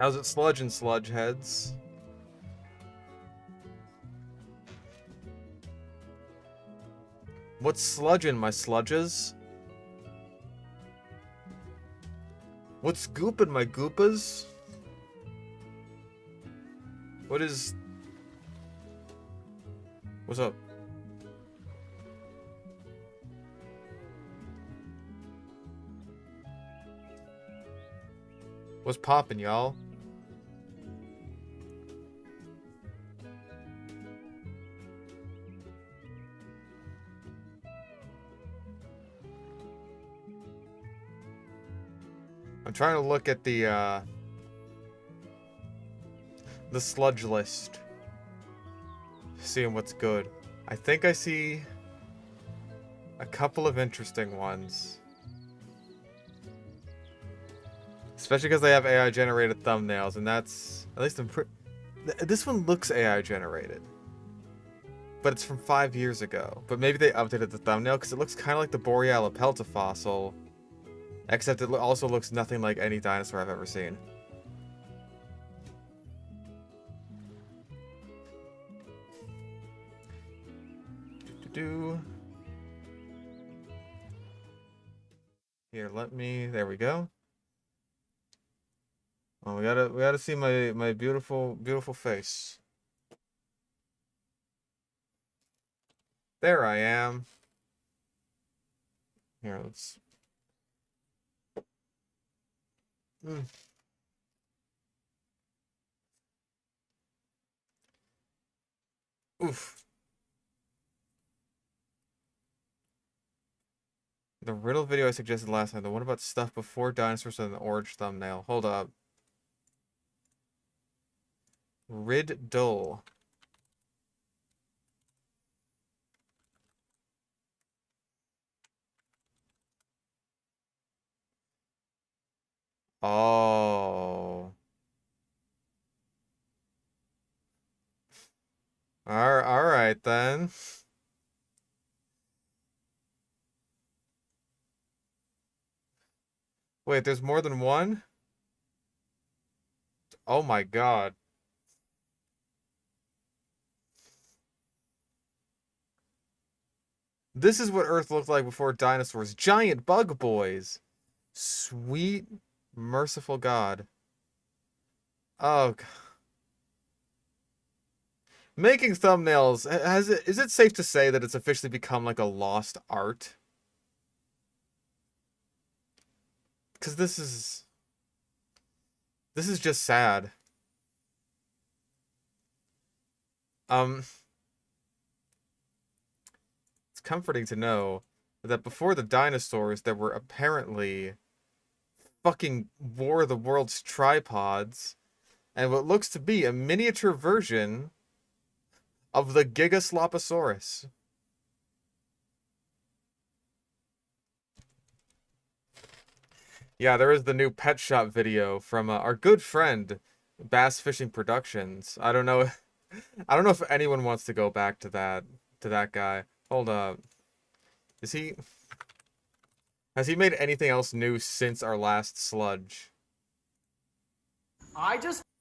How's it sludge and sludge heads? What's sludging, my sludges? What's gooping, my goopas? What is... What's up? What's poppin', y'all? I'm trying to look at the sludge list. Seeing what's good. I think I see a couple of interesting ones. Especially because they have AI generated thumbnails, and that's at least this one looks AI generated. But it's from 5 years ago. But maybe they updated the thumbnail because it looks kind of like the Borealopelta fossil. Except it also looks nothing like any dinosaur I've ever seen. Here, let me. There we go. Oh, we gotta see my beautiful face. There I am. Here, let's. Oof. The riddle video I suggested last time, the one about stuff before dinosaurs with an orange thumbnail. Hold up. Riddle. Oh. All right then. Wait, there's more than one? Oh my god. This is what Earth looked like before dinosaurs. Giant bug boys. Sweet, merciful God. Oh, God. Making thumbnails, is it safe to say that it's officially become like a lost art? Because this is just sad. It's comforting to know that before the dinosaurs, there were apparently fucking War of the Worlds tripods, and what looks to be a miniature version of the Gigasloposaurus. Yeah, there is the new pet shop video from our good friend Bass Fishing Productions. I don't know if anyone wants to go back to that guy. Hold up. Has he made anything else new since our last Sludge?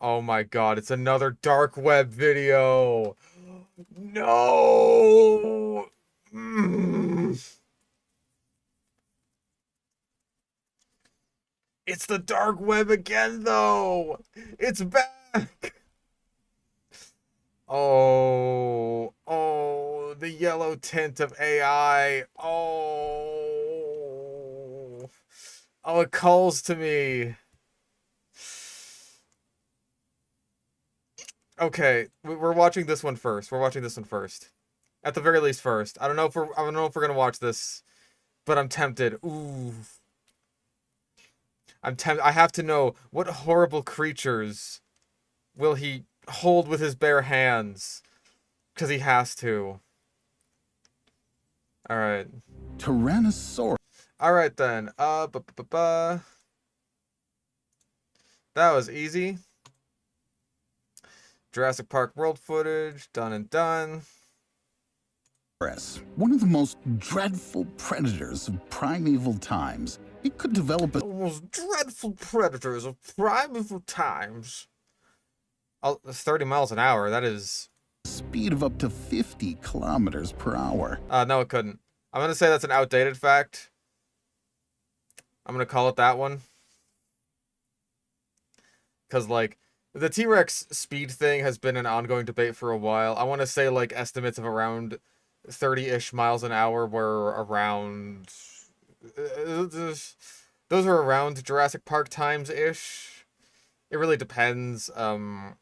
Oh my god, it's another dark web video. No. It's the dark web again, though. It's back. Oh, the yellow tint of AI. Oh, it calls to me. Okay, we're watching this one first. At the very least first. I don't know if we're gonna watch this, but I'm tempted. Ooh. I have to know, what horrible creatures will he hold with his bare hands? Because he has to. Alright. Tyrannosaurus. Alright then. That was easy. Jurassic Park world footage. Done and done. One of the most dreadful predators of primeval times. It could develop a... most dreadful predators of primeval times. Oh, that's 30 miles an hour. That is... Speed of up to 50 kilometers per hour. No, it couldn't. I'm going to say that's an outdated fact. I'm going to call it that one. Because, like, the T-Rex speed thing has been an ongoing debate for a while. I want to say, like, estimates of around 30-ish miles an hour were around... those are around Jurassic Park times-ish. It really depends. Yeah.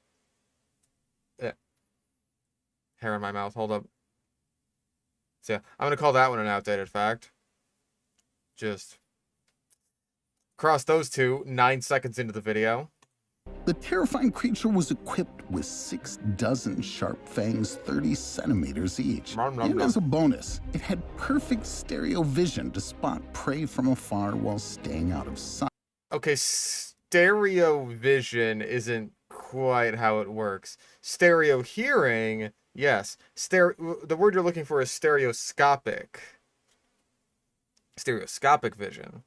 Hair in my mouth. Hold up. So, yeah, I'm going to call that one an outdated fact. Just cross those two 9 seconds into the video. The terrifying creature was equipped with 6 dozen sharp fangs, 30 centimeters each. And as a bonus, it had perfect stereo vision to spot prey from afar while staying out of sight. Okay, stereo vision isn't quite how it works. Stereo hearing, yes. The word you're looking for is stereoscopic. Stereoscopic vision.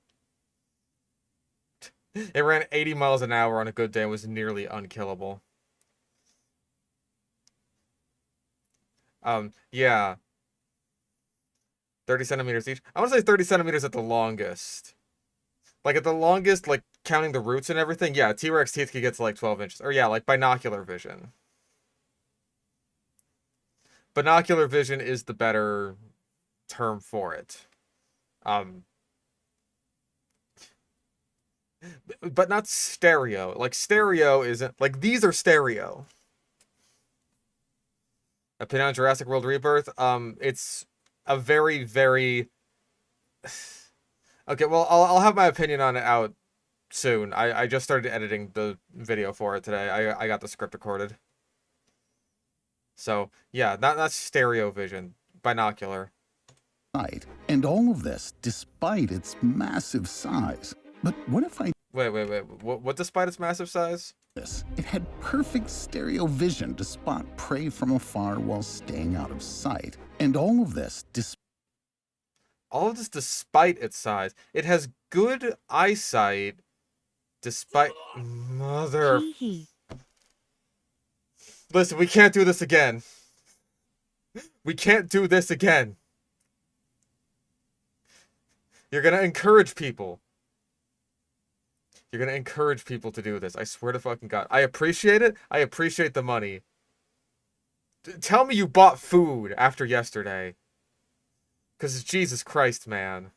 It ran 80 miles an hour on a good day and was nearly unkillable. Yeah. 30 centimeters each. I want to say 30 centimeters at the longest. Like, at the longest, like, counting the roots and everything, yeah, T-Rex teeth could get to, like, 12 inches. Or, yeah, like, binocular vision. Binocular vision is the better term for it. But not stereo. Like, stereo isn't... Like, these are stereo. Opinion on Jurassic World Rebirth? It's a very, very... Okay, well, I'll have my opinion on it out soon. I just started editing the video for it today. I got the script recorded. So, yeah, that's stereo vision. Binocular. And all of this despite its massive size. But what if I... Wait. What despite its massive size? It had perfect stereo vision to spot prey from afar while staying out of sight. And all of this despite its size. It has good eyesight despite... Mother... Listen, we can't do this again. We can't do this again. You're gonna encourage people. You're gonna encourage people to do this. I swear to fucking God. I appreciate it. I appreciate the money. Tell me you bought food after yesterday. Because Jesus Christ, man.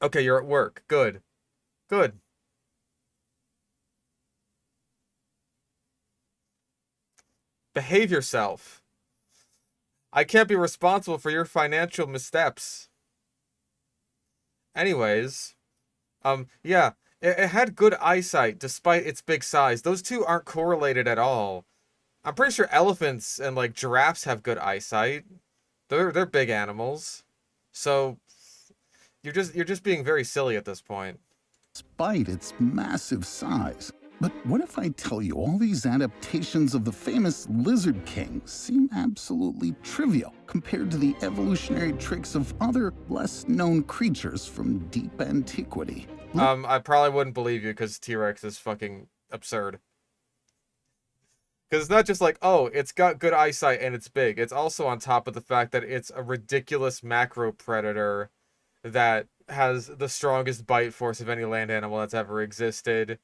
Okay, you're at work. Good. Good. Behave yourself. I can't be responsible for your financial missteps. Anyways, yeah, it had good eyesight despite its big size. Those two aren't correlated at all. I'm pretty sure elephants and, like, giraffes have good eyesight. They're big animals. So you're just being very silly at this point. Despite its massive size. But what if I tell you all these adaptations of the famous Lizard King seem absolutely trivial compared to the evolutionary tricks of other less-known creatures from deep antiquity? I probably wouldn't believe you because T-Rex is fucking absurd. Because it's not just like, oh, it's got good eyesight and it's big. It's also on top of the fact that it's a ridiculous macro predator that has the strongest bite force of any land animal that's ever existed.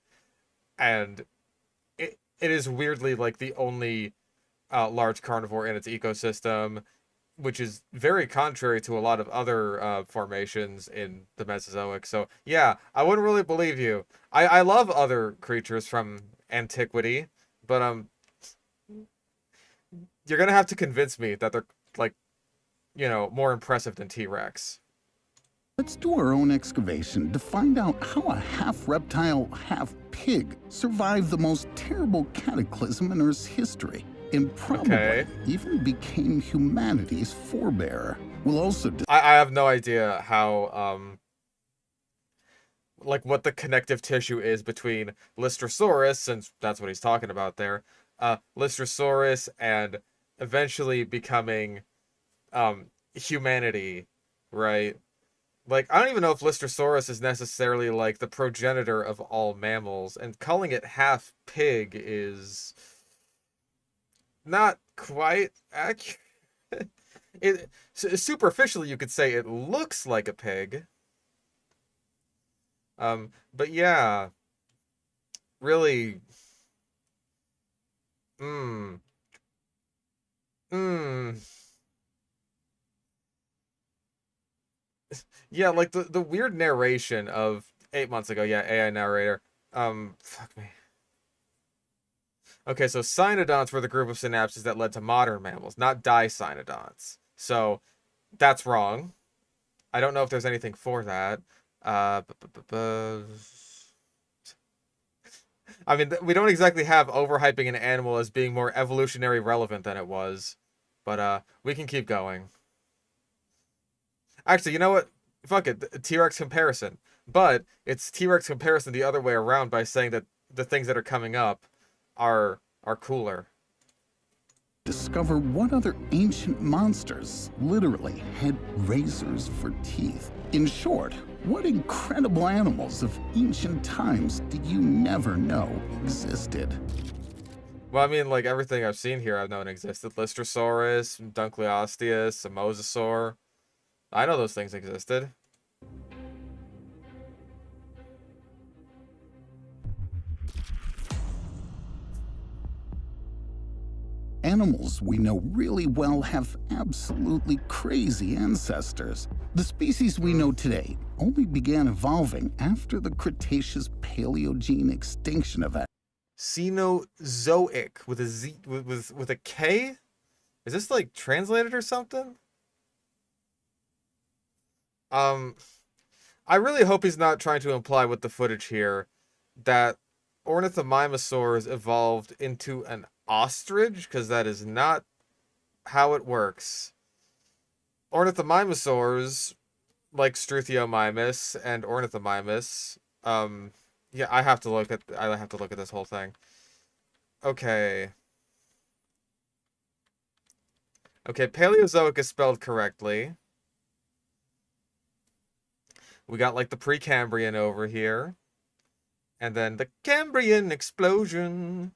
And it is weirdly, like, the only large carnivore in its ecosystem, which is very contrary to a lot of other formations in the Mesozoic. So, yeah, I wouldn't really believe you. I love other creatures from antiquity, but you're going to have to convince me that they're, like, you know, more impressive than T-Rex. Let's do our own excavation to find out how a half-reptile, half-pig survived the most terrible cataclysm in Earth's history and probably even became humanity's forebearer. We'll also... I have no idea how, like, what the connective tissue is between Lystrosaurus, since that's what he's talking about there, Lystrosaurus and eventually becoming humanity, right? Like, I don't even know if Lystrosaurus is necessarily like the progenitor of all mammals, and calling it half pig is not quite accurate. It superficially you could say it looks like a pig. But yeah, really, mm, mm. Yeah, like the weird narration of 8 months ago. Yeah, AI narrator. Fuck me. Okay, so cynodonts were the group of synapses that led to modern mammals, not dicynodonts. So that's wrong. I don't know if there's anything for that. Uh, I mean, we don't exactly have overhyping an animal as being more evolutionary relevant than it was, but we can keep going. Actually, you know what? Fuck it, T-Rex comparison. But it's T-Rex comparison the other way around by saying that the things that are coming up are cooler. Discover what other ancient monsters literally had razors for teeth. In short, what incredible animals of ancient times did you never know existed? Well, I mean, like everything I've seen here, I've known existed. Lystrosaurus, Dunkleosteus, a mosasaur. I know those things existed. Animals we know really well have absolutely crazy ancestors. The species we know today only began evolving after the Cretaceous Paleogene extinction event. Cenozoic with a Z with a K? Is this like translated or something? Um, I really hope he's not trying to imply with the footage here that ornithomimosaurs evolved into an ostrich, because that is not how it works. Ornithomimosaurs, like Struthiomimus and Ornithomimus, yeah, I have to look at this whole thing. Okay. Okay, Paleozoic is spelled correctly. We got like the Precambrian over here. And then the Cambrian explosion.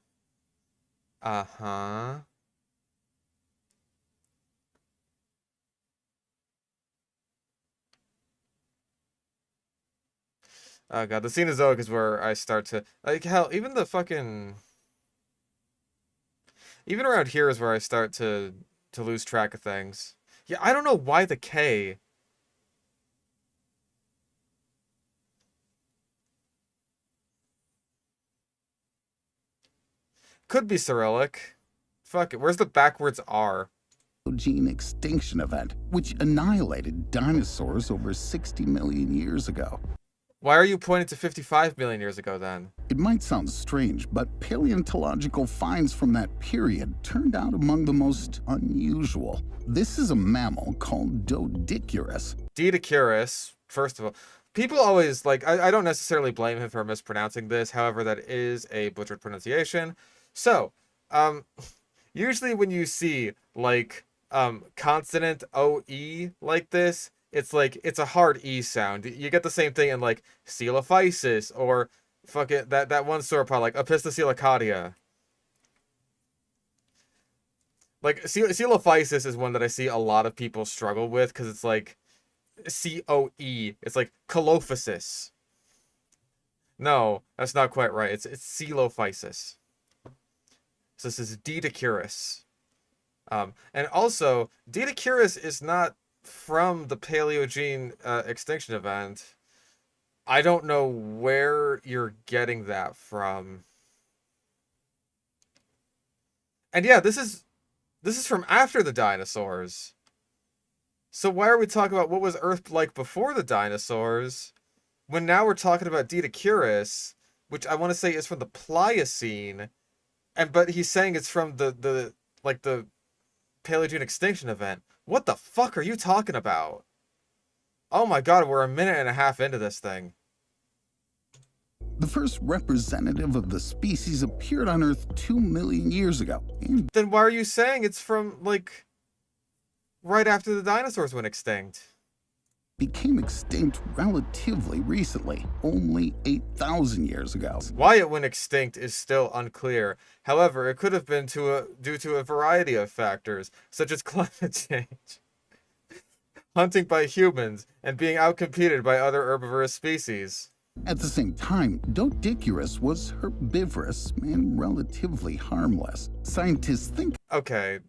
Uh-huh. Oh god, the Cenozoic is where I start to like hell, even the fucking even around here is where I start to lose track of things. Yeah, I don't know why the K. Could be Cyrillic. Fuck it. Where's the backwards R? Gene extinction event, which annihilated dinosaurs over 60 million years ago. Why are you pointing to 55 million years ago then? It might sound strange, but paleontological finds from that period turned out among the most unusual. This is a mammal called Doedicurus. Didicurus, first of all. People always, like, I don't necessarily blame him for mispronouncing this. However, that is a butchered pronunciation. So, usually when you see, like, consonant OE like this, it's like, it's a hard E sound. You get the same thing in, like, Coelophysis or fucking, that one sauropod, like, Opisthocoelocadia. Like, Coelophysis is one that I see a lot of people struggle with, because it's like, C-O-E. It's like Colophysis. No, that's not quite right. It's Coelophysis. So this is Didicurus. And also, Didicurus is not from the Paleogene extinction event. I don't know where you're getting that from. And yeah, this is from after the dinosaurs. So why are we talking about what was Earth like before the dinosaurs, when now we're talking about Didicurus, which I want to say is from the Pliocene, but he's saying it's from the Paleogene extinction event. What the fuck are you talking about? Oh my god, we're a minute and a half into this thing. The first representative of the species appeared on Earth 2 million years ago and Then why are you saying it's from, like, right after the dinosaurs went extinct? became extinct relatively recently, only 8,000 years ago. Why it went extinct is still unclear. However, it could have been due to a variety of factors, such as climate change, hunting by humans, and being outcompeted by other herbivorous species. At the same time, Doedicurus was herbivorous and relatively harmless. Scientists think Okay.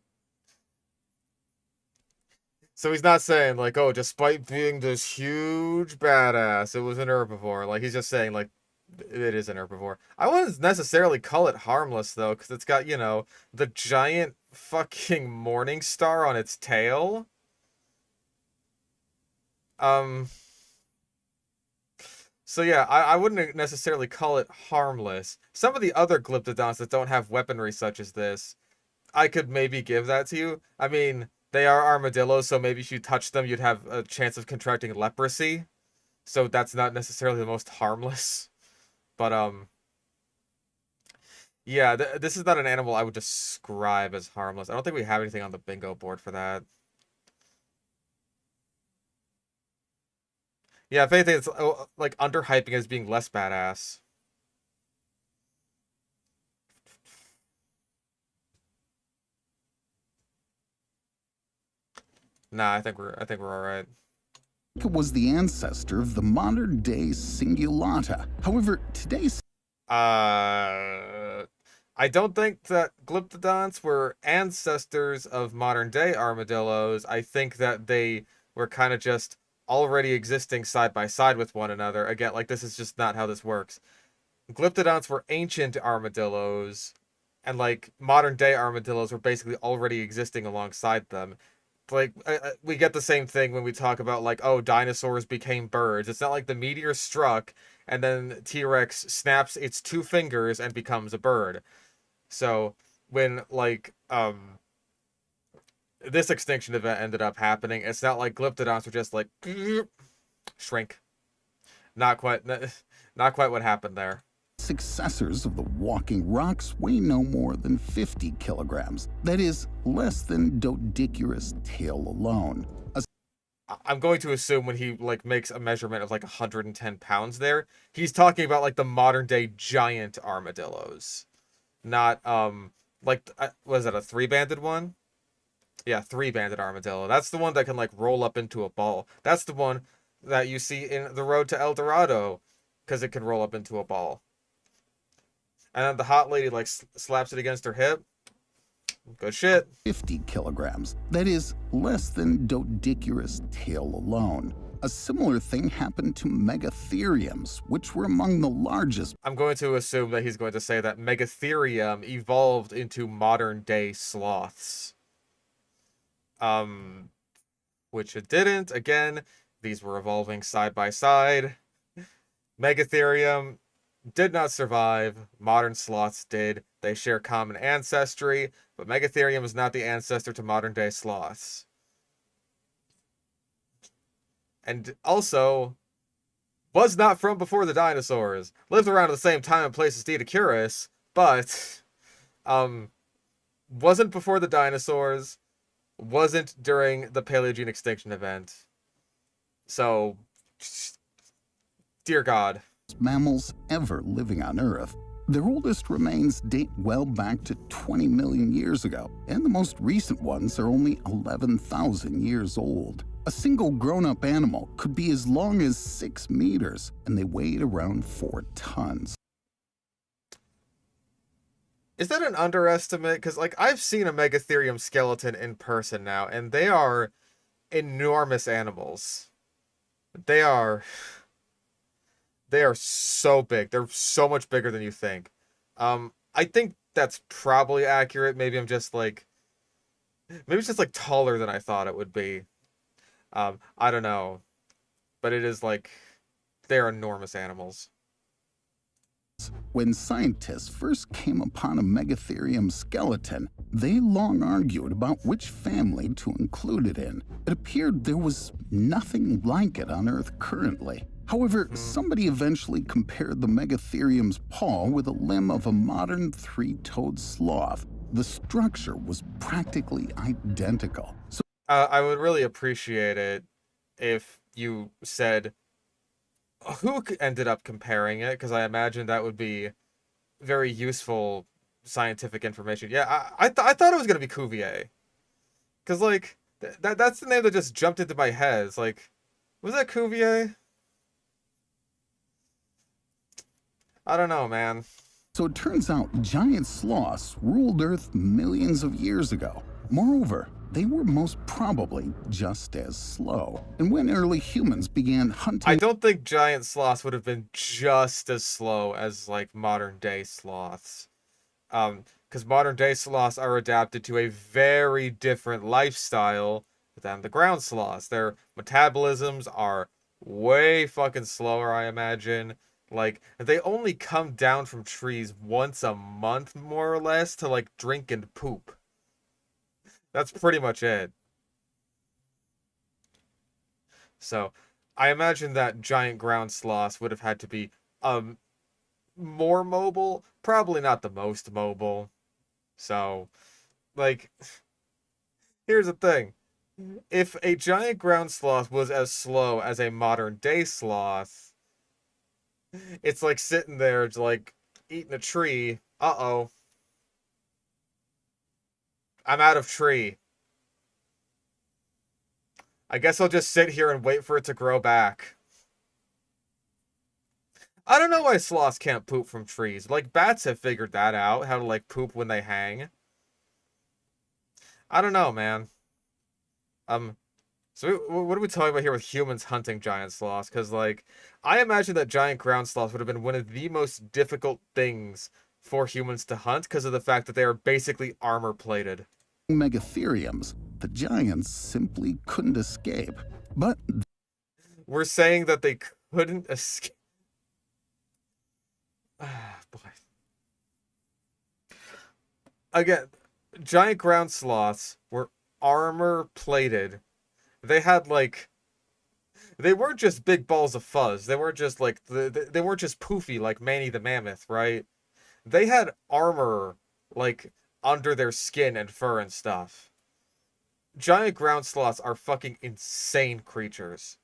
So he's not saying, like, oh, despite being this huge badass, it was an herbivore. Like, he's just saying, like, it is an herbivore. I wouldn't necessarily call it harmless, though, because it's got, you know, the giant fucking morning star on its tail. So yeah, I wouldn't necessarily call it harmless. Some of the other glyptodonts that don't have weaponry such as this, I could maybe give that to you. I mean, they are armadillos, so maybe if you touch them, you'd have a chance of contracting leprosy. So that's not necessarily the most harmless. But, yeah, this is not an animal I would describe as harmless. I don't think we have anything on the bingo board for that. Yeah, if anything, it's like underhyping as being less badass. Nah, I think we're all right. it was the ancestor of the modern-day cingulata. However, today's I don't think that glyptodonts were ancestors of modern-day armadillos. I think that they were kind of just already existing side by side with one another. Again, like, this is just not how this works. Glyptodonts were ancient armadillos, and, like, modern-day armadillos were basically already existing alongside them. Like, we get the same thing when we talk about, like, oh, dinosaurs became birds. It's not like the meteor struck and then T-Rex snaps its two fingers and becomes a bird. So when, like, this extinction event ended up happening, it's not like glyptodonts were just like shrink. Not quite what happened there. successors of the walking rocks weigh no more than 50 kilograms. That is, less than Doedicurus' tail alone. I'm going to assume when he, like, makes a measurement of, like, 110 pounds there, he's talking about, like, the modern-day giant armadillos. Not, like, was that a three-banded one? Yeah, three-banded armadillo. That's the one that can, like, roll up into a ball. That's the one that you see in The Road to El Dorado, because it can roll up into a ball. And then the hot lady, like, slaps it against her hip. Good shit. 50 kilograms. That is, less than Doedicurus' tail alone. A similar thing happened to Megatheriums, which were among the largest. I'm going to assume that he's going to say that Megatherium evolved into modern-day sloths. Which it didn't. Again, these were evolving side by side. Megatherium did not survive. Modern sloths did. They share common ancestry, but Megatherium is not the ancestor to modern-day sloths. And also, was not from before the dinosaurs. Lived around at the same time and place as Doedicurus, but wasn't before the dinosaurs, wasn't during the Paleogene extinction event. So, dear God. Mammals ever living on Earth. Their oldest remains date well back to 20 million years ago, and the most recent ones are only 11,000 years old. A single grown-up animal could be as long as 6 meters, and they weighed around 4 tons. Is that an underestimate? Because, like, I've seen a Megatherium skeleton in person now, and they are enormous animals. They are so big. They're so much bigger than you think. I think that's probably accurate. Maybe I'm just, like, maybe it's just, like, taller than I thought it would be. I don't know. But it is, like, they're enormous animals. When scientists first came upon a Megatherium skeleton, they long argued about which family to include it in. It appeared there was nothing like it on Earth currently. However, somebody eventually compared the Megatherium's paw with a limb of a modern three-toed sloth. The structure was practically identical. So I would really appreciate it if you said who ended up comparing it, because I imagine that would be very useful scientific information. Yeah, I thought it was gonna be Cuvier, because like that's the name that just jumped into my head. It's like, was that Cuvier? I don't know, man. So it turns out giant sloths ruled Earth millions of years ago. Moreover, they were most probably just as slow. And when early humans began hunting... I don't think giant sloths would have been just as slow as, like, modern-day sloths. Because modern-day sloths are adapted to a very different lifestyle than the ground sloths. Their metabolisms are way fucking slower, I imagine. Like, they only come down from trees once a month, more or less, to, like, drink and poop. That's pretty much it. So, I imagine that giant ground sloths would have had to be, more mobile. Probably not the most mobile. So, like, here's the thing. If a giant ground sloth was as slow as a modern-day sloth, it's like sitting there, like, eating a tree. Uh-oh. I'm out of tree. I guess I'll just sit here and wait for it to grow back. I don't know why sloths can't poop from trees. Like, bats have figured that out, how to, like, poop when they hang. I don't know, man. So what are we talking about here with humans hunting giant sloths? Because, like, I imagine that giant ground sloths would have been one of the most difficult things for humans to hunt because of the fact that they are basically armor-plated. Megatheriums, the giants simply couldn't escape. But we're saying that they couldn't escape. Ah, boy. Again, giant ground sloths were armor-plated. They had, like... They weren't just big balls of fuzz. They weren't just, like... They weren't just poofy like Manny the Mammoth, right? They had armor, like, under their skin and fur and stuff. Giant ground sloths are fucking insane creatures.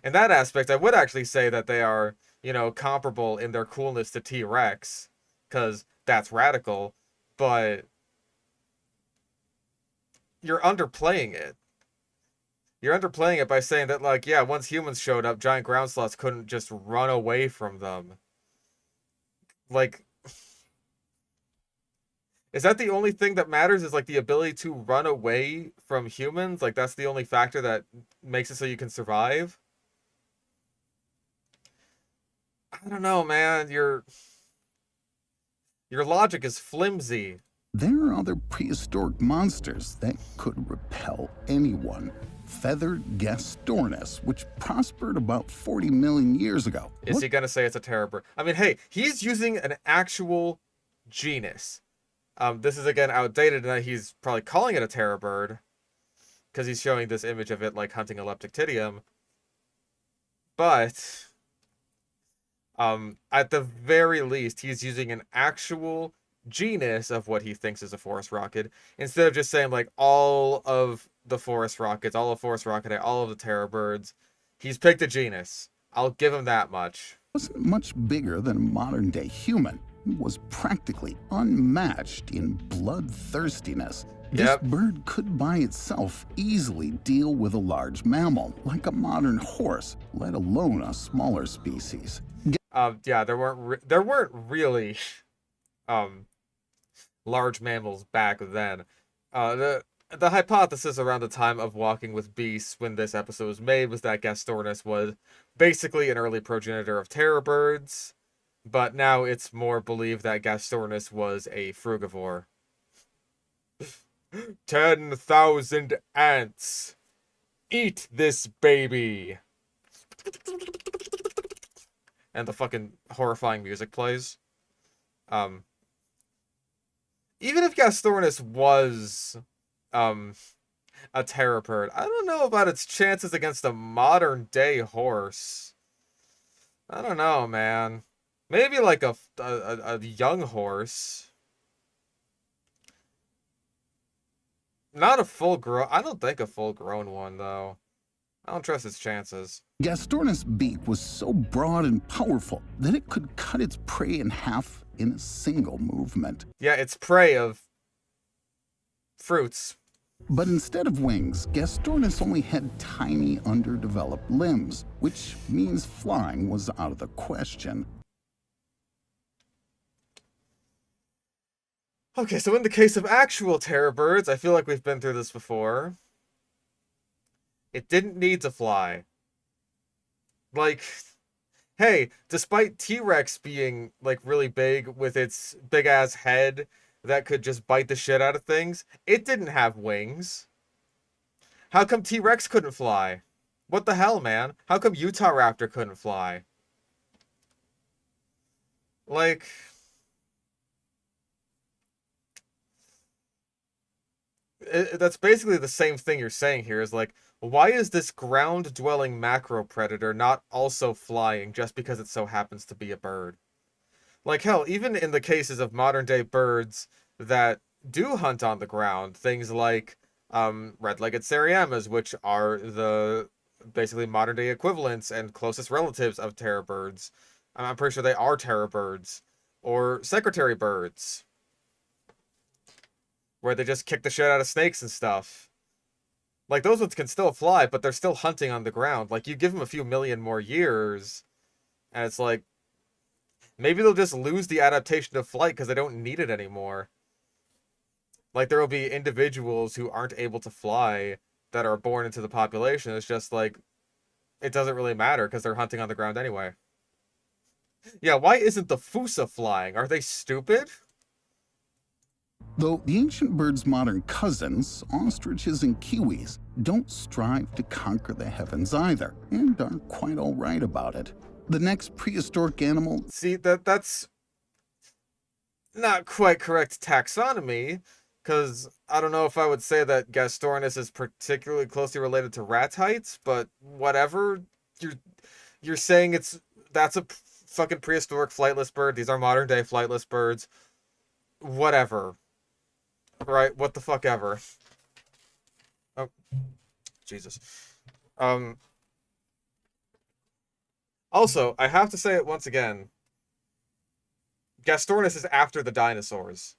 In that aspect, I would actually say that they are, you know, comparable in their coolness to T-Rex, because that's radical, but you're underplaying it. You're underplaying it by saying that, like, yeah, once humans showed up, giant ground sloths couldn't just run away from them. Like... Is that the only thing that matters, is, like, the ability to run away from humans? Like, that's the only factor that makes it so you can survive? I don't know, man. Your logic is flimsy. there are other prehistoric monsters that could repel anyone. Feathered Gastornis, which prospered about 40 million years ago. Is he gonna say it's a terror bird? I mean, hey, he's using an actual genus. This is, again, outdated in that he's probably calling it a terror bird, because he's showing this image of it, like, hunting a leptictidium. But, at the very least, he's using an actual genus of what he thinks is a forest rocket, instead of just saying, like, all of the forest rockets, all of forest rocket, all of the terror birds. He's picked a genus. I'll give him that much. Wasn't much bigger than a modern-day human. It was practically unmatched in bloodthirstiness. This bird could by itself easily deal with a large mammal, like a modern horse, let alone a smaller species. Yeah, there weren't really large mammals back then. The hypothesis around the time of Walking with Beasts when this episode was made was that Gastornis was basically an early progenitor of terror birds, but now it's more believed that Gastornis was a frugivore. 10,000 ants! Eat this baby! And the fucking horrifying music plays. Even if Gastornis was a terror bird, I don't know about its chances against a modern day horse. I don't know, man. Maybe like a young horse. Not a full grown. I don't think a full grown one though. I don't trust its chances. Gastornis' beak was so broad and powerful that it could cut its prey in half in a single movement. Yeah, it's prey of fruits. But instead of wings, Gastornis only had tiny, underdeveloped limbs, which means flying was out of the question. Okay, so in the case of actual terror birds, I feel like we've been through this before. It didn't need to fly. Like, hey, despite T-Rex being, like, really big with its big-ass head that could just bite the shit out of things, it didn't have wings. How come T-Rex couldn't fly? What the hell, man? How come Utah Raptor couldn't fly? Like... that's basically the same thing you're saying here, is like, why is this ground-dwelling macro predator not also flying just because it so happens to be a bird? Like, hell, even in the cases of modern-day birds that do hunt on the ground, things like red-legged Seriamas, which are the basically modern-day equivalents and closest relatives of terror birds. I'm pretty sure they are terror birds. Or secretary birds, where they just kick the shit out of snakes and stuff. Like, those ones can still fly, but they're still hunting on the ground. Like, you give them a few million more years, and it's like, maybe they'll just lose the adaptation to flight because they don't need it anymore. Like, there will be individuals who aren't able to fly that are born into the population. It's just like, it doesn't really matter because they're hunting on the ground anyway. Yeah, why isn't the Fusa flying? Are they stupid? Though the ancient bird's modern cousins, ostriches and kiwis, don't strive to conquer the heavens either, and are quite all right about it. The next prehistoric animal... See, that's not quite correct taxonomy, because I don't know if I would say that Gastornis is particularly closely related to ratites, but whatever. You're saying that's a fucking prehistoric flightless bird. These are modern day flightless birds. Whatever. Right? What the fuck ever. Oh, Jesus. Also, I have to say it once again. Gastornis is after the dinosaurs.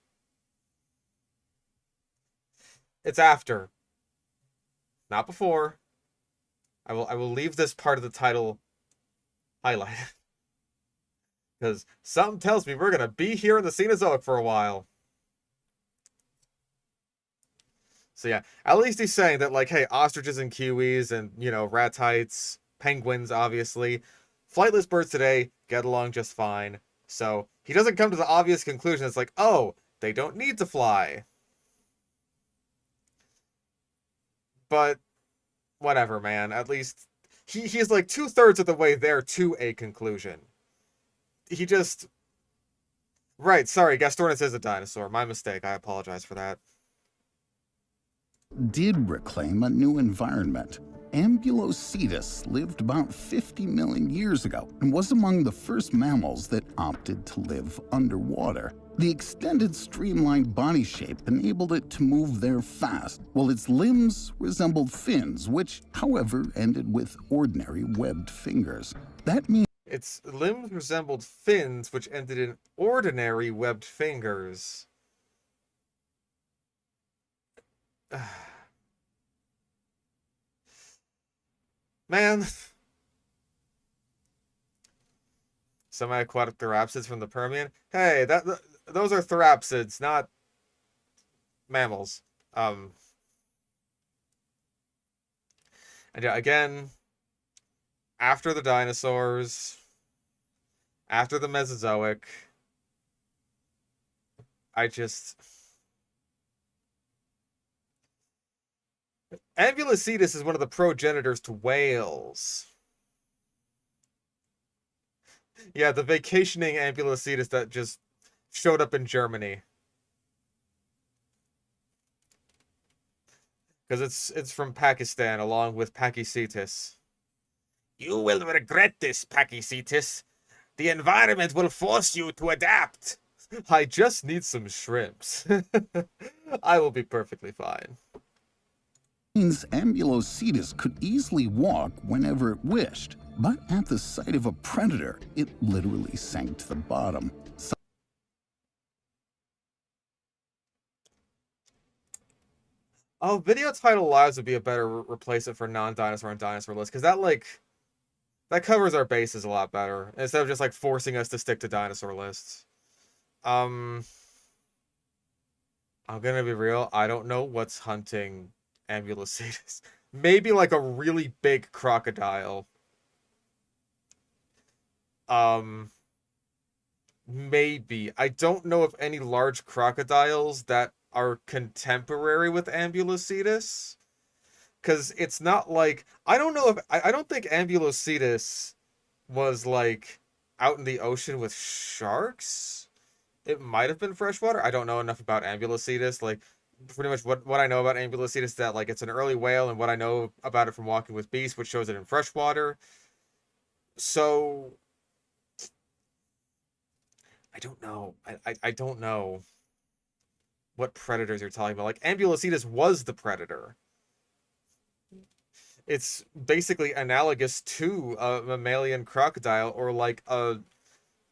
It's after. Not before. I will leave this part of the title highlighted. Because something tells me we're going to be here in the Cenozoic for a while. So yeah, at least he's saying that, like, hey, ostriches and kiwis and, you know, ratites, penguins, obviously, flightless birds today get along just fine. So he doesn't come to the obvious conclusion. It's like, oh, they don't need to fly. But whatever, man. At least he's like 2/3 of the way there to a conclusion. He just... Right, sorry, Gastornis is a dinosaur. My mistake. I apologize for that. did reclaim a new environment. Ambulocetus lived about 50 million years ago and was among the first mammals that opted to live underwater. The extended streamlined body shape enabled it to move there fast, while its limbs resembled fins, which, however, ended with ordinary webbed fingers. That means its limbs resembled fins, which ended in ordinary webbed fingers. Man. Semi-aquatic therapsids from the Permian. Hey, those are therapsids, not mammals. And yeah, again, after the dinosaurs, after the Mesozoic, Ambulocetus is one of the progenitors to whales. Yeah, the vacationing Ambulocetus that just showed up in Germany. Because it's from Pakistan, along with Pachycetus. You will regret this, Pachycetus. The environment will force you to adapt. I just need some shrimps. I will be perfectly fine. Means Ambulocetus could easily walk whenever it wished, but at the sight of a predator, it literally sank to the bottom. Oh, video title lives would be a better replacement for non-dinosaur and dinosaur list, because that covers our bases a lot better instead of just like forcing us to stick to dinosaur lists. I'm gonna be real. I don't know what's hunting Ambulocetus. Maybe like a really big crocodile. Maybe. I don't know of any large crocodiles that are contemporary with Ambulocetus. Because it's not like... I don't know if... I don't think Ambulocetus was like out in the ocean with sharks. It might have been freshwater. I don't know enough about Ambulocetus. Like, pretty much what I know about Ambulocetus is that like it's an early whale, and what I know about it from Walking with Beasts, which shows it in freshwater. So I don't know. I don't know what predators you're talking about. Like Ambulocetus was the predator. It's basically analogous to a mammalian crocodile, or like a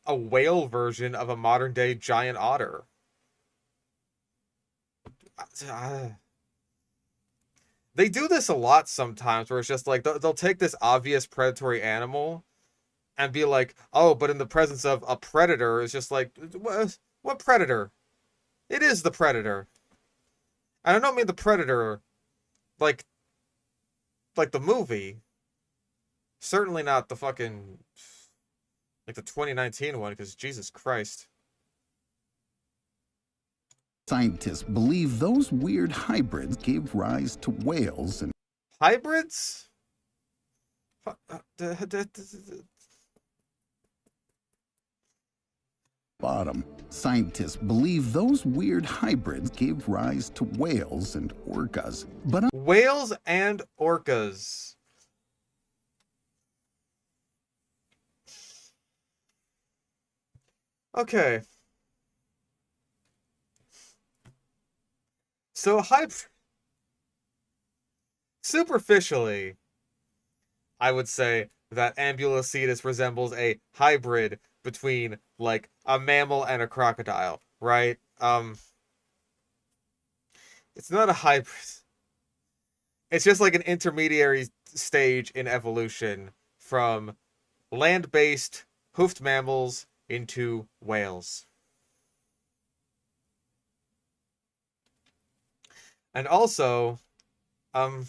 whale version of a modern day giant otter. They do this a lot sometimes, where it's just like they'll take this obvious predatory animal and be like, oh, but in the presence of a predator, it's just like, what predator? It is the predator. And I don't mean the predator like the movie. Certainly not the fucking like the 2019 one, because Jesus Christ. Scientists believe those weird hybrids gave rise to whales and Hybrids? bottom. Scientists believe those weird hybrids gave rise to whales and orcas, but Whales and orcas. Okay. So superficially, I would say that Ambulocetus resembles a hybrid between like a mammal and a crocodile, right? It's not a hybrid. It's just like an intermediary stage in evolution from land-based hoofed mammals into whales. And also, I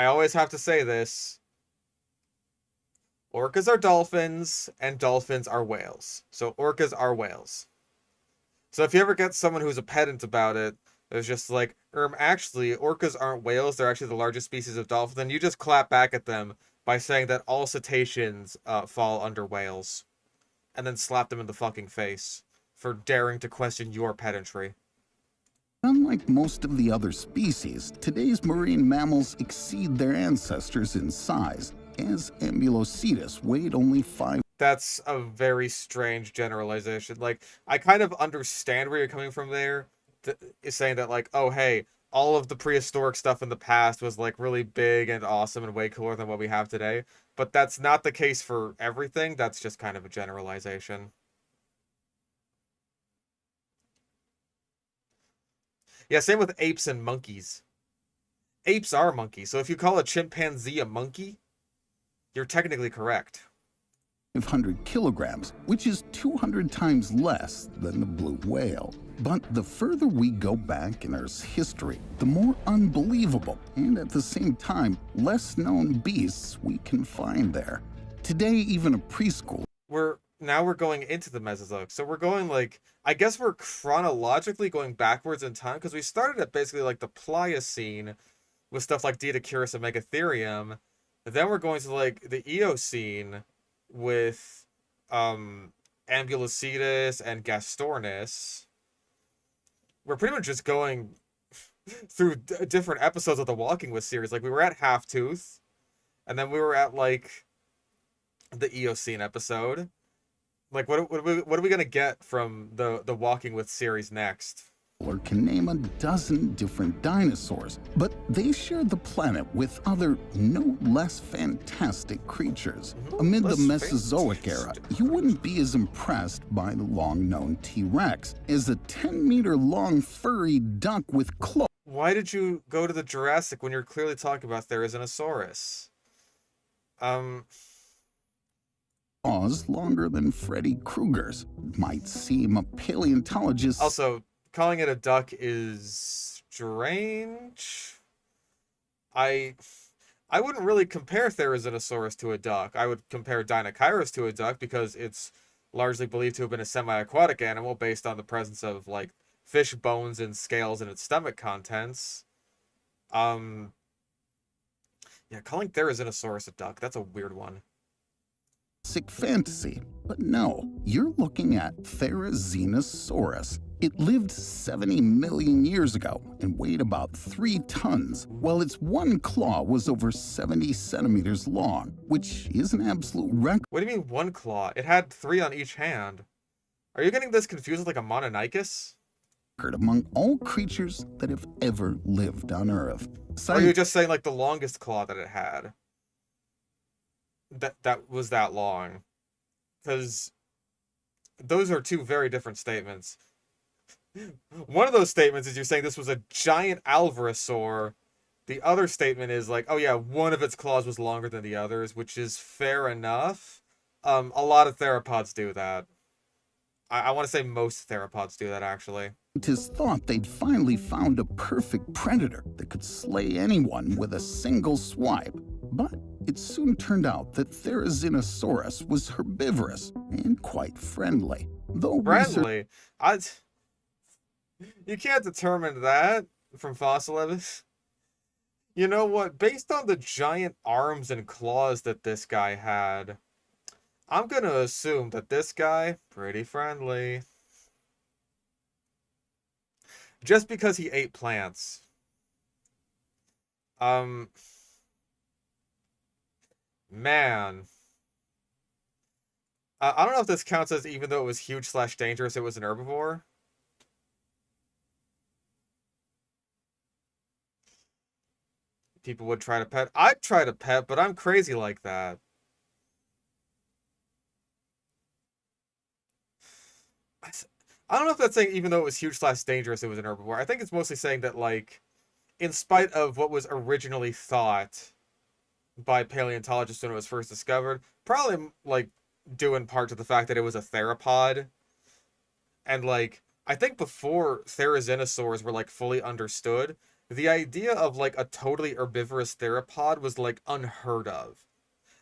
always have to say this. Orcas are dolphins, and dolphins are whales. So orcas are whales. So if you ever get someone who's a pedant about it, it's just like, actually, orcas aren't whales, they're actually the largest species of dolphin, then you just clap back at them by saying that all cetaceans fall under whales. And then slap them in the fucking face for daring to question your pedantry. unlike most of the other species, today's marine mammals exceed their ancestors in size, as Ambulocetus weighed only 5. That's a very strange generalization. Like, I kind of understand where you're coming from there, is saying that, like, oh, hey, all of the prehistoric stuff in the past was, like, really big and awesome and way cooler than what we have today. But that's not the case for everything. That's just kind of a generalization. Yeah, same with apes and monkeys. Apes are monkeys, so if you call a chimpanzee a monkey, you're technically correct. 500 kilograms, which is 200 times less than the blue whale. But the further we go back in Earth's history, the more unbelievable and at the same time less known beasts we can find there. Today, even a preschool. We're going into the Mesozoic, so we're going like, I guess we're chronologically going backwards in time, because we started at basically like the Pliocene with stuff like Dinosaurus and Megatherium, and then we're going to like the Eocene with Ambulocetus and Gastornis. We're pretty much just going through different episodes of the Walking With series. Like we were at Half Tooth, and then we were at like the Eocene episode. Like what are we gonna get from the Walking With series next? Can name a dozen different dinosaurs, but they share the planet with other no less fantastic creatures. Amid the Mesozoic era, you wouldn't be as impressed by the long-known T-Rex as a 10-meter-long furry duck with claws. Why did you go to the Jurassic when you're clearly talking about Therizinosaurus? Longer than Freddy Krueger's. Might seem a paleontologist. Also, calling it a duck is strange. I wouldn't really compare Therizinosaurus to a duck. I would compare Dinochirus to a duck because it's largely believed to have been a semi-aquatic animal based on the presence of like fish bones and scales in its stomach contents. Yeah, calling Therizinosaurus a duck, that's a weird one. Fantasy, but no, you're looking at Therizinosaurus. It lived 70 million years ago and weighed about 3 tons, while its one claw was over 70 centimeters long, which is an absolute record. What do you mean one claw? It had 3 on each hand. Are you getting this confused with like a Mononychus? Among all creatures that have ever lived on Earth. Or are you just saying like the longest claw that it had? That was that long? Because those are 2 very different statements. One of those statements is you're saying this was a giant alvarezsaur. The other statement is like, oh yeah, one of its claws was longer than the others, which is fair enough. A lot of theropods do that. I want to say most theropods do that, actually. Scientists thought they'd finally found a perfect predator that could slay anyone with a single swipe. But it soon turned out that Therizinosaurus was herbivorous and quite friendly. Though friendly? You can't determine that from fossil evidence. You know what? Based on the giant arms and claws that this guy had, I'm going to assume that this guy, pretty friendly. Just because he ate plants. Man. I don't know if this counts as, even though it was huge/dangerous, it was an herbivore. People would try to pet. I'd try to pet, but I'm crazy like that. I don't know if that's saying even though it was huge/dangerous, it was an herbivore. I think it's mostly saying that, like, in spite of what was originally thought by paleontologists when it was first discovered, probably, like, due in part to the fact that it was a theropod. And, like, I think before Therizinosaurs were, like, fully understood, the idea of, like, a totally herbivorous theropod was, like, unheard of.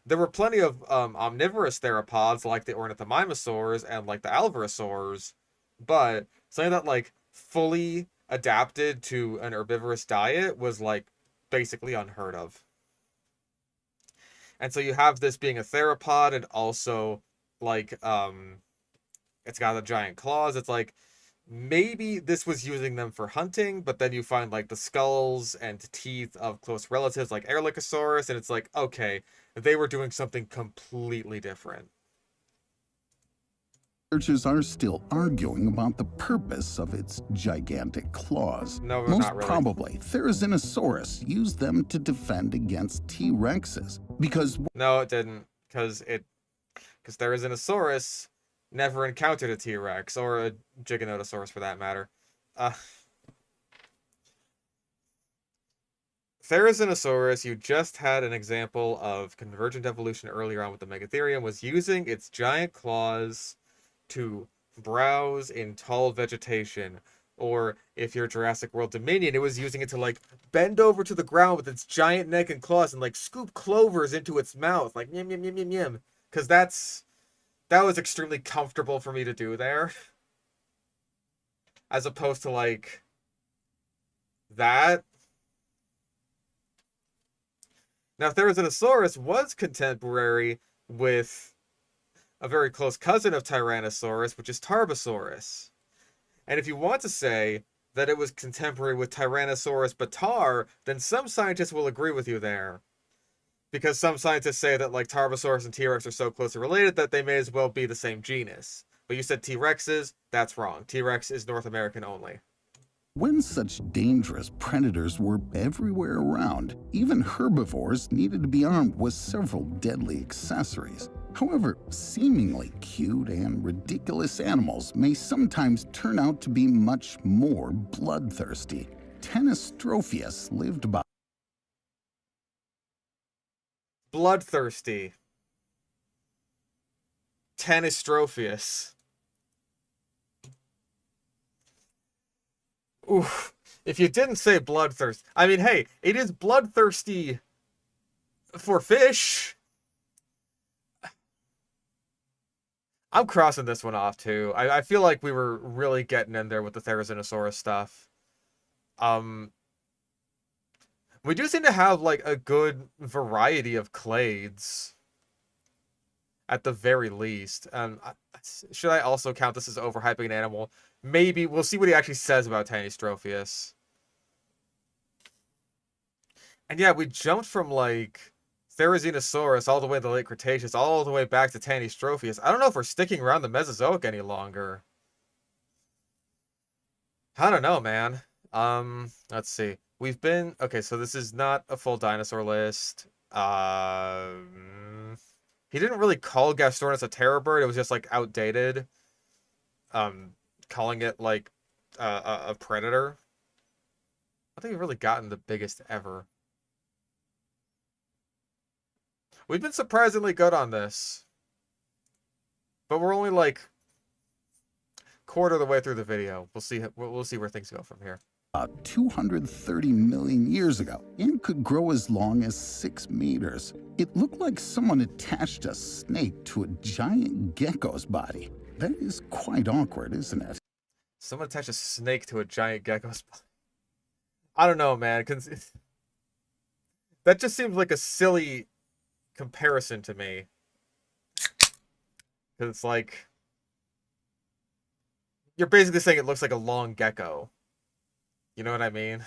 There were plenty of omnivorous theropods, like the ornithomimosaurs and, like, the alvarezsaurs, but something that, like, fully adapted to an herbivorous diet was, like, basically unheard of. And so you have this being a theropod and also, like, it's got the giant claws. It's like, maybe this was using them for hunting, but then you find, like, the skulls and teeth of close relatives like Helicoprion, and it's like, okay, they were doing something completely different. Researchers are still arguing about the purpose of its gigantic claws. No, Most not really. probably, Therizinosaurus used them to defend against T-Rexes, because... No, it didn't, because Therizinosaurus never encountered a T-Rex, or a Giganotosaurus for that matter. Therizinosaurus, you just had an example of convergent evolution earlier on with the Megatherium, was using its giant claws to browse in tall vegetation. Or if you're Jurassic World Dominion, it was using it to, like, bend over to the ground with its giant neck and claws and, like, scoop clovers into its mouth. Like, yum, yum, yum, yum, yum. Because that was extremely comfortable for me to do there. As opposed to, like, that. Now, Therizinosaurus was contemporary with a very close cousin of Tyrannosaurus, which is Tarbosaurus. And if you want to say that it was contemporary with Tyrannosaurus bataar, then some scientists will agree with you there. Because some scientists say that like Tarbosaurus and T-Rex are so closely related that they may as well be the same genus. But you said T-Rexes, that's wrong. T-Rex is North American only. When such dangerous predators were everywhere around, even herbivores needed to be armed with several deadly accessories. However, seemingly cute and ridiculous animals may sometimes turn out to be much more bloodthirsty. Tanystropheus lived about Bloodthirsty. Tanystropheus. Oof. If you didn't say bloodthirst, I mean, hey, it is bloodthirsty for fish. I'm crossing this one off too. I feel like we were really getting in there with the Therizinosaurus stuff. We do seem to have like a good variety of clades, at the very least. Should I also count this as overhyping an animal? Maybe. We'll see what he actually says about Tanystropheus. And yeah, we jumped from like Therizinosaurus all the way to the late Cretaceous, all the way back to Tanystropheus. I don't know if we're sticking around the Mesozoic any longer. I don't know, man. Let's see. We've been okay, so this is not a full dinosaur list. He didn't really call Gastornis a terror bird. It was just like outdated. Calling it like a predator. I think we've really gotten the biggest ever. We've been surprisingly good on this, but we're only like quarter of the way through the video. We'll see where things go from here. 230 million years ago and could grow as long as 6 meters. It looked like someone attached a snake to a giant gecko's body. That is quite awkward, isn't it? Someone attached a snake to a giant gecko's body. I don't know, man. That just seems like a silly comparison to me. Because it's like, you're basically saying it looks like a long gecko. You know what I mean?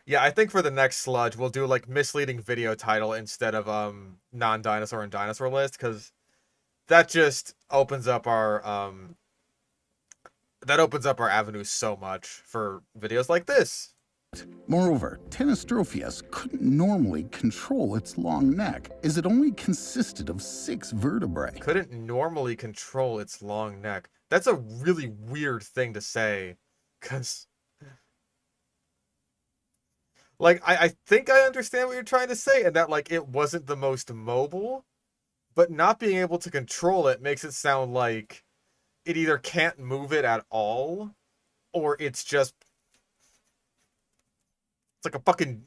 Yeah, I think for the next sludge, we'll do like misleading video title instead of non-dinosaur and dinosaur list, because that just opens up our avenues so much for videos like this. Moreover, Tanystropheus couldn't normally control its long neck, as it only consisted of 6 vertebrae. Couldn't normally control its long neck. That's a really weird thing to say, because like I think I understand what you're trying to say, and that like it wasn't the most mobile, but not being able to control it makes it sound like it either can't move it at all, or it's like a fucking,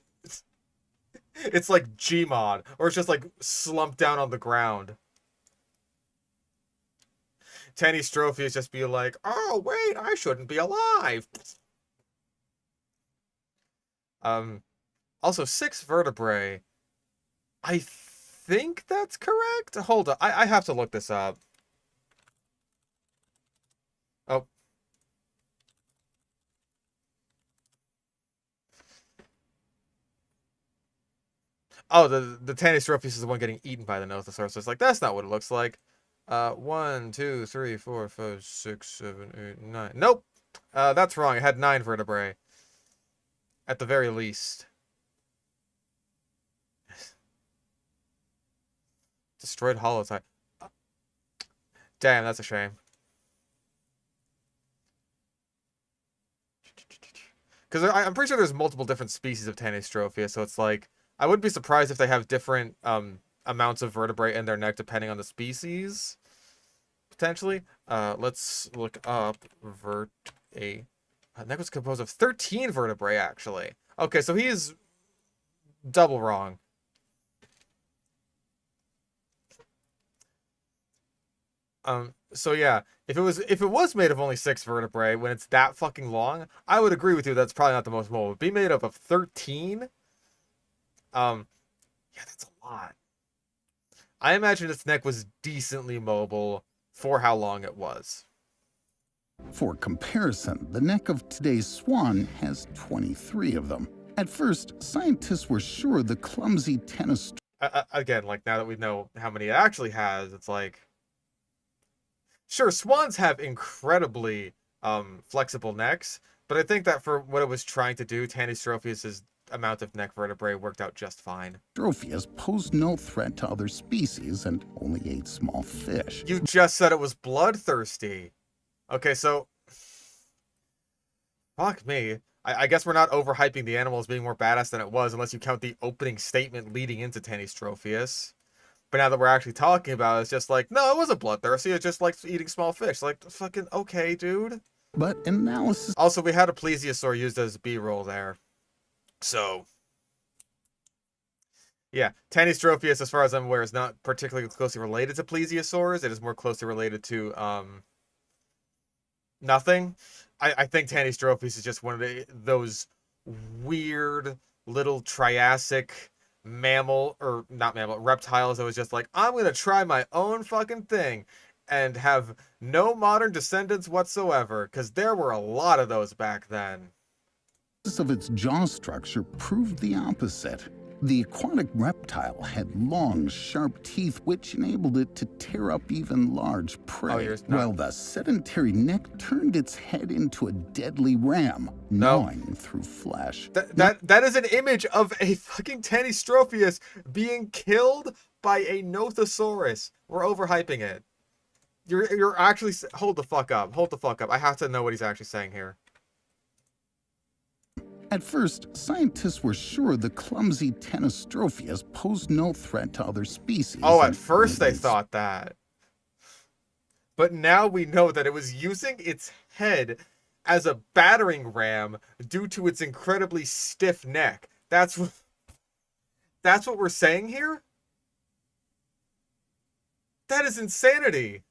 it's like Gmod, or it's just like slumped down on the ground. Tanystropheus just be like, oh wait, I shouldn't be alive. Also 6 vertebrae. I think that's correct. Hold on, I have to look this up. Oh. Oh, the Tanystropheus is the one getting eaten by the Nothosaurus. So it's like, that's not what it looks like. 1, 2, 3, 4, 5, 6, 7, 8, 9. Nope. That's wrong. It had 9 vertebrae. At the very least. Destroyed holotype. Damn, that's a shame. Because I'm pretty sure there's multiple different species of Tanystropheus, so it's like, I wouldn't be surprised if they have different amounts of vertebrae in their neck depending on the species, potentially. Let's look up neck was composed of 13 vertebrae, actually. Okay, so he's double wrong. So yeah, if it was made of only 6 vertebrae when it's that fucking long, I would agree with you that's probably not the most mobile. Be made up of 13? Yeah, that's a lot. I imagine its neck was decently mobile, for how long it was. For comparison, the neck of today's swan has 23 of them. At first, scientists were sure the clumsy Tanystropheus. Again, like, now that we know how many it actually has, it's like, sure, swans have incredibly flexible necks, but I think that for what it was trying to do, Tanystropheus' amount of neck vertebrae worked out just fine. Tropheus posed no threat to other species and only ate small fish. You just said it was bloodthirsty. Okay, so fuck me. I guess we're not overhyping the animal as being more badass than it was, unless you count the opening statement leading into Tanystropheus. But now that we're actually talking about it, it's just like, no, it wasn't bloodthirsty. It just likes eating small fish. Like, fucking okay, dude. But analysis. Also, we had a plesiosaur used as B-roll there. So, yeah, Tanystropheus, as far as I'm aware, is not particularly closely related to plesiosaurs. It is more closely related to nothing. I think Tanystropheus is just one of those weird little Triassic mammal, or not mammal, reptiles that was just like, I'm going to try my own fucking thing and have no modern descendants whatsoever, because there were a lot of those back then. Of its jaw structure proved the opposite. The aquatic reptile had long, sharp teeth which enabled it to tear up even large prey, while the sedentary neck turned its head into a deadly ram, gnawing through flesh. That is an image of a fucking Tanystropheus being killed by a Nothosaurus. We're overhyping it. You're actually... Hold the fuck up. Hold the fuck up. I have to know what he's actually saying here. At first, scientists were sure the clumsy Tanystropheus posed no threat to other species. Oh, at first they thought that. But now we know that it was using its head as a battering ram due to its incredibly stiff neck. That's what we're saying here? That is insanity.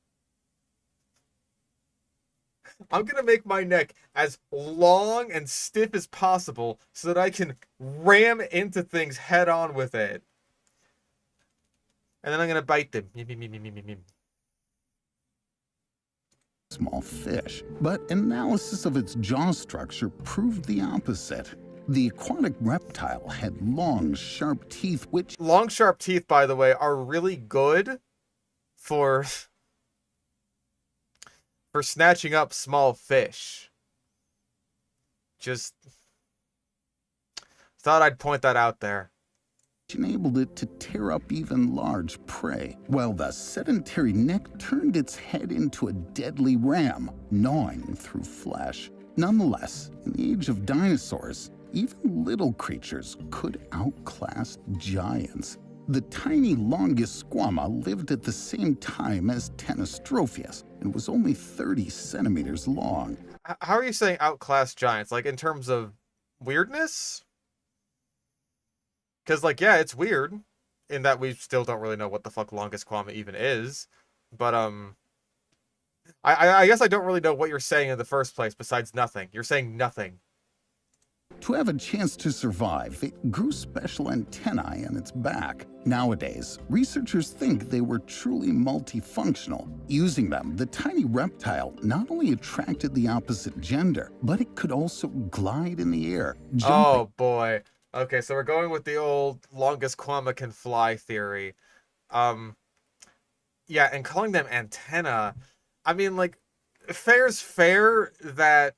I'm going to make my neck as long and stiff as possible so that I can ram into things head on with it. And then I'm going to bite them. Small fish. But analysis of its jaw structure proved the opposite. The aquatic reptile had long, sharp teeth which... Long, sharp teeth, by the way, are really good for snatching up small fish. Just thought I'd point that out there. Enabled it to tear up even large prey, while the sedentary neck turned its head into a deadly ram, gnawing through flesh. Nonetheless, in the age of dinosaurs, even little creatures could outclass giants. The tiny Longisquama lived at the same time as Tanystropheus and was only 30 centimeters long. How are you saying outclass giants? Like, in terms of weirdness? Because, like, yeah, it's weird in that we still don't really know what the fuck Longisquama even is. But, I guess I don't really know what you're saying in the first place besides nothing. You're saying nothing. To have a chance to survive, it grew special antennae on its back. Nowadays, researchers think they were truly multifunctional. Using them, the tiny reptile not only attracted the opposite gender, but it could also glide in the air, jumping. Oh, boy. Okay, so we're going with the old Longisquama can fly theory. Yeah, and calling them antenna, I mean, like, fair's fair that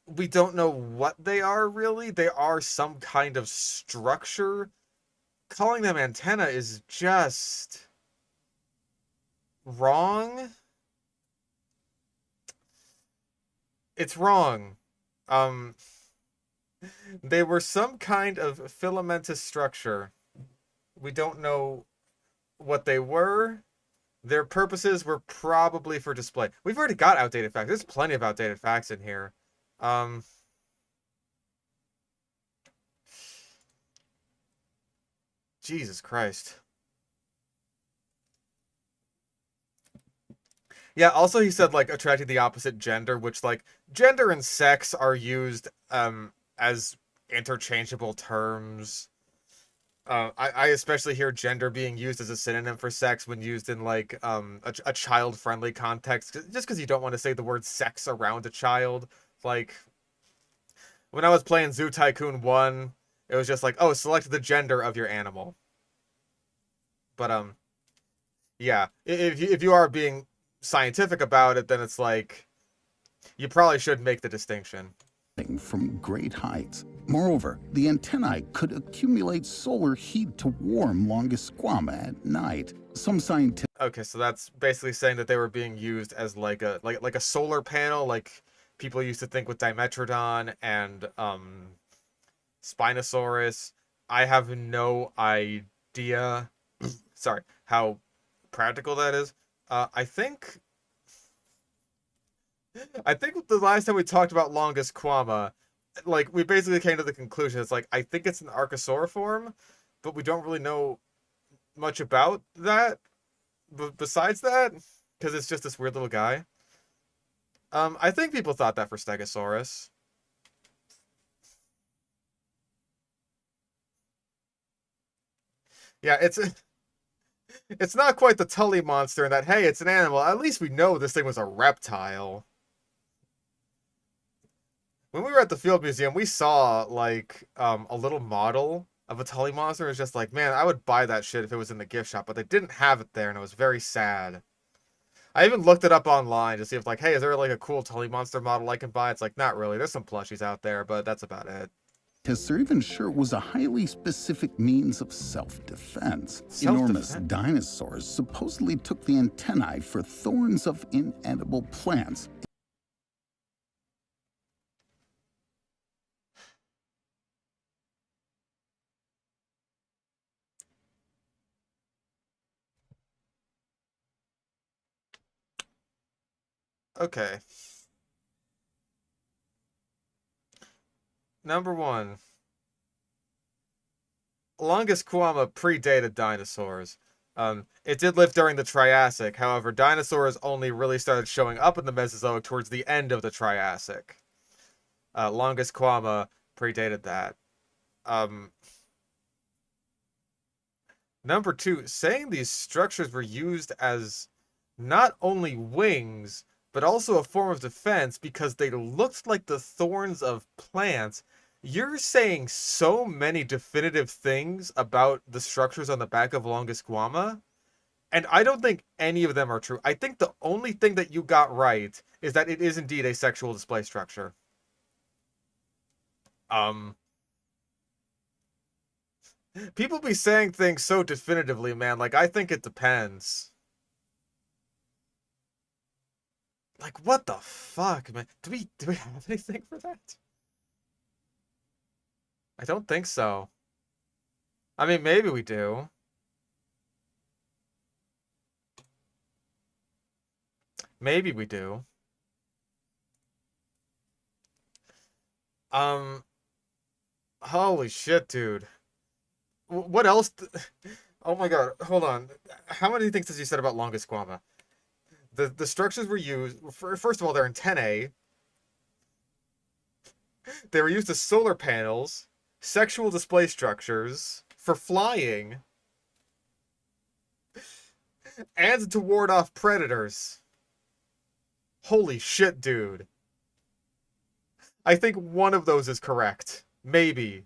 we don't know what they are, really. They are some kind of structure. Calling them antenna is just wrong. It's wrong. They were some kind of filamentous structure. We don't know what they were. Their purposes were probably for display. We've already got outdated facts. There's plenty of outdated facts in here. Jesus Christ. Yeah, also he said, like, attracting the opposite gender, which, like, gender and sex are used as interchangeable terms. I especially hear gender being used as a synonym for sex when used in like a child-friendly context, just because you don't want to say the word sex around a child. Like when I was playing Zoo Tycoon 1, it was just like, oh, select the gender of your animal. But yeah, if you are being scientific about it, then it's like you probably should make the distinction. From great heights. Moreover, the antennae could accumulate solar heat to warm Longisquama at night. Some scientists Okay, so that's basically saying that they were being used as like a solar panel, like people used to think with Dimetrodon and Spinosaurus. I have no idea, sorry, how practical that is. I think the last time we talked about Longisquama, like we basically came to the conclusion it's like I think it's an archosauriform, but we don't really know much about that. Besides that, because it's just this weird little guy. I think people thought that for Stegosaurus. Yeah, it's not quite the Tully monster in that, hey, it's an animal. At least we know this thing was a reptile. When we were at the Field Museum, we saw like a little model of a Tully monster. It was just like, man, I would buy that shit if it was in the gift shop, but they didn't have it there, and it was very sad. I even looked it up online to see if like, hey, is there like a cool Tully monster model I can buy? It's like, not really. There's some plushies out there, but that's about it. are even sure it was a highly specific means of self-defense. Enormous Self-defense? dinosaurs supposedly took the antennae for thorns of inedible plants. Okay. Number one. Longisquama predated dinosaurs. It did live during the Triassic. However, dinosaurs only really started showing up in the Mesozoic towards the end of the Triassic. Longisquama predated that. Number two, saying these structures were used as not only wings, but also a form of defense because they looked like the thorns of plants. You're saying so many definitive things about the structures on the back of Longisquama, and I don't think any of them are true. I think the only thing that you got right is that it is indeed a sexual display structure. Um, People be saying things so definitively, man. Like, I think it depends. Like, what the fuck, man? Do we have anything for that? I don't think so. I mean, maybe we do. Maybe we do. Um, Holy shit, dude. What else? Oh my god, hold on. How many things has he said about Longisquama? The structures were used. First of all, they're antennae. They were used as solar panels, sexual display structures, for flying, and to ward off predators. Holy shit, dude. I think one of those is correct. Maybe.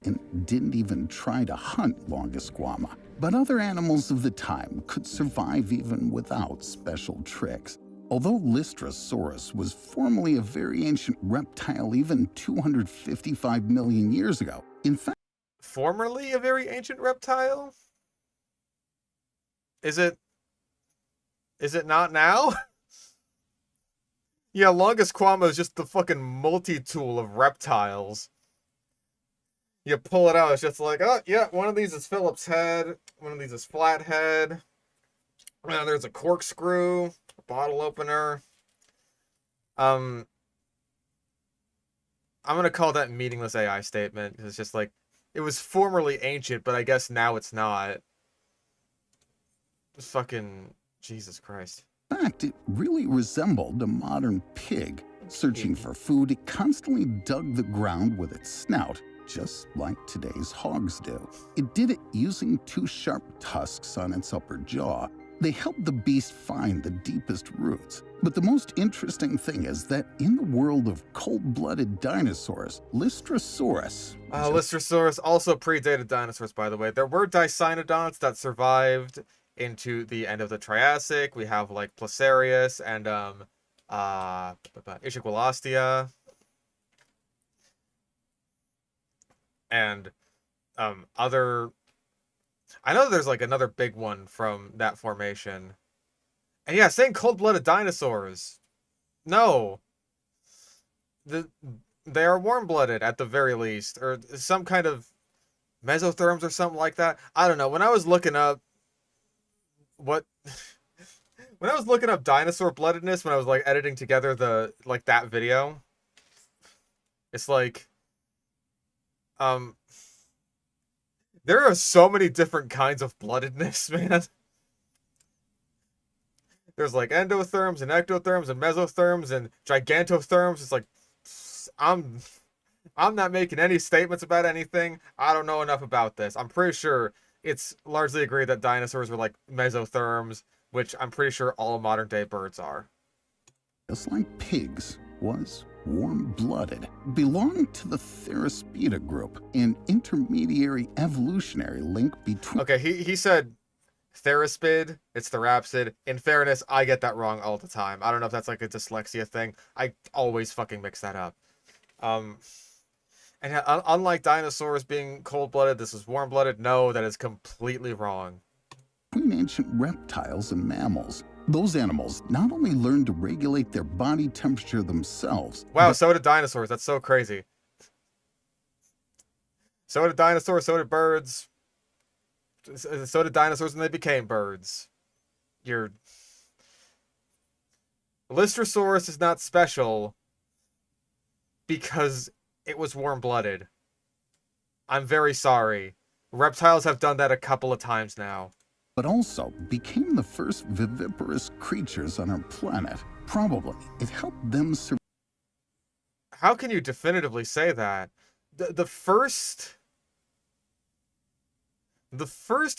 And didn't even try to hunt Longisquama. But other animals of the time could survive even without special tricks. Although Lystrosaurus was formerly a very ancient reptile even 255 million years ago, in fact, Formerly a very ancient reptile? Is it not now? Yeah, Longisquama is just the fucking multi-tool of reptiles. You pull it out, it's just like, oh, yeah, one of these is Philip's head, one of these is Flathead. There's a corkscrew, a bottle opener. I'm gonna call that meaningless AI statement. It's just like, it was formerly ancient, but I guess now it's not. Fucking Jesus Christ. in fact, it really resembled a modern pig. Searching for food, it constantly dug the ground with its snout. just like today's hogs do. It did it using two sharp tusks on its upper jaw. They helped the beast find the deepest roots. But the most interesting thing is that in the world of cold-blooded dinosaurs, Lystrosaurus... Lystrosaurus also predated dinosaurs, by the way. There were dicynodonts that survived into the end of the Triassic. We have, like, Placerius and, Ischigualastia. And, other... I know there's, like, another big one from that formation. And yeah, saying cold-blooded dinosaurs. No. They are warm-blooded, at the very least. Or some kind of mesotherms or something like that. I don't know. When I was looking up... When I was looking up dinosaur bloodedness, when I was, like, editing together that video... It's like... There are so many different kinds of bloodedness, man. There's like endotherms and ectotherms and mesotherms and gigantotherms. It's like, I'm not making any statements about anything. I don't know enough about this. I'm pretty sure it's largely agreed that dinosaurs were like mesotherms, which I'm pretty sure all modern day birds are. Just like pigs, was warm-blooded, belonged to the Therispida group, an intermediary evolutionary link between... Okay, he said Therispid, it's Therapsid. In fairness, I get that wrong all the time. I don't know if that's like a dyslexia thing. I always fucking mix that up. And unlike dinosaurs being cold-blooded, this is warm-blooded. No, that is completely wrong. Between ancient reptiles and mammals. Those animals not only learned to regulate their body temperature themselves... Wow, so did dinosaurs. That's so crazy. So did dinosaurs, so did birds. So did dinosaurs when they became birds. Lystrosaurus is not special because it was warm-blooded. I'm very sorry. Reptiles have done that a couple of times now. But also became the first viviparous creatures on our planet. Probably, it helped them survive. How can you definitively say that? The first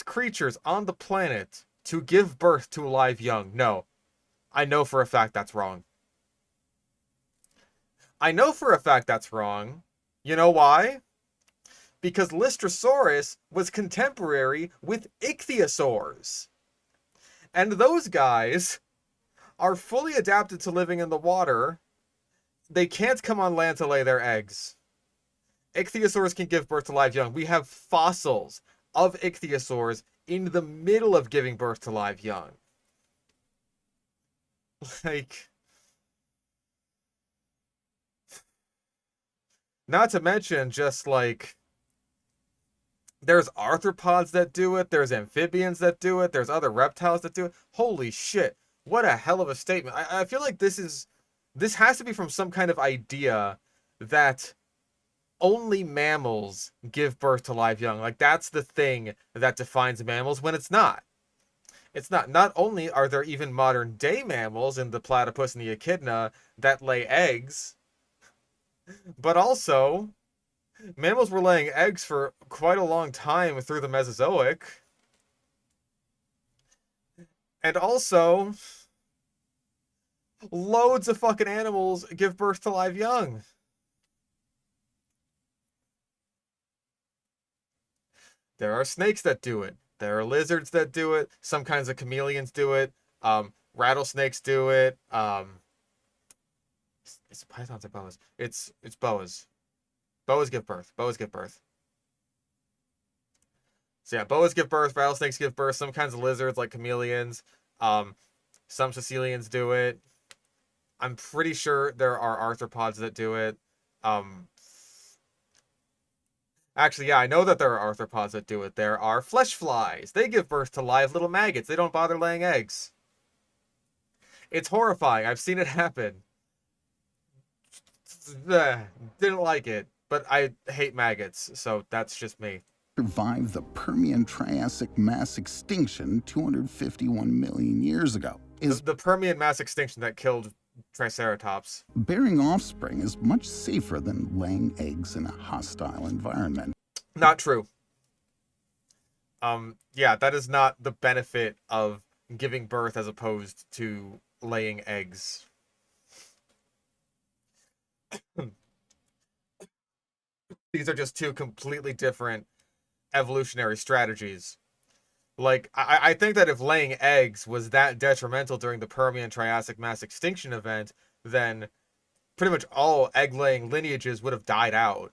creatures on the planet to give birth to live young. No. I know for a fact that's wrong. I know for a fact that's wrong. You know why? Because Lystrosaurus was contemporary with ichthyosaurs. And those guys are fully adapted to living in the water. They can't come on land to lay their eggs. Ichthyosaurs can give birth to live young. We have fossils of ichthyosaurs in the middle of giving birth to live young. Like... Not to mention just like... There's arthropods that do it. There's amphibians that do it. There's other reptiles that do it. Holy shit. What a hell of a statement. I feel like this has to be from some kind of idea that only mammals give birth to live young. Like, that's the thing that defines mammals when it's not. It's not. Not only are there even modern day mammals in the platypus and the echidna that lay eggs, but also... mammals were laying eggs for quite a long time through the Mesozoic. And also, loads of fucking animals give birth to live young. There are snakes that do it. There are lizards that do it. Some kinds of chameleons do it. Rattlesnakes do it. It's pythons or boas. It's boas. Boas give birth. Boas give birth. So yeah, boas give birth, rattlesnakes give birth, some kinds of lizards like chameleons. Some caecilians do it. I'm pretty sure there are arthropods that do it. Actually, yeah, I know that there are arthropods that do it. There are flesh flies. They give birth to live little maggots. They don't bother laying eggs. It's horrifying. I've seen it happen. Didn't like it. But I hate maggots, so that's just me. Survived the Permian-Triassic mass extinction 251 million years ago. The Permian mass extinction that killed Triceratops. Bearing offspring is much safer than laying eggs in a hostile environment. Not true. Yeah, that is not the benefit of giving birth as opposed to laying eggs. These are just two completely different evolutionary strategies. Like, I think that if laying eggs was that detrimental during the Permian-Triassic mass extinction event, then pretty much all egg-laying lineages would have died out.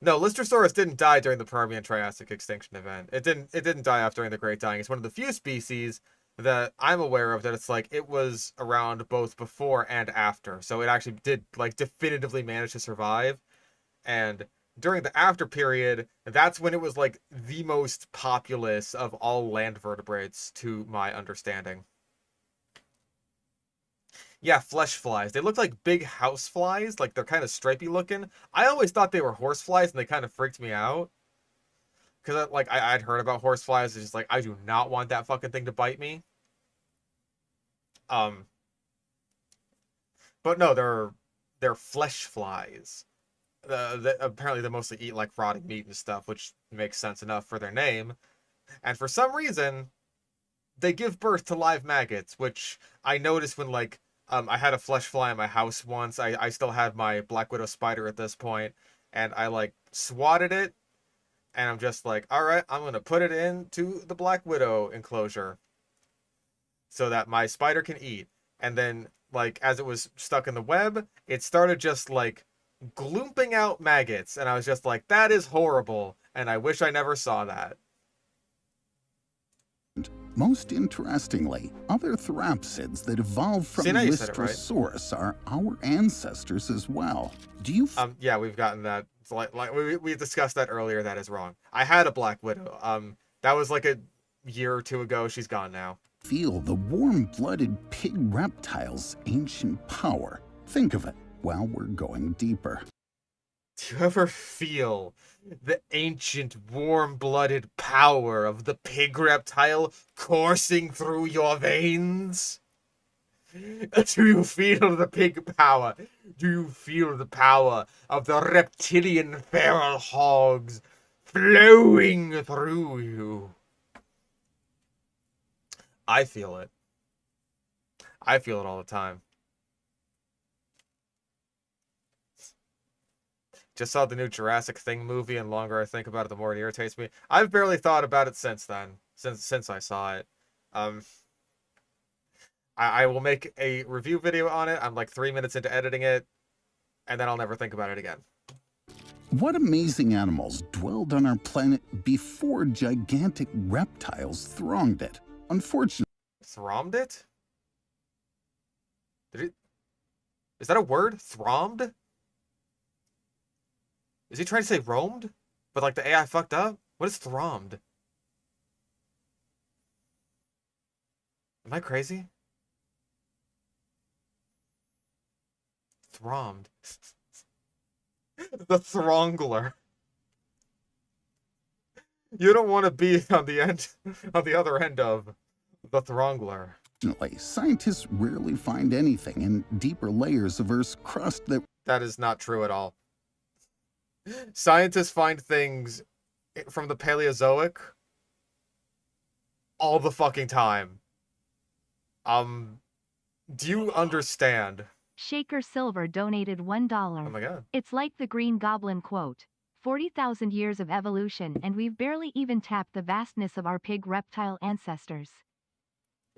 No, Lystrosaurus didn't die during the Permian-Triassic extinction event. It didn't die off during the Great Dying. It's one of the few species that I'm aware of that it's like it was around both before and after. So it actually did like definitively manage to survive. And during the after period, that's when it was like the most populous of all land vertebrates, to my understanding. Yeah, flesh flies. They look like big house flies, like they're kind of stripy looking. I always thought they were horse flies, and they kind of freaked me out. Because I'd heard about horse flies. It's just like, I do not want that fucking thing to bite me. Um, but no, they're flesh flies. Apparently they mostly eat like rotting meat and stuff, which makes sense enough for their name. And for some reason, they give birth to live maggots, which I noticed when like I had a flesh fly in my house once. I still had my Black Widow spider at this point, and I like swatted it, and I'm just like, all right, I'm gonna put it into the Black Widow enclosure so that my spider can eat. And then like as it was stuck in the web, it started just like glooping out maggots, and I was just like, that is horrible, and I wish I never saw that. Most interestingly, other therapsids that evolved from Lystrosaurus are our ancestors as well. Do you... Yeah, we've gotten that. It's like we discussed that earlier. That is wrong. I had a Black Widow. That was like a year or two ago. She's gone now. Feel the warm-blooded pig reptile's ancient power. Think of it while we're going deeper. Do you ever feel the ancient warm-blooded power of the pig reptile coursing through your veins? Do you feel the pig power? Do you feel the power of the reptilian feral hogs flowing through you? I feel it. I feel it all the time. Just saw the new Jurassic Thing movie, and the longer I think about it, the more it irritates me. I've barely thought about it since then, since I saw it. I will make a review video on it. I'm like 3 minutes into editing it, and then I'll never think about it again. What amazing animals dwelled on our planet before gigantic reptiles thronged it? Unfortunately... Thronged it? Is that a word? Thronged? Is he trying to say roamed? But like the AI fucked up? What is thronged? Am I crazy? Thronged. The throngler. You don't want to be on the other end of the throngler. Scientists rarely find anything in deeper layers of Earth's crust that is not true at all. Scientists find things from the Paleozoic all the fucking time. Do you understand? Shaker Silver donated $1. Oh my god. It's like the Green Goblin quote. 40,000 years of evolution, and we've barely even tapped the vastness of our pig reptile ancestors.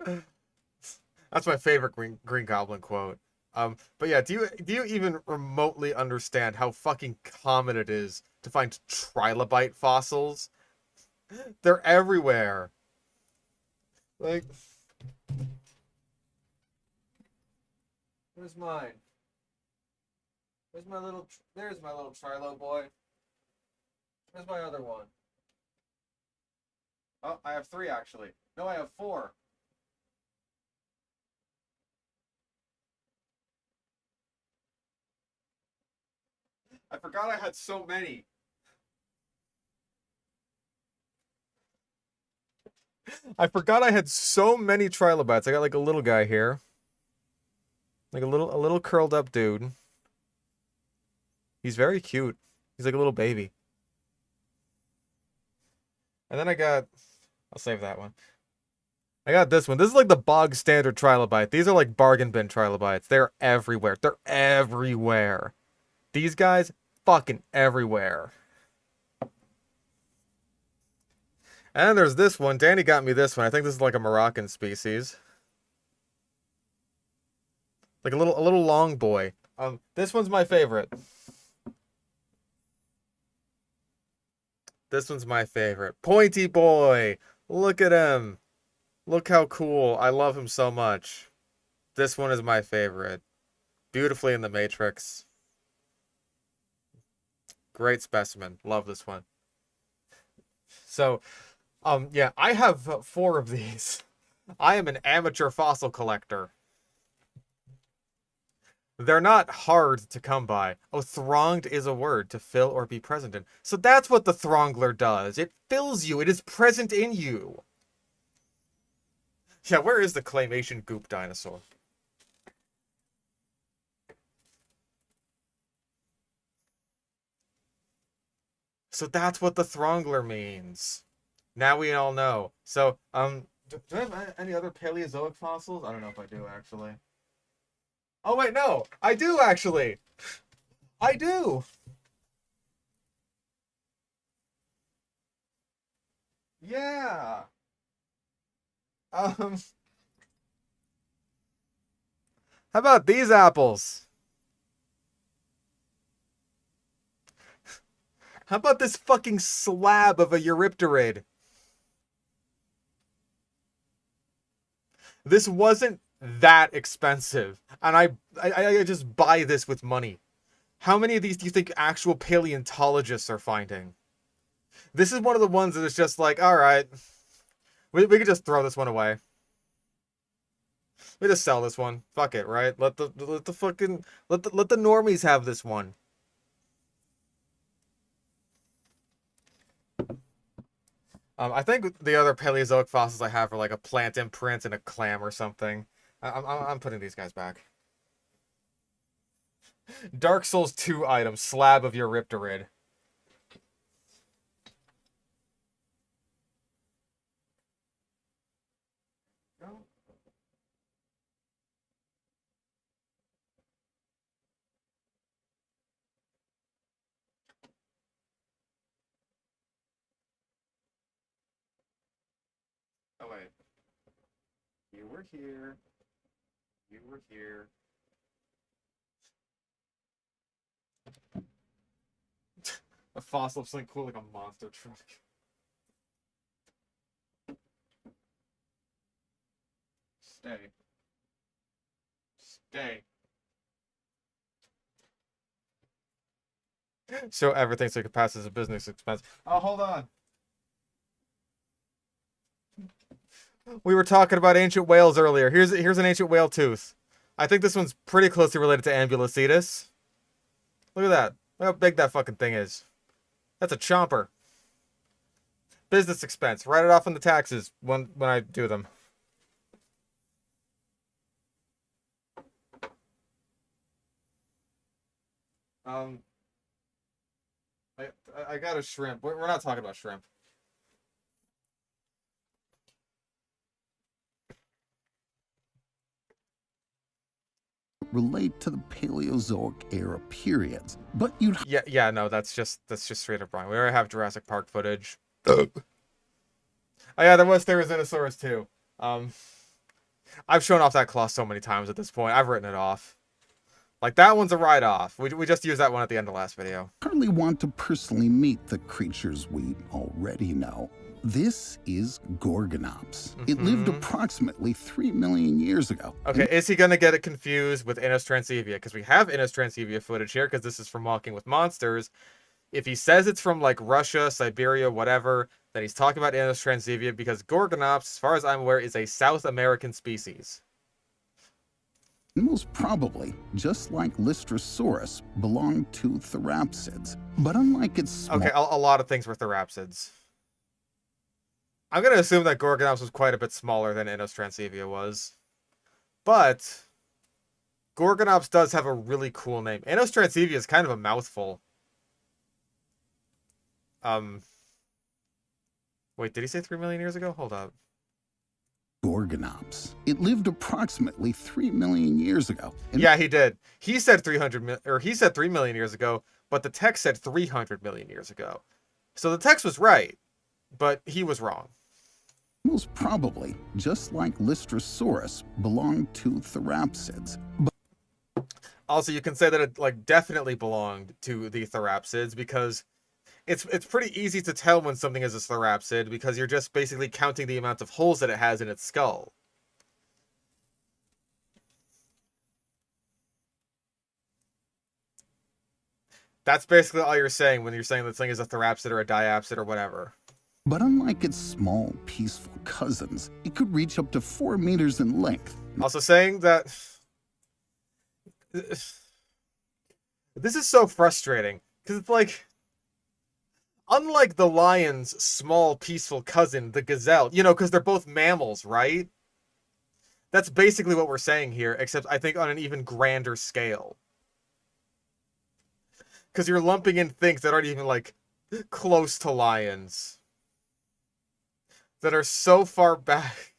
That's my favorite Green Goblin quote. But yeah, do you even remotely understand how fucking common it is to find trilobite fossils? They're everywhere. Like, where's mine? Where's my little? There's my little trilo boy. Where's my other one? Oh, I have 3 actually. No, I have 4. I forgot I had so many. I forgot I had so many trilobites. I got like a little guy here. Like a little curled up dude. He's very cute. He's like a little baby. And then I'll save that one. I got this one. This is like the bog standard trilobite. These are like bargain bin trilobites. They're everywhere. They're everywhere. These guys, fucking everywhere. And there's this one. Danny got me this one. I think this is like a Moroccan species. Like a little long boy. This one's my favorite. This one's my favorite. Pointy boy. Look at him. Look how cool. I love him so much. This one is my favorite. Beautifully in the matrix. Great specimen. Love this one. So, yeah, I have 4 of these. I am an amateur fossil collector. They're not hard to come by. Oh, thronged is a word, to fill or be present in. So that's what the throngler does. It fills you. It is present in you. Yeah, where is the claymation Goop dinosaur? So that's what the throngler means. Now we all know. So, do I have any other Paleozoic fossils? I don't know if I do, actually. Oh, wait, no! I do, actually! I do! Yeah! How about these apples? How about this fucking slab of a Eurypterid? This wasn't that expensive, and I just buy this with money. How many of these do you think actual paleontologists are finding? This is one of the ones that is just like, all right, we could just throw this one away. We just sell this one. Fuck it, right? Let the normies have this one. I think the other Paleozoic fossils I have are like a plant imprint and a clam or something. I'm putting these guys back. Dark Souls 2 item, slab of Eurypterid. Oh wait. You were here. You were here. A fossil of something cool like a monster truck. Stay. Stay. Show everything so it can pass as a business expense. Oh, hold on. We were talking about ancient whales earlier. Here's an ancient whale tooth. I think this one's pretty closely related to Ambulocetus. Look at that. Look how big that fucking thing is. That's a chomper. Business expense. Write it off on the taxes when I do them. I got a shrimp. We're not talking about shrimp. Relate to the Paleozoic era periods, but you'd Yeah, no, that's just straight up wrong. We already have Jurassic Park footage. Oh yeah, there was Therizinosaurus too. I've shown off that claw so many times at this point. I've written it off. Like, that one's a write-off. We just used that one at the end of last video. hardly want to personally meet the creatures we already know. This is Gorgonops. It lived approximately 3 million years ago. Okay, is he gonna get it confused with Inis transevia? Because we have Inis transevia footage here, because this is from Walking with Monsters. If he says it's from, like, Russia, Siberia, whatever, then he's talking about Inis transevia, because Gorgonops, as far as I'm aware, is a South American species. Most probably, just like Lystrosaurus, belonged to therapsids. But unlike its small... Okay, a lot of things were therapsids. I'm going to assume that Gorgonops was quite a bit smaller than Inis transevia was. But Gorgonops does have a really cool name. Tanystropheus is kind of a mouthful. Wait, did he say 3 million years ago? Hold up. Gorgonops. It lived approximately 3 million years ago. Yeah, he did. He said 3 million years ago, but the text said 300 million years ago. So the text was right, but he was wrong. Most probably, just like Lystrosaurus, belonged to therapsids. Also, you can say that it like definitely belonged to the therapsids because it's pretty easy to tell when something is a therapsid because you're just basically counting the amount of holes that it has in its skull. That's basically all you're saying when you're saying this thing is a therapsid or a diapsid or whatever. But unlike its small, peaceful cousins, it could reach up to 4 meters in length. Also saying that... This is so frustrating, because it's like... Unlike the lion's small, peaceful cousin, the gazelle, you know, because they're both mammals, right? That's basically what we're saying here, except I think on an even grander scale. Because you're lumping in things that aren't even, like, close to lions. That are so far back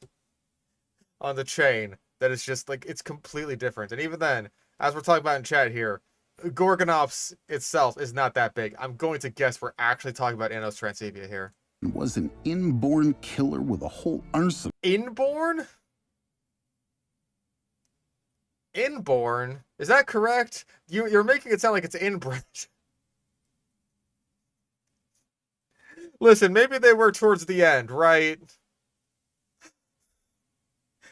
on the chain that it's just, like, it's completely different. And even then, as we're talking about in chat here, Gorgonops itself is not that big. I'm going to guess we're actually talking about Tanystropheus here. It was an inborn killer with a whole arsenal. Inborn? Inborn? Is that correct? You're making it sound like it's inbred. Listen, maybe they were towards the end, right?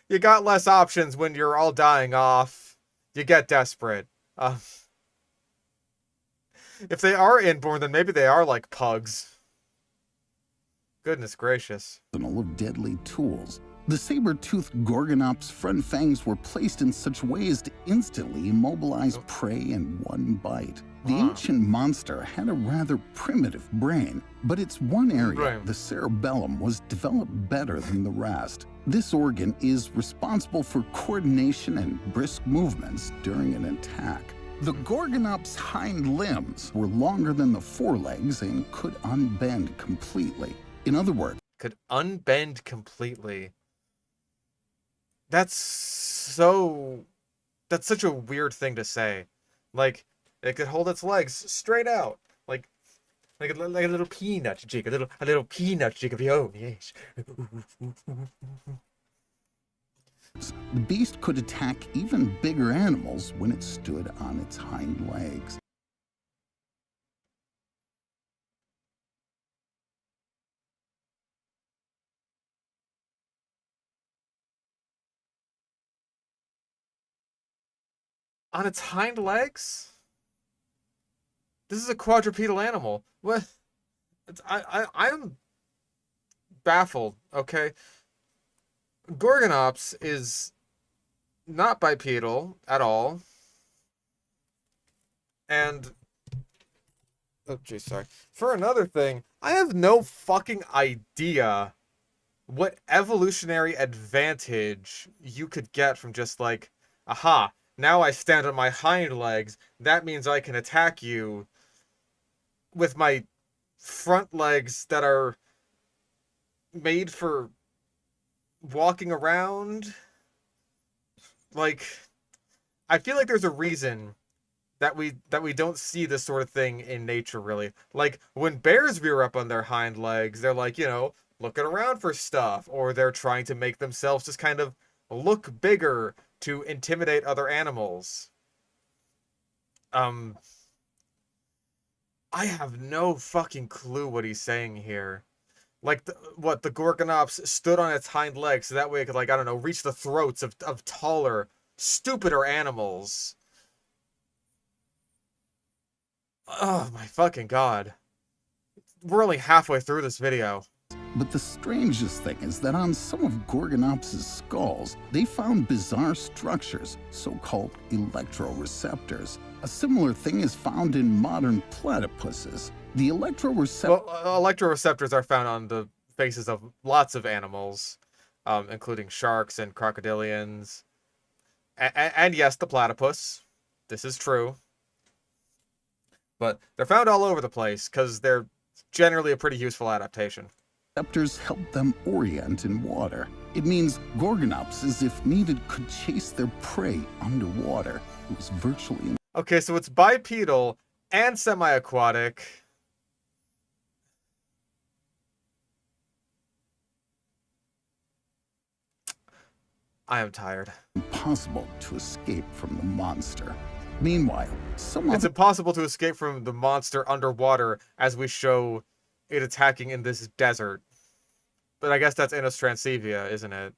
You got less options when you're all dying off. You get desperate. If they are inborn, then maybe they are like pugs. Goodness gracious. Of deadly tools. The saber-toothed Gorgonops' front fangs were placed in such a way as to instantly immobilize prey in one bite. The ancient monster had a rather primitive brain, but its one area, the cerebellum, was developed better than the rest. This organ is responsible for coordination and brisk movements during an attack. The Gorgonops' hind limbs were longer than the forelegs and could unbend completely. In other words, could unbend completely. That's such a weird thing to say. Like, it could hold its legs straight out. Like a little peanut jig, a little peanut jig of your own, yes. The beast could attack even bigger animals when it stood on its hind legs. On its hind legs? This is a quadrupedal animal. What? I'm baffled, okay? Gorgonops is not bipedal at all. And... oh, geez, sorry. For another thing, I have no fucking idea what evolutionary advantage you could get from just like, aha, now I stand on my hind legs, that means I can attack you with my front legs that are made for walking around. Like, I feel like there's a reason that we don't see this sort of thing in nature, really. Like, when bears rear up on their hind legs, they're like, you know, looking around for stuff, or they're trying to make themselves just kind of look bigger to intimidate other animals. I have no fucking clue what he's saying here. Like, the Gorgonops stood on its hind legs so that way it could, like, I don't know, reach the throats of taller, stupider animals. Oh my fucking god. We're only halfway through this video. But the strangest thing is that on some of Gorgonops' skulls, they found bizarre structures, so-called electroreceptors. A similar thing is found in modern platypuses. The electroreceptors are found on the faces of lots of animals, including sharks and crocodilians. And yes, the platypus. This is true. But they're found all over the place because they're generally a pretty useful adaptation. Receptors help them orient in water. It means Gorgonops, as if needed, could chase their prey underwater. It was virtually... Okay, so it's bipedal and semi-aquatic. I am tired. Impossible to escape from the monster. Meanwhile, it's impossible to escape from the monster underwater as we show it attacking in this desert. But I guess that's Tanystropheus, isn't it?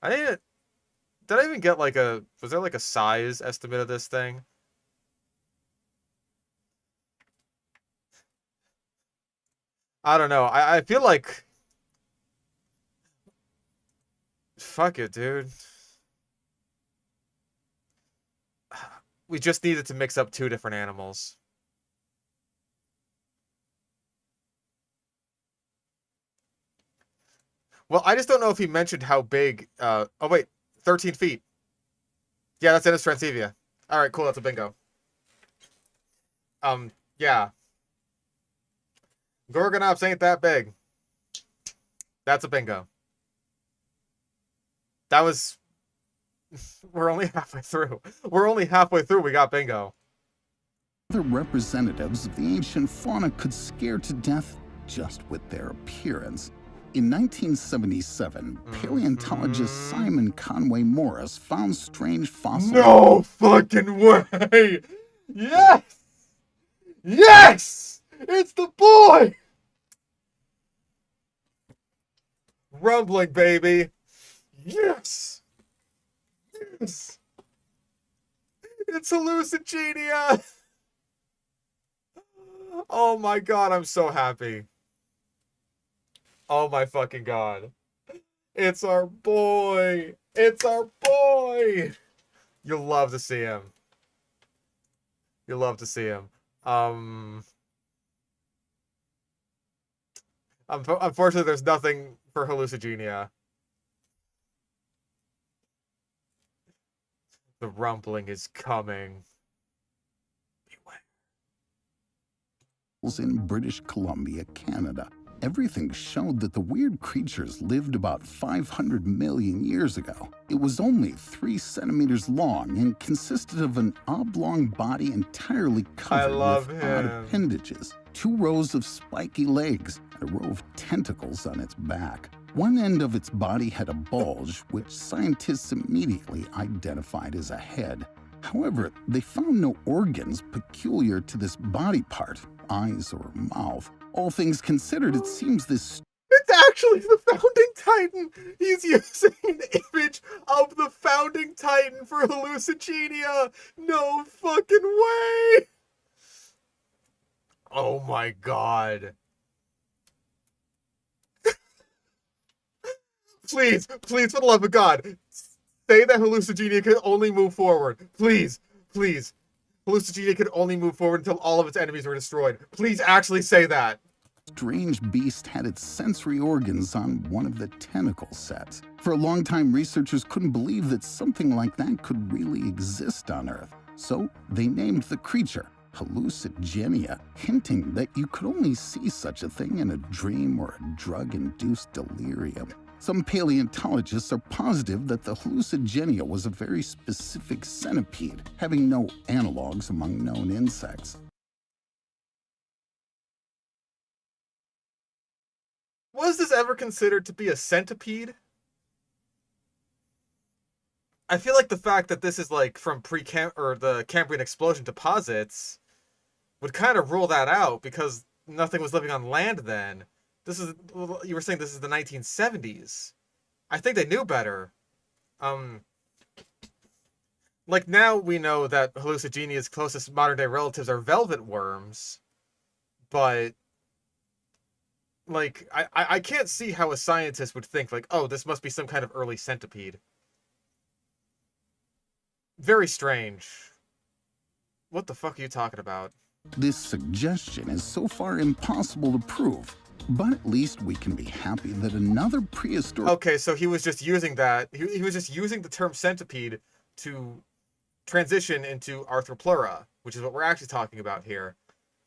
Did I even get like a... Was there like a size estimate of this thing? I don't know. I feel like... Fuck it, dude. We just needed to mix up two different animals. Well, I just don't know if he mentioned how big... oh, wait. 13 feet. Yeah, that's Tanystropheus. Alright, cool. That's a bingo. Yeah. Gorgonops ain't that big. That's a bingo. That was... We're only halfway through. We got bingo. Other representatives of the ancient fauna could scare to death just with their appearance. In 1977, paleontologist Simon Conway Morris found strange fossils. No fucking way! Yes! Yes! It's the boy! Rumbling, baby. Yes! Yes! It's Hallucigenia! Oh my god, I'm so happy. Oh my fucking god. It's our boy! It's our boy! You'll love to see him. You'll love to see him. Unfortunately, there's nothing for Hallucigenia. The rumbling is coming. Beware. In British Columbia, Canada. Everything showed that the weird creatures lived about 500 million years ago. It was only 3 centimeters long and consisted of an oblong body entirely covered with odd appendages, 2 rows of spiky legs, and a row of tentacles on its back. One end of its body had a bulge, which scientists immediately identified as a head. However, they found no organs peculiar to this body part, eyes or mouth. All things considered, it seems this... It's actually the Founding Titan! He's using an image of the Founding Titan for Hallucigenia! No fucking way! Oh my god. Please, please, for the love of God, say that Hallucigenia can only move forward. Please, please. Hallucigenia could only move forward until all of its enemies were destroyed. Please actually say that. Strange beast had its sensory organs on one of the tentacle sets. For a long time, researchers couldn't believe that something like that could really exist on Earth. So they named the creature Hallucigenia, hinting that you could only see such a thing in a dream or a drug-induced delirium. Some paleontologists are positive that the Hallucigenia was a very specific centipede, having no analogs among known insects. Was this ever considered to be a centipede? I feel like the fact that this is like from the Cambrian explosion deposits would kind of rule that out because nothing was living on land then. You were saying this is the 1970s. I think they knew better. Like now we know that Hallucigenia's closest modern day relatives are velvet worms, but like I can't see how a scientist would think like, oh, this must be some kind of early centipede. Very strange. What the fuck are you talking about? This suggestion is so far impossible to prove. But at least we can be happy that another prehistoric... Okay, so he was just using that. He was just using the term centipede to transition into Arthropleura, which is what we're actually talking about here.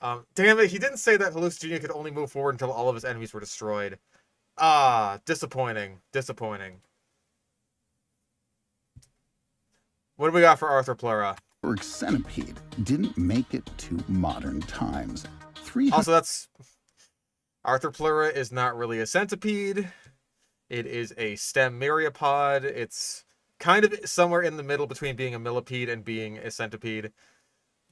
Damn it, he didn't say that Hallucigenia could only move forward until all of his enemies were destroyed. Ah, disappointing. Disappointing. What do we got for Arthropleura? Centipede didn't make it to modern times. Also, that's... Arthropleura is not really a centipede. It is a stem myriapod. It's kind of somewhere in the middle between being a millipede and being a centipede.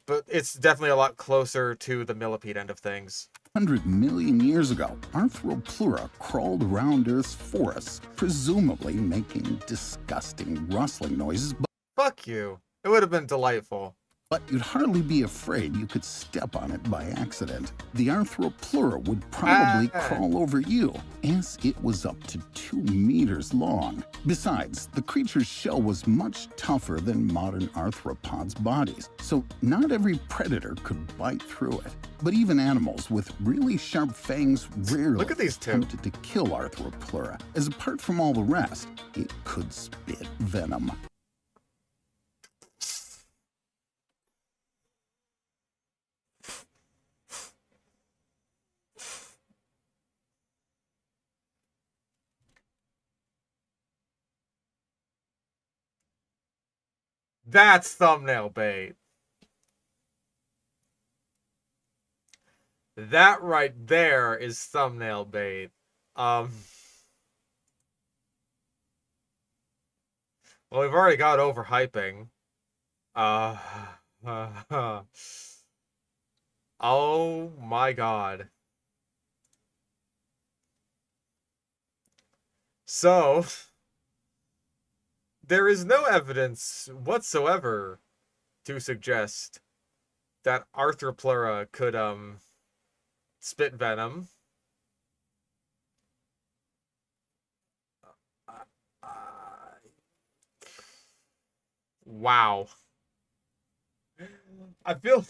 But it's definitely a lot closer to the millipede end of things. 100 million years ago, Arthropleura crawled around Earth's forests, presumably making disgusting rustling noises. Fuck you. It would have been delightful. But you'd hardly be afraid you could step on it by accident. The Arthropleura would probably crawl over you, as it was up to 2 meters long. Besides, the creature's shell was much tougher than modern arthropods' bodies, so not every predator could bite through it. But even animals with really sharp fangs rarely attempted to kill Arthropleura, as apart from all the rest, it could spit venom. That's thumbnail bait. That right there is thumbnail bait. Well, we've already got overhyping. Oh my god. So, there is no evidence whatsoever to suggest that Arthropleura could, spit venom. Wow. I feel...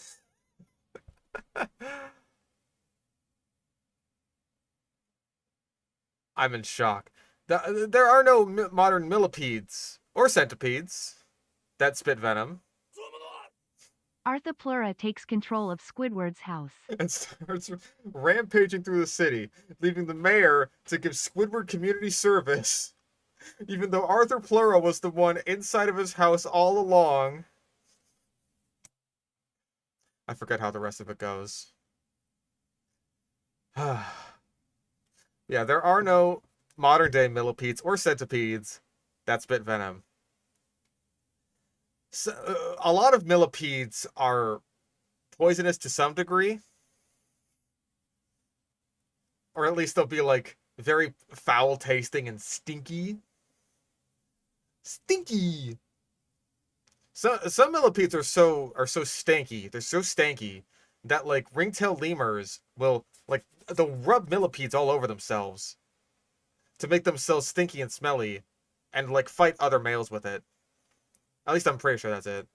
I'm in shock. There are no modern millipedes or centipedes that spit venom. Arthropleura takes control of Squidward's house and starts rampaging through the city, leaving the mayor to give Squidward community service, even though Arthropleura was the one inside of his house all along. I forget how the rest of it goes. Yeah, there are no modern-day millipedes or centipedes that spit venom. So, a lot of millipedes are poisonous to some degree. Or at least they'll be, like, very foul-tasting and stinky. Stinky! Some millipedes are so stanky. They're so stanky that, like, ring-tailed lemurs will, like, they'll rub millipedes all over themselves to make themselves stinky and smelly and, like, fight other males with it. At least I'm pretty sure that's it.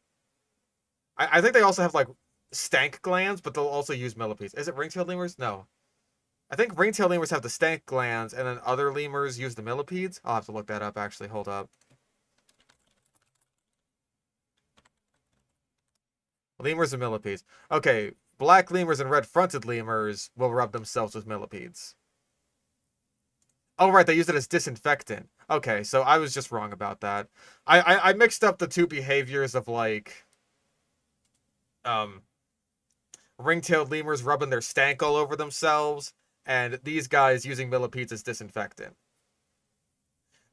I think they also have, like, stank glands, but they'll also use millipedes. Is it ring-tailed lemurs? No. I think ring-tailed lemurs have the stank glands, and then other lemurs use the millipedes. I'll have to look that up, actually. Hold up. Lemurs and millipedes. Okay, black lemurs and red-fronted lemurs will rub themselves with millipedes. Oh, right, they use it as disinfectant. Okay, so I was just wrong about that. I mixed up the two behaviors of, like, ring-tailed lemurs rubbing their stank all over themselves, and these guys using millipedes as disinfectant.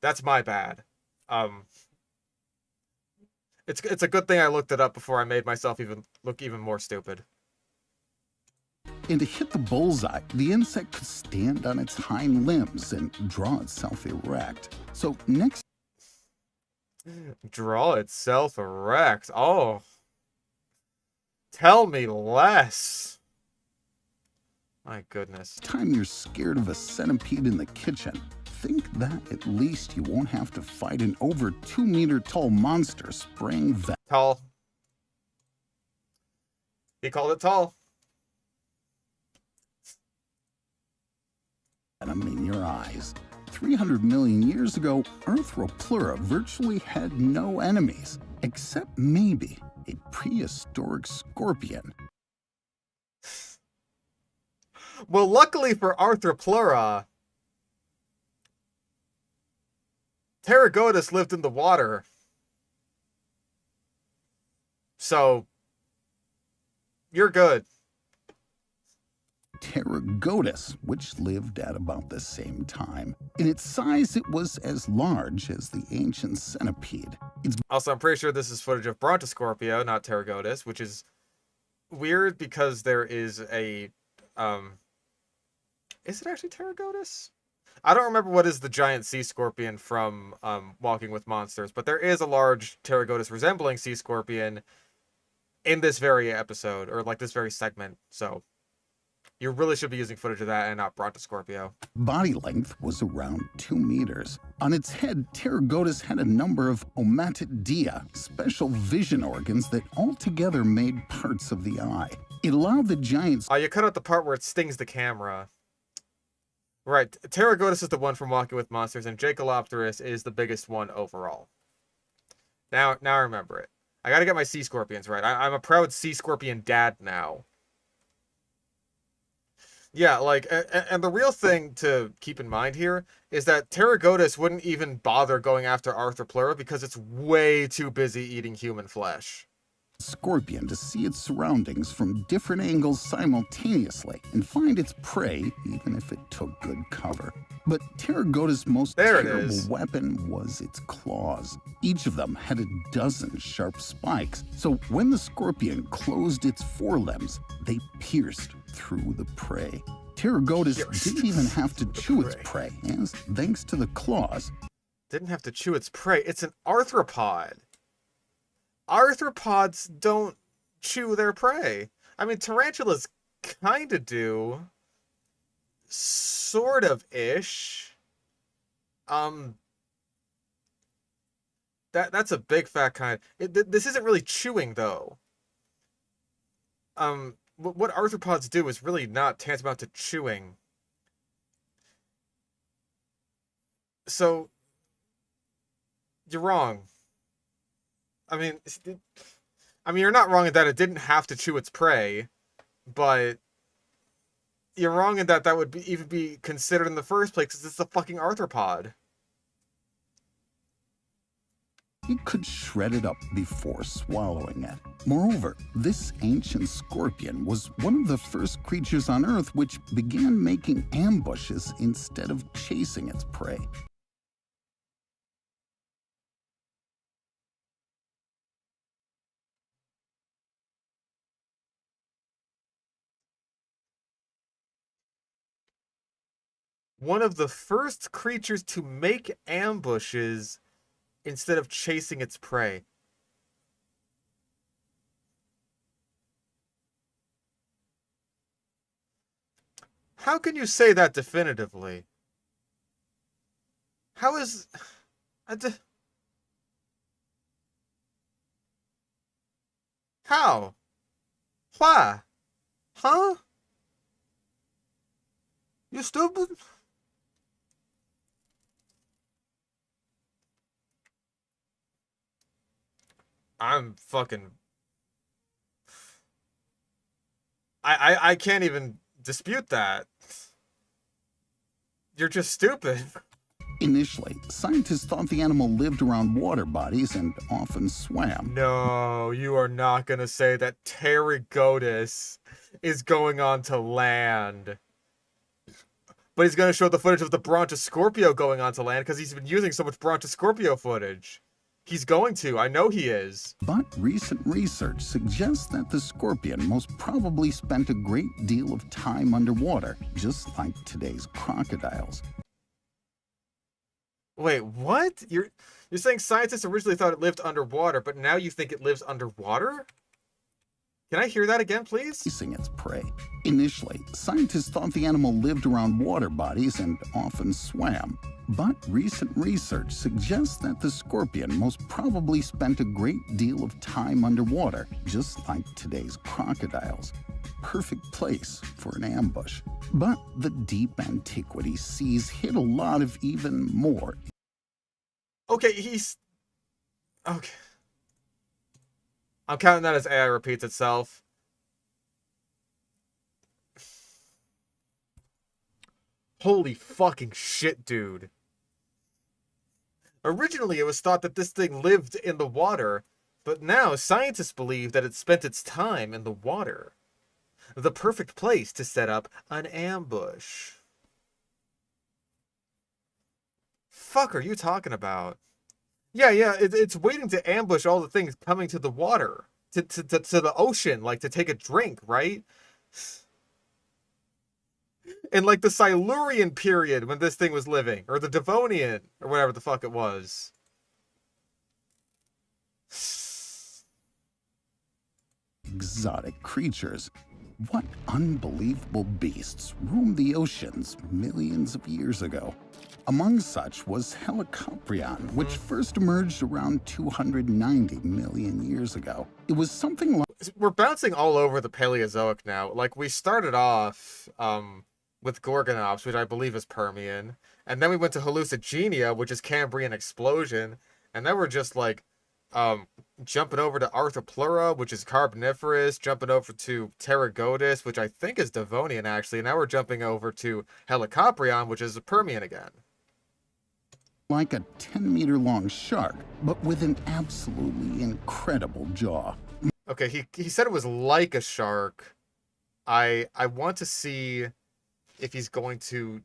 That's my bad. It's a good thing I looked it up before I made myself look even more stupid. And to hit the bullseye, the insect could stand on its hind limbs and draw itself erect. So next... Draw itself erect. Oh. Tell me less. My goodness. Time you're scared of a centipede in the kitchen, think that at least you won't have to fight an over 2 meter tall monster spraying venom. Tall. He called it tall. In your eyes. 300 million years ago, Arthropleura virtually had no enemies. except maybe a prehistoric scorpion. Well, luckily for Arthropleura, Pterygotus lived in the water. So, you're good. Pterygotus, which lived at about the same time. In its size, it was as large as the ancient centipede. Also, I'm pretty sure this is footage of Brontoscorpio, not Pterygotus, which is weird because there is a... is it actually Pterygotus? I don't remember what is the giant sea scorpion from Walking with Monsters, but there is a large Pterygotus resembling sea scorpion in this very episode, or like this very segment, so you really should be using footage of that and not Brontoscorpio. Body length was around 2 meters. On its head, Pterygotus had a number of ommatidia, special vision organs that altogether made parts of the eye. It allowed the giants... Oh, you cut out the part where it stings the camera. Right, Pterygotus is the one from Walking with Monsters, and Jacalopterus is the biggest one overall. Now I remember it. I gotta get my sea scorpions right. I'm a proud sea scorpion dad now. Yeah, like, and the real thing to keep in mind here is that Pterygotus wouldn't even bother going after Arthropleura because it's way too busy eating human flesh. Scorpion to see its surroundings from different angles simultaneously and find its prey, even if it took good cover. But Pterygotus' most terrible weapon was its claws. Each of them had a dozen sharp spikes, so when the scorpion closed its forelimbs, they pierced through the prey. Pterygotus didn't even have to chew its prey, as thanks to the claws. Didn't have to chew its prey. It's an arthropod. Arthropods don't chew their prey. I mean, tarantulas kind of do. Sort of-ish. That's a big fat kind. This isn't really chewing, though. What arthropods do is really not tantamount to chewing. So, you're wrong. I mean, you're not wrong in that it didn't have to chew its prey, but you're wrong in that would even be considered in the first place because it's a fucking arthropod. It could shred it up before swallowing it. Moreover, this ancient scorpion was one of the first creatures on Earth which began making ambushes instead of chasing its prey. One of the first creatures to make ambushes instead of chasing its prey. How can you say that definitively? How is... How? Why? Huh? You stupid? I'm fucking... I can't even dispute that. You're just stupid. Initially, scientists thought the animal lived around water bodies and often swam. No, you are not gonna say that Pterygotus is going on to land. But he's gonna show the footage of the Brontoscorpio going on to land because he's been using so much Brontoscorpio footage. He's going to. I know he is. But recent research suggests that the scorpion most probably spent a great deal of time underwater, just like today's crocodiles. Wait, what? You're saying scientists originally thought it lived underwater, but now you think it lives underwater? Can I hear that again, please? Chasing its prey. Initially, scientists thought the animal lived around water bodies and often swam. But recent research suggests that the scorpion most probably spent a great deal of time underwater, just like today's crocodiles. Perfect place for an ambush. But the deep antiquity seas hid a lot of even more. Okay, he's... Okay. I'm counting that as AI repeats itself. Holy fucking shit, dude. Originally, it was thought that this thing lived in the water, but now scientists believe that it spent its time in the water. The perfect place to set up an ambush. Fuck are you talking about? Yeah, it's waiting to ambush all the things coming to the water. To the ocean, like to take a drink, right? In like the Silurian period when this thing was living, or the Devonian, or whatever the fuck it was. Exotic creatures. What unbelievable beasts roamed the oceans millions of years ago? Among such was Helicoprion, which first emerged around 290 million years ago. It was something like... We're bouncing all over the Paleozoic now. Like, we started off with Gorgonops, which I believe is Permian, and then we went to Hallucigenia, which is Cambrian explosion, and then we're just like jumping over to Arthropleura, which is Carboniferous, jumping over to Pterygotus, which I think is Devonian actually, and now we're jumping over to Helicoprion, which is Permian again. Like a 10-meter-long shark, but with an absolutely incredible jaw. Okay, he said it was like a shark. I want to see if he's going to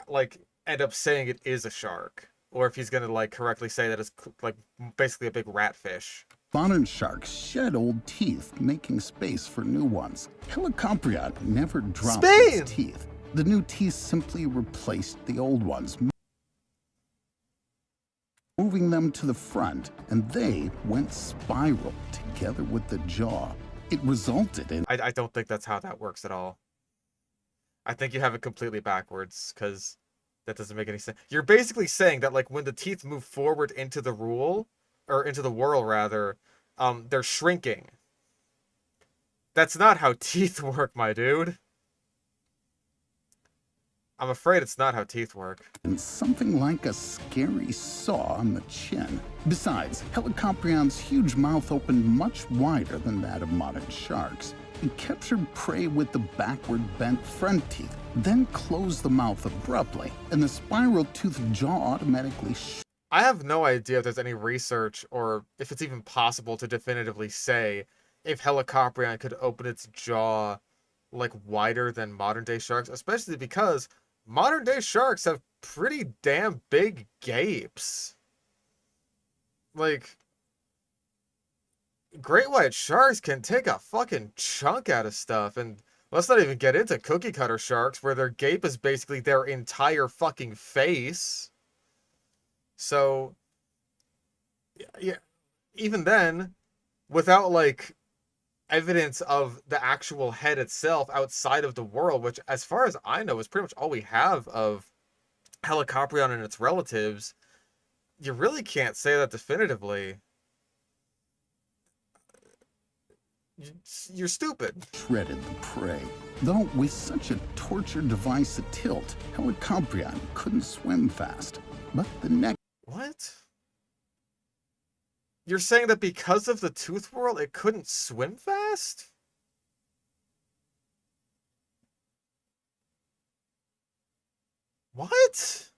like end up saying it is a shark, or if he's gonna like correctly say that it's like basically a big ratfish. Modern sharks shed old teeth, making space for new ones. Helicoprion never dropped its teeth. The new teeth simply replaced the old ones, moving them to the front, and they went spiral together with the jaw. It resulted in... I don't think that's how that works at all. I think you have it completely backwards, because that doesn't make any sense. You're basically saying that like when the teeth move forward into the rule, or into the whirl rather, they're shrinking. That's not how teeth work, my dude. I'm afraid it's not how teeth work. And something like a scary saw on the chin. Besides, Helicoprion's huge mouth opened much wider than that of modern sharks. It captured prey with the backward bent front teeth, then closed the mouth abruptly, and the spiral-toothed jaw automatically I have no idea if there's any research, or if it's even possible to definitively say if Helicoprion could open its jaw like wider than modern-day sharks, especially because modern-day sharks have pretty damn big gapes. Like, great white sharks can take a fucking chunk out of stuff, and let's not even get into cookie cutter sharks where their gape is basically their entire fucking face. So, yeah, even then, without like evidence of the actual head itself outside of the world, which as far as I know is pretty much all we have of Helicoprion and its relatives, you really can't say that definitively. You're stupid. Shredded the prey. Though with such a torture device at tilt, Helicoprion couldn't swim fast. But the next... What? You're saying that because of the tooth whirl, it couldn't swim fast? What?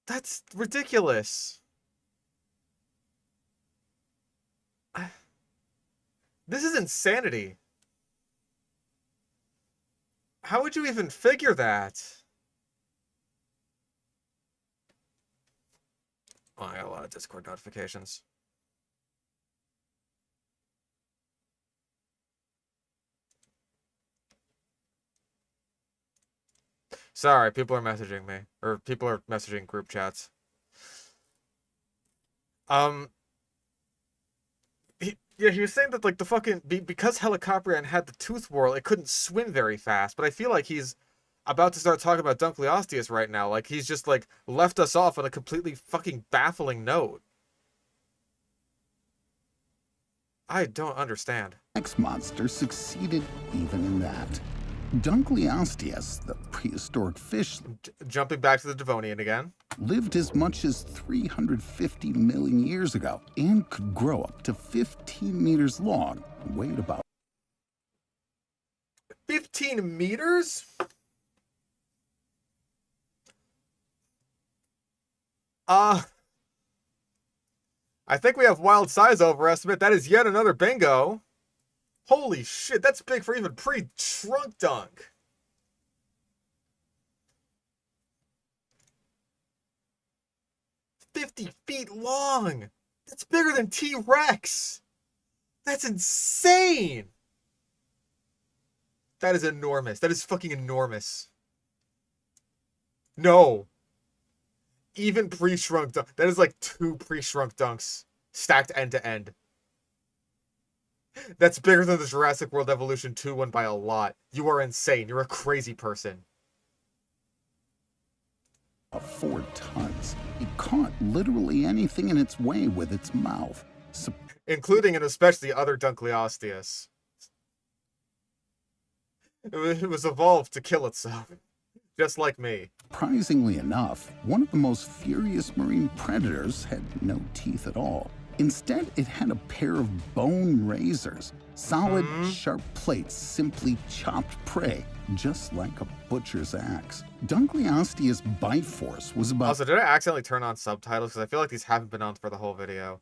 That's ridiculous. This is insanity. How would you even figure that? Oh, I got a lot of Discord notifications. Sorry, people are messaging me. Or people are messaging group chats. He was saying that, like, the fucking... Because Helicoprion had the tooth whirl, it couldn't swim very fast. But I feel like he's about to start talking about Dunkleosteus right now. Like, he's just, like, left us off on a completely fucking baffling note. I don't understand. Next monster succeeded even in that. Dunkleosteus, the prehistoric fish, Jumping back to the Devonian again. lived as much as 350 million years ago and could grow up to 15 meters long and weighed about 15 meters? I think we have wild size overestimate. That is yet another bingo. Holy shit, that's big for even pre-shrunk dunk. "50 feet long. That's bigger than T-Rex. That's insane. That is enormous. That is fucking enormous. No. Even pre-shrunk dunk. That is like 2 pre-shrunk dunks stacked end to end. That's bigger than the Jurassic World Evolution 2 one by a lot. You are insane. You're a crazy person. 4 tons. It caught literally anything in its way with its mouth. Including and especially other Dunkleosteus. It was evolved to kill itself. Just like me. Surprisingly enough, one of the most furious marine predators had no teeth at all. Instead, it had a pair of bone razors, solid, sharp plates simply chopped prey, just like a butcher's axe. Dunkleosteus' bite force was about... Also, did I accidentally turn on subtitles? Because I feel like these haven't been on for the whole video.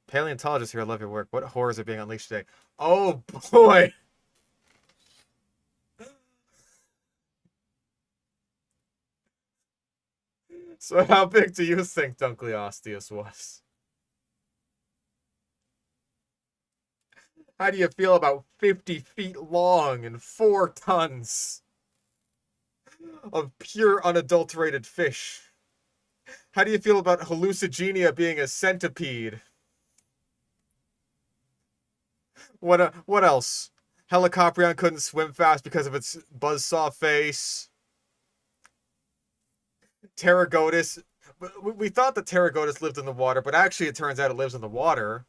Paleontologist here, I love your work. What horrors are being unleashed today? Oh, boy! So how big do you think Dunkleosteus was? How do you feel about 50 feet long and 4 tons of pure unadulterated fish? How do you feel about Hallucigenia being a centipede? What else? Helicoprion couldn't swim fast because of its buzzsaw face. Pterygotus. We thought that Pterygotus lived in the water, but actually it turns out it lives in the water.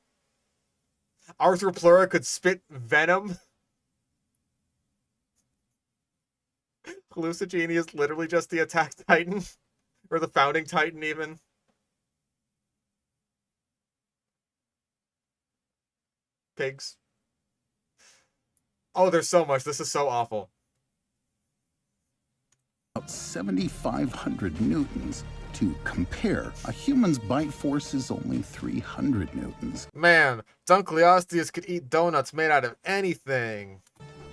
Arthropleura could spit venom. Hallucigenia is literally just the attack titan. Or the founding titan, even. Pigs. Oh, there's so much. This is so awful. About 7,500 newtons. To compare, a human's bite force is only 300 newtons. Man, Dunkleosteus could eat donuts made out of anything.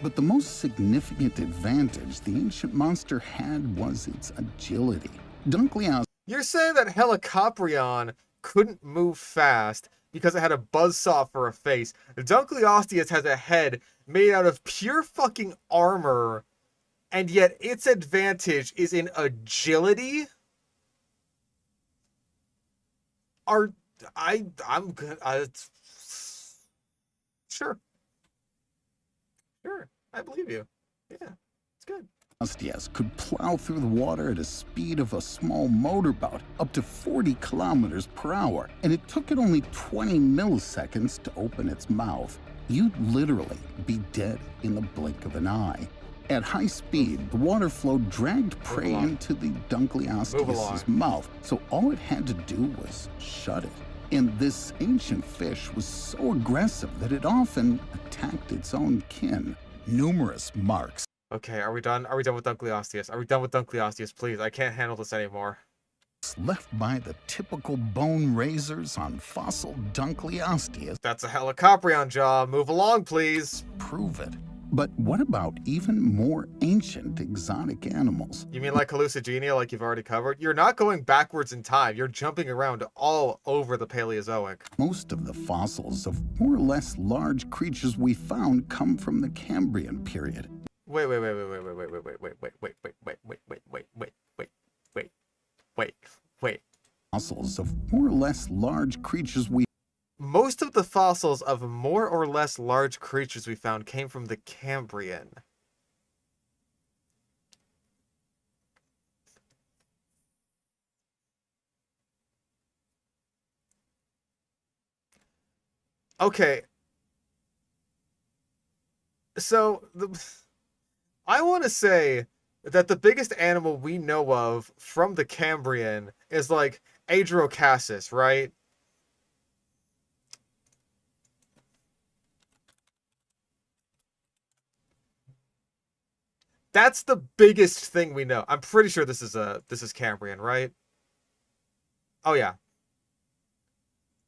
But the most significant advantage the ancient monster had was its agility. Dunkleosteus... You're saying that Helicoprion couldn't move fast because it had a buzzsaw for a face. Dunkleosteus has a head made out of pure fucking armor, and yet its advantage is in agility? I'm good. Sure. Sure. I believe you. Yeah. It's good. Dunkleosteus could plow through the water at a speed of a small motorboat, up to 40 kilometers per hour, and it took it only 20 milliseconds to open its mouth. You'd literally be dead in the blink of an eye. At high speed, the water flow dragged prey into the Dunkleosteus' mouth, so all it had to do was shut it. And this ancient fish was so aggressive that it often attacked its own kin. Numerous marks. Okay, are we done? Are we done with Dunkleosteus? Are we done with Dunkleosteus, please? I can't handle this anymore. Left by the typical bone razors on fossil Dunkleosteus. That's a Helicoprion job. Move along, please. Prove it. But what about even more ancient exotic animals? You mean like Hallucigenia, like you've already covered? You're not going backwards in time. You're jumping around all over the Paleozoic. Most of the fossils of more or less large creatures we found come from the Cambrian period. Wait. Fossils of more or less large creatures we... Most of the fossils of more or less large creatures we found came from the Cambrian. Okay. So I want to say that the biggest animal we know of from the Cambrian is like Adrocassus, right? That's the biggest thing we know. I'm pretty sure this is Cambrian, right? Oh yeah,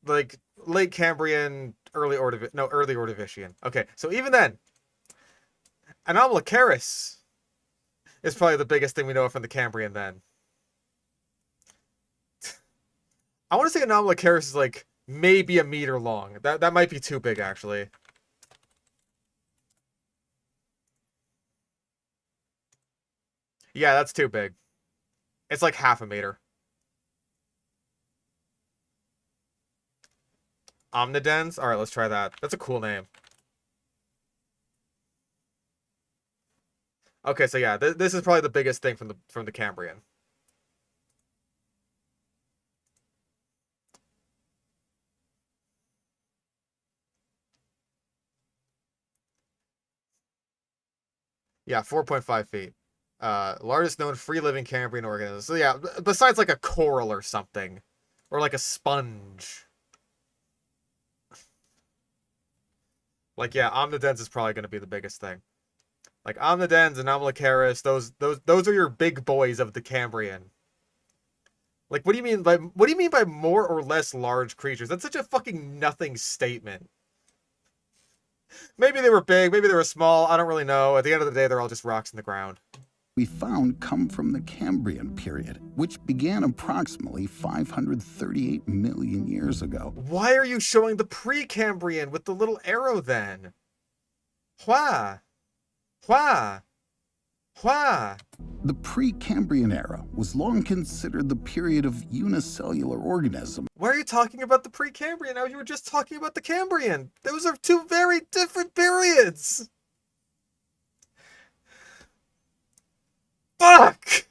like late Cambrian, early Ordovician. Okay, so even then, Anomalocaris is probably the biggest thing we know from the Cambrian. Then I want to say Anomalocaris is like maybe a meter long. That might be too big actually. Yeah, that's too big. It's like half a meter. Omnidens? Alright, let's try that. That's a cool name. Okay, so yeah, this is probably the biggest thing from the Cambrian. Yeah, 4.5 feet. Largest known free-living Cambrian organism. So yeah, besides like a coral or something. Or like a sponge. Like, yeah, Omnidens is probably going to be the biggest thing. Like, Omnidens, Anomalocaris, those are your big boys of the Cambrian. Like, what do you mean by more or less large creatures? That's such a fucking nothing statement. Maybe they were big, maybe they were small, I don't really know. At the end of the day, they're all just rocks in the ground. We found come from the Cambrian period, which began approximately 538 million years ago. Why are you showing the Precambrian with the little arrow then? Why? Why? Why? The Precambrian era was long considered the period of unicellular organisms. Why are you talking about the Precambrian now? You were just talking about the Cambrian. Those are two very different periods. Fuck!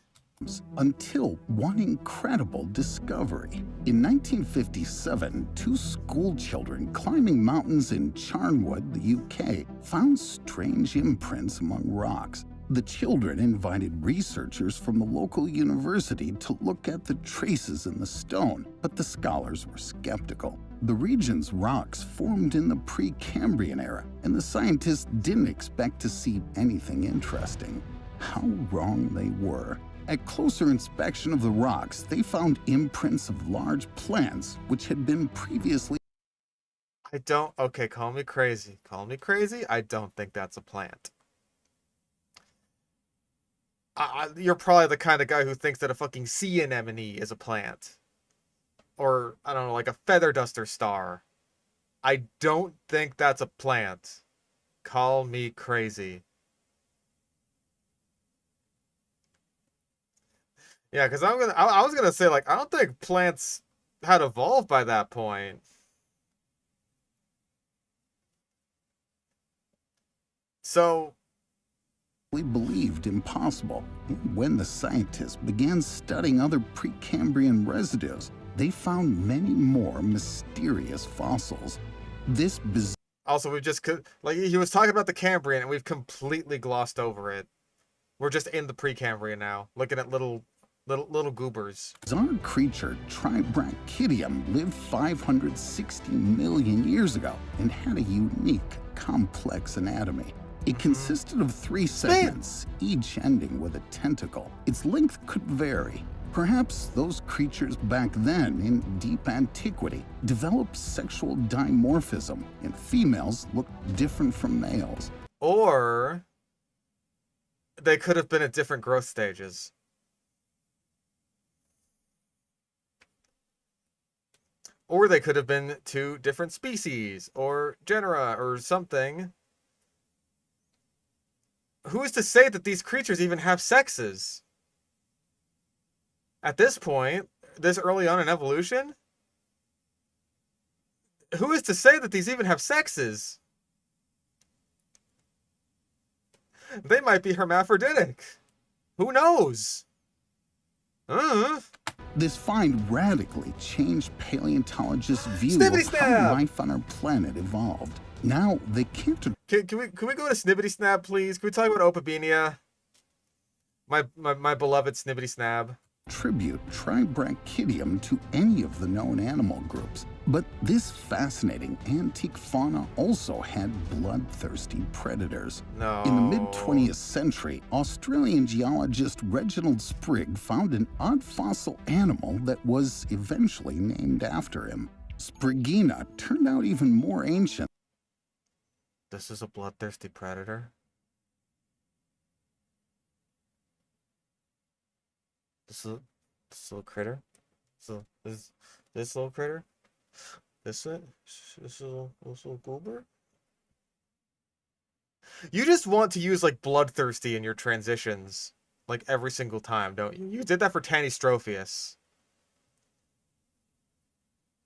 Until one incredible discovery. In 1957, two school children climbing mountains in Charnwood, the UK, found strange imprints among rocks. The children invited researchers from the local university to look at the traces in the stone, but the scholars were skeptical. The region's rocks formed in the Precambrian era, and the scientists didn't expect to see anything interesting. How wrong they were. At closer inspection of the rocks, they found imprints of large plants which had been previously... Okay, call me crazy. Call me crazy. I don't think that's a plant. You're probably the kind of guy who thinks that a fucking sea anemone is a plant. Or, I don't know, like a feather duster star. I don't think that's a plant. Call me crazy. Yeah, because I was gonna say, like, I don't think plants had evolved by that point. So believed impossible. When the scientists began studying other Precambrian residues, they found many more mysterious fossils. This bizarre... Also, he was talking about the Cambrian, and we've completely glossed over it. We're just in the Precambrian now, looking at little goobers. Bizarre creature Tribrachidium lived 560 million years ago and had a unique, complex anatomy. It consisted of 3 segments, each ending with a tentacle. Its length could vary. Perhaps those creatures back then, in deep antiquity, developed sexual dimorphism, and females looked different from males. Or they could have been at different growth stages. Or they could have been 2 different species, or genera, or something. Who is to say that these creatures even have sexes? At this point, this early on in evolution? Who is to say that these even have sexes? They might be hermaphroditic. Who knows? This find radically changed paleontologists' view Snippity of how life on our planet evolved. Now they can't Can we go to Snippety Snab, please? Can we talk about Opabenia? My beloved Snippety Snab. attribute Tribrachidium to any of the known animal groups. But this fascinating antique fauna also had bloodthirsty predators. No. In the mid-20th century, Australian geologist Reginald Sprigg found an odd fossil animal that was eventually named after him. Spriggina turned out even more ancient. This is a bloodthirsty predator? This little critter? This little critter? This little goober? You just want to use like bloodthirsty in your transitions like every single time, don't you? You did that for Tanystropheus.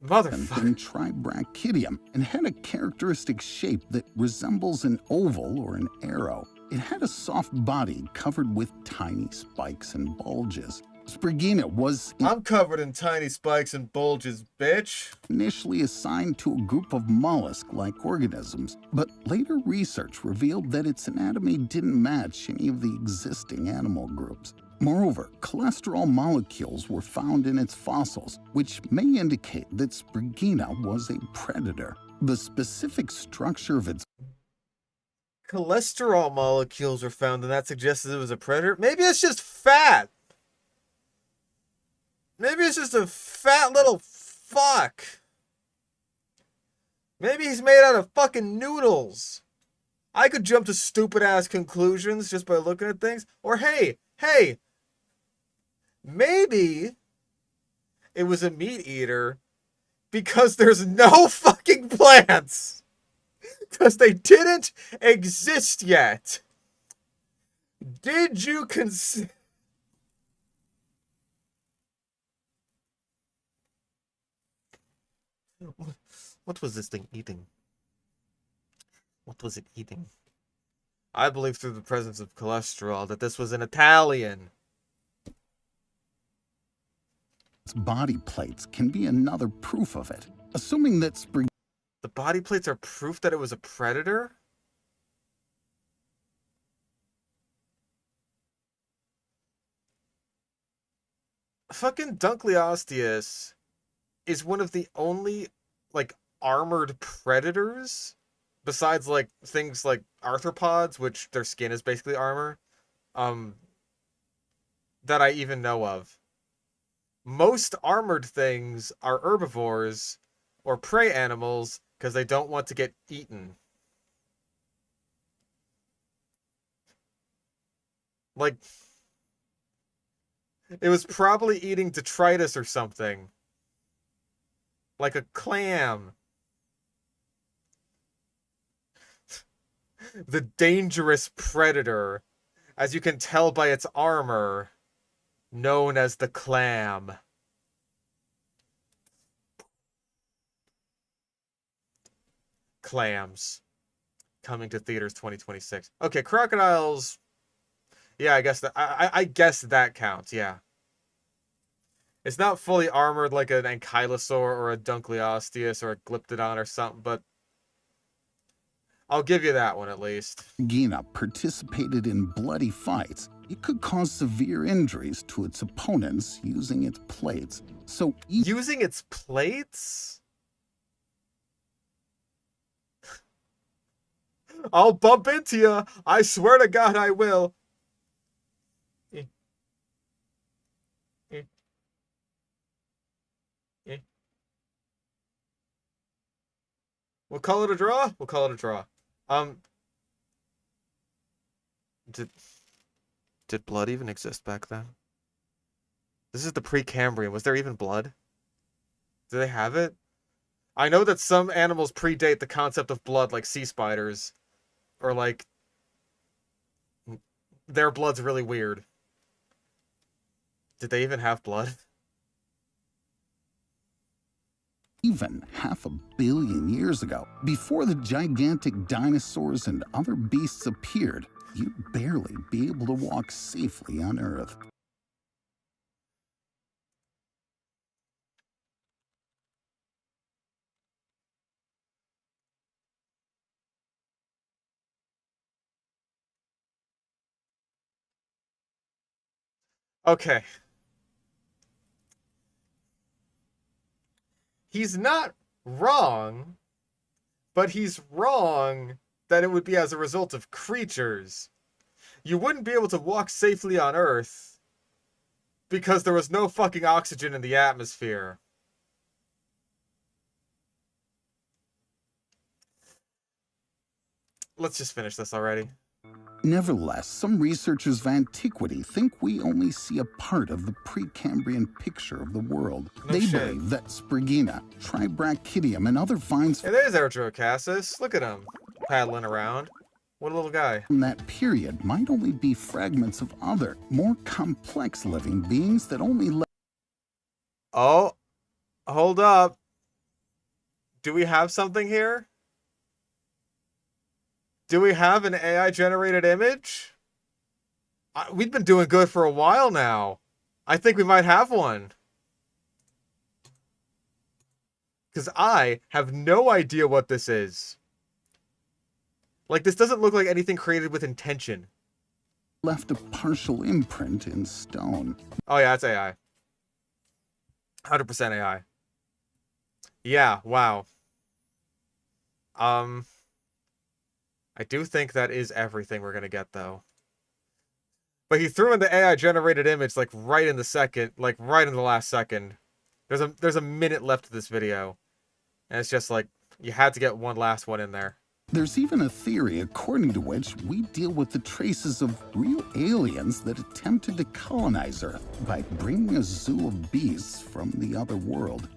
Motherfucker. In Tribrachidium and had a characteristic shape that resembles an oval or an arrow. It had a soft body covered with tiny spikes and bulges. Spriggina was I'm covered in tiny spikes and bulges, bitch. initially assigned to a group of mollusk-like organisms, but later research revealed that its anatomy didn't match any of the existing animal groups. Moreover, cholesterol molecules were found in its fossils, which may indicate that Spriggina was a predator. The specific structure of its Cholesterol molecules were found, and that suggests it was a predator. Maybe it's just fat. Maybe it's just a fat little fuck. Maybe he's made out of fucking noodles. I could jump to stupid ass conclusions just by looking at things. Or hey, maybe it was a meat eater because there's no fucking plants. Because they didn't exist yet. Did you consider... What was this thing eating? What was it eating? I believe through the presence of cholesterol that this was an Italian. body plates can be another proof of it. Assuming that The body plates are proof that it was a predator? Fucking Dunkleosteus is one of the only, like, armored predators, besides, like, things like arthropods, which their skin is basically armor, that I even know of. Most armored things are herbivores or prey animals because they don't want to get eaten. Like, it was probably eating detritus or something. Like a clam. The dangerous predator, as you can tell by its armor, known as the clam. Clams. Coming to theaters 2026. Okay, crocodiles. Yeah, I guess that I guess that counts, yeah. It's not fully armored like an ankylosaur or a Dunkleosteus or a Glyptodon or something, but I'll give you that one at least. Gina participated in bloody fights, it could cause severe injuries to its opponents using its plates. So using its plates? I'll bump into you. I swear to God I will. We'll call it a draw? We'll call it a draw. Did blood even exist back then? This is the Precambrian. Was there even blood? Do they have it? I know that some animals predate the concept of blood, like sea spiders. Or like... their blood's really weird. Did they even have blood? Even 500 million years ago, before the gigantic dinosaurs and other beasts appeared, you'd barely be able to walk safely on Earth. Okay. He's not wrong, but he's wrong that it would be as a result of creatures. You wouldn't be able to walk safely on Earth because there was no fucking oxygen in the atmosphere. Let's just finish this already. Nevertheless, some researchers of antiquity think we only see a part of the Precambrian picture of the world. No They shit. believe that Sprigina, Tribrachidium, and other vines Hey, there's Arthropleura. Look at him paddling around. What a little guy. from that period might only be fragments of other, more complex living beings that only Oh, hold up. Do we have something here? Do we have an AI-generated image? We've been doing good for a while now. I think we might have one. Because I have no idea what this is. Like, this doesn't look like anything created with intention. left a partial imprint in stone. Oh, yeah, it's AI. 100% AI. Yeah, wow. I do think that is everything we're gonna get, though. But he threw in the AI-generated image, like, right in the second, like, right in the last second. There's a minute left of this video. And it's just like, you had to get one last one in there. There's even a theory according to which we deal with the traces of real aliens that attempted to colonize Earth by bringing a zoo of beasts from the other world.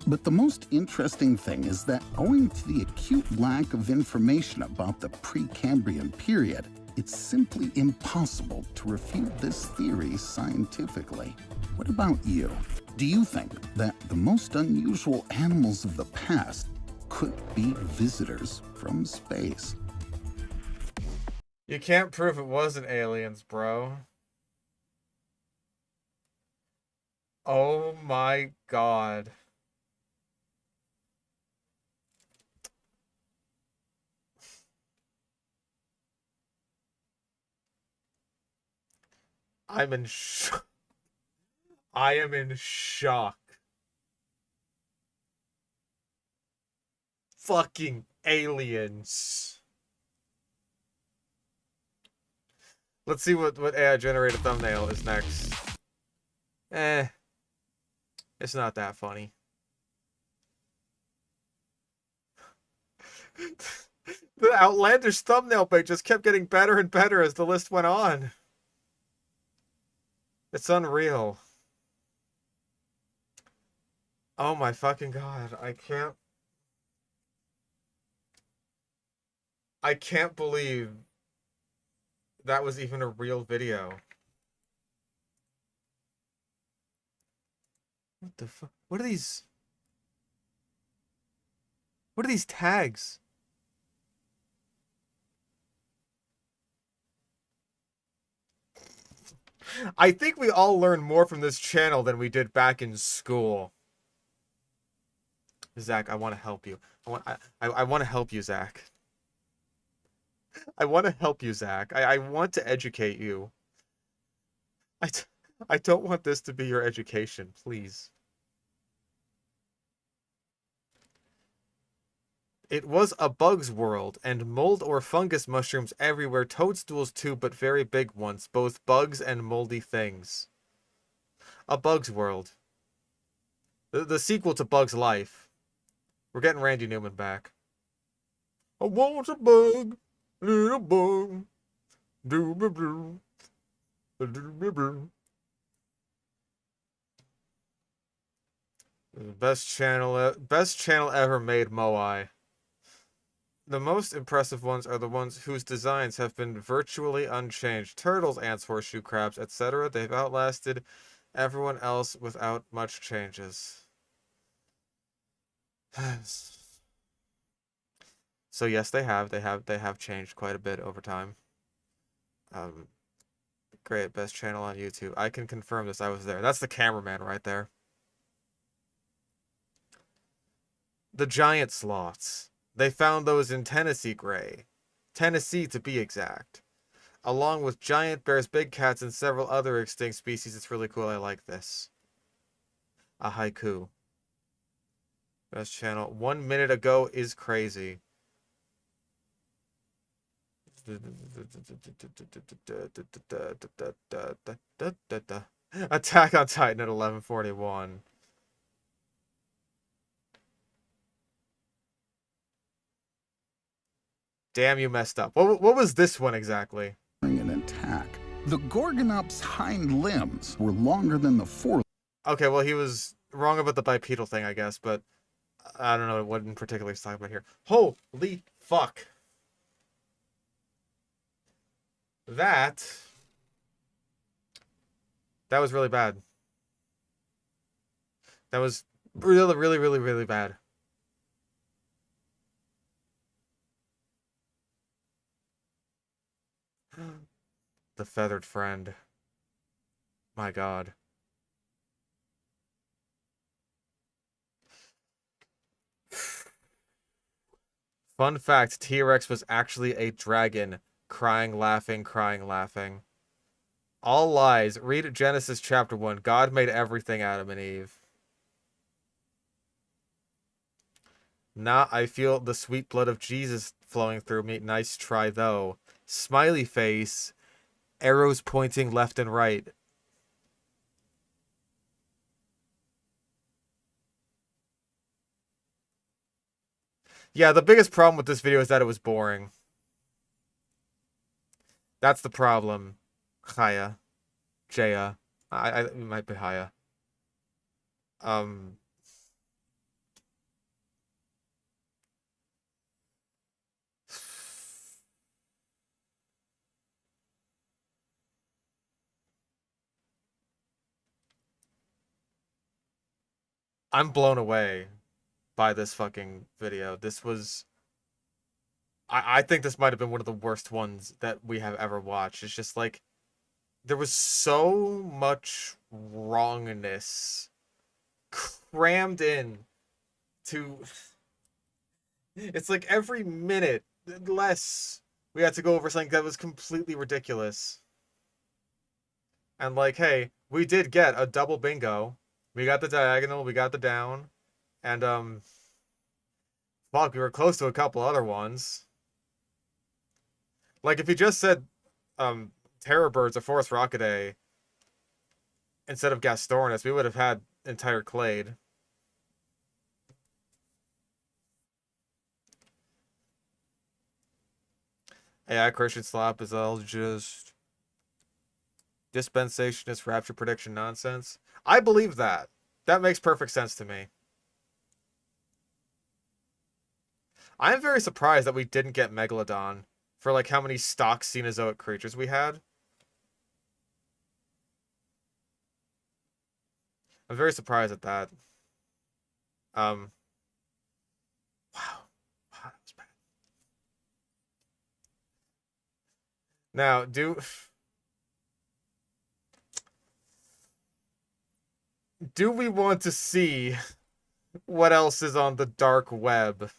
But the most interesting thing is that owing to the acute lack of information about the Precambrian period, it's simply impossible to refute this theory scientifically. What about you? Do you think that the most unusual animals of the past could be visitors from space? You can't prove it wasn't aliens, bro. Oh my god. I'm in shock. I am in shock. Fucking aliens. Let's see what AI generated thumbnail is next. It's not that funny. The outlandish thumbnail page just kept getting better and better as the list went on. It's unreal. Oh my fucking god, I can't believe that was even a real video. What the fuck? What are these? What are these tags? I think we all learned more from this channel than we did back in school. Zach, I want to help you. I want to help you, Zach. I want to help you, Zach. I want to educate you. I don't want this to be your education, please. It was a bug's world, and mold or fungus mushrooms everywhere, toadstools too, but very big ones, both bugs and moldy things. A Bug's World. The sequel to Bug's Life. We're getting Randy Newman back. I want a bug, little bug. Do-ba-do. Do-ba-do. Best channel ever made, Moai. The most impressive ones are the ones whose designs have been virtually unchanged. Turtles, ants, horseshoe crabs, etc. They've outlasted everyone else without much changes. So yes, they have changed quite a bit over time. Great, best channel on YouTube. I can confirm this. I was there. That's the cameraman right there. The giant sloths. They found those in Tennessee Gray. Tennessee to be exact. Along with giant bears, big cats, and several other extinct species. It's really cool. I like this. A haiku. Best channel. 1 minute ago is crazy. Attack on Titan at 11:41. Damn, you messed up. What was this one exactly? An attack. The Gorgonops' hind limbs were longer than the fore. Okay, well, he was wrong about the bipedal thing, I guess, but I don't know what in particular he's talking about here. Holy fuck. That was really bad. That was really, really, really, really bad. The feathered friend. My God. Fun fact, T-Rex was actually a dragon. Crying, laughing, crying, laughing. All lies. Read Genesis chapter 1. God made everything Adam and Eve. Nah, I feel the sweet blood of Jesus flowing through me. Nice try, though. Smiley face. Arrows pointing left and right. Yeah, the biggest problem with this video is that it was boring. That's the problem. Chaya. Jaya. It might be Haya. I'm blown away by this fucking video. This was... I think this might have been one of the worst ones that we have ever watched. It's just like... There was so much wrongness crammed in to... It's like every minute less we had to go over something that was completely ridiculous. And like, hey, we did get a double bingo. We got the diagonal, we got the down, and fuck, we were close to a couple other ones. Like if you just said Terror Birds of Forest Rockaday instead of Gastornis, we would have had entire clade. AI Christian slop is all just dispensationist rapture prediction nonsense. I believe that. That makes perfect sense to me. I'm very surprised that we didn't get Megalodon for like how many stock Cenozoic creatures we had. I'm very surprised at that. Wow. Wow, that was bad. Now, do we want to see what else is on the dark web?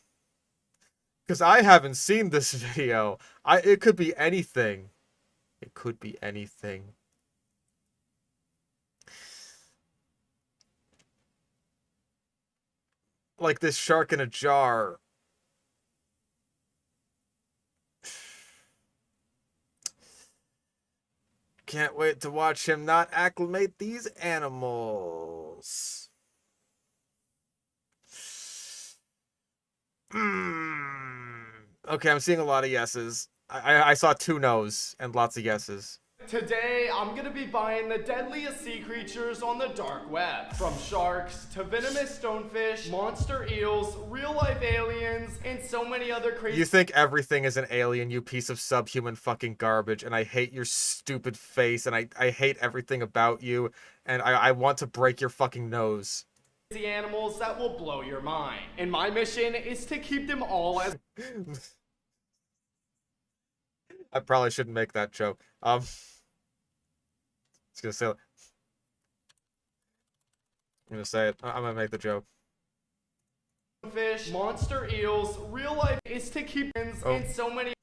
Because I haven't seen this video. It could be anything. It could be anything. Like this shark in a jar. Can't wait to watch him not acclimate these animals. Okay, I'm seeing a lot of yeses. I saw 2 no's and lots of yeses. Today, I'm gonna be buying the deadliest sea creatures on the dark web. From sharks to venomous stonefish, monster eels, real-life aliens, and so many other crazy... You think everything is an alien, you piece of subhuman fucking garbage, and I hate your stupid face, and I hate everything about you, and I want to break your fucking nose. Animals that will blow your mind. And my mission is to keep them all as... I probably shouldn't make that joke. It's gonna say. I'm gonna say it. I'm gonna make the joke. Fish, monster eels, real life is to keep and so many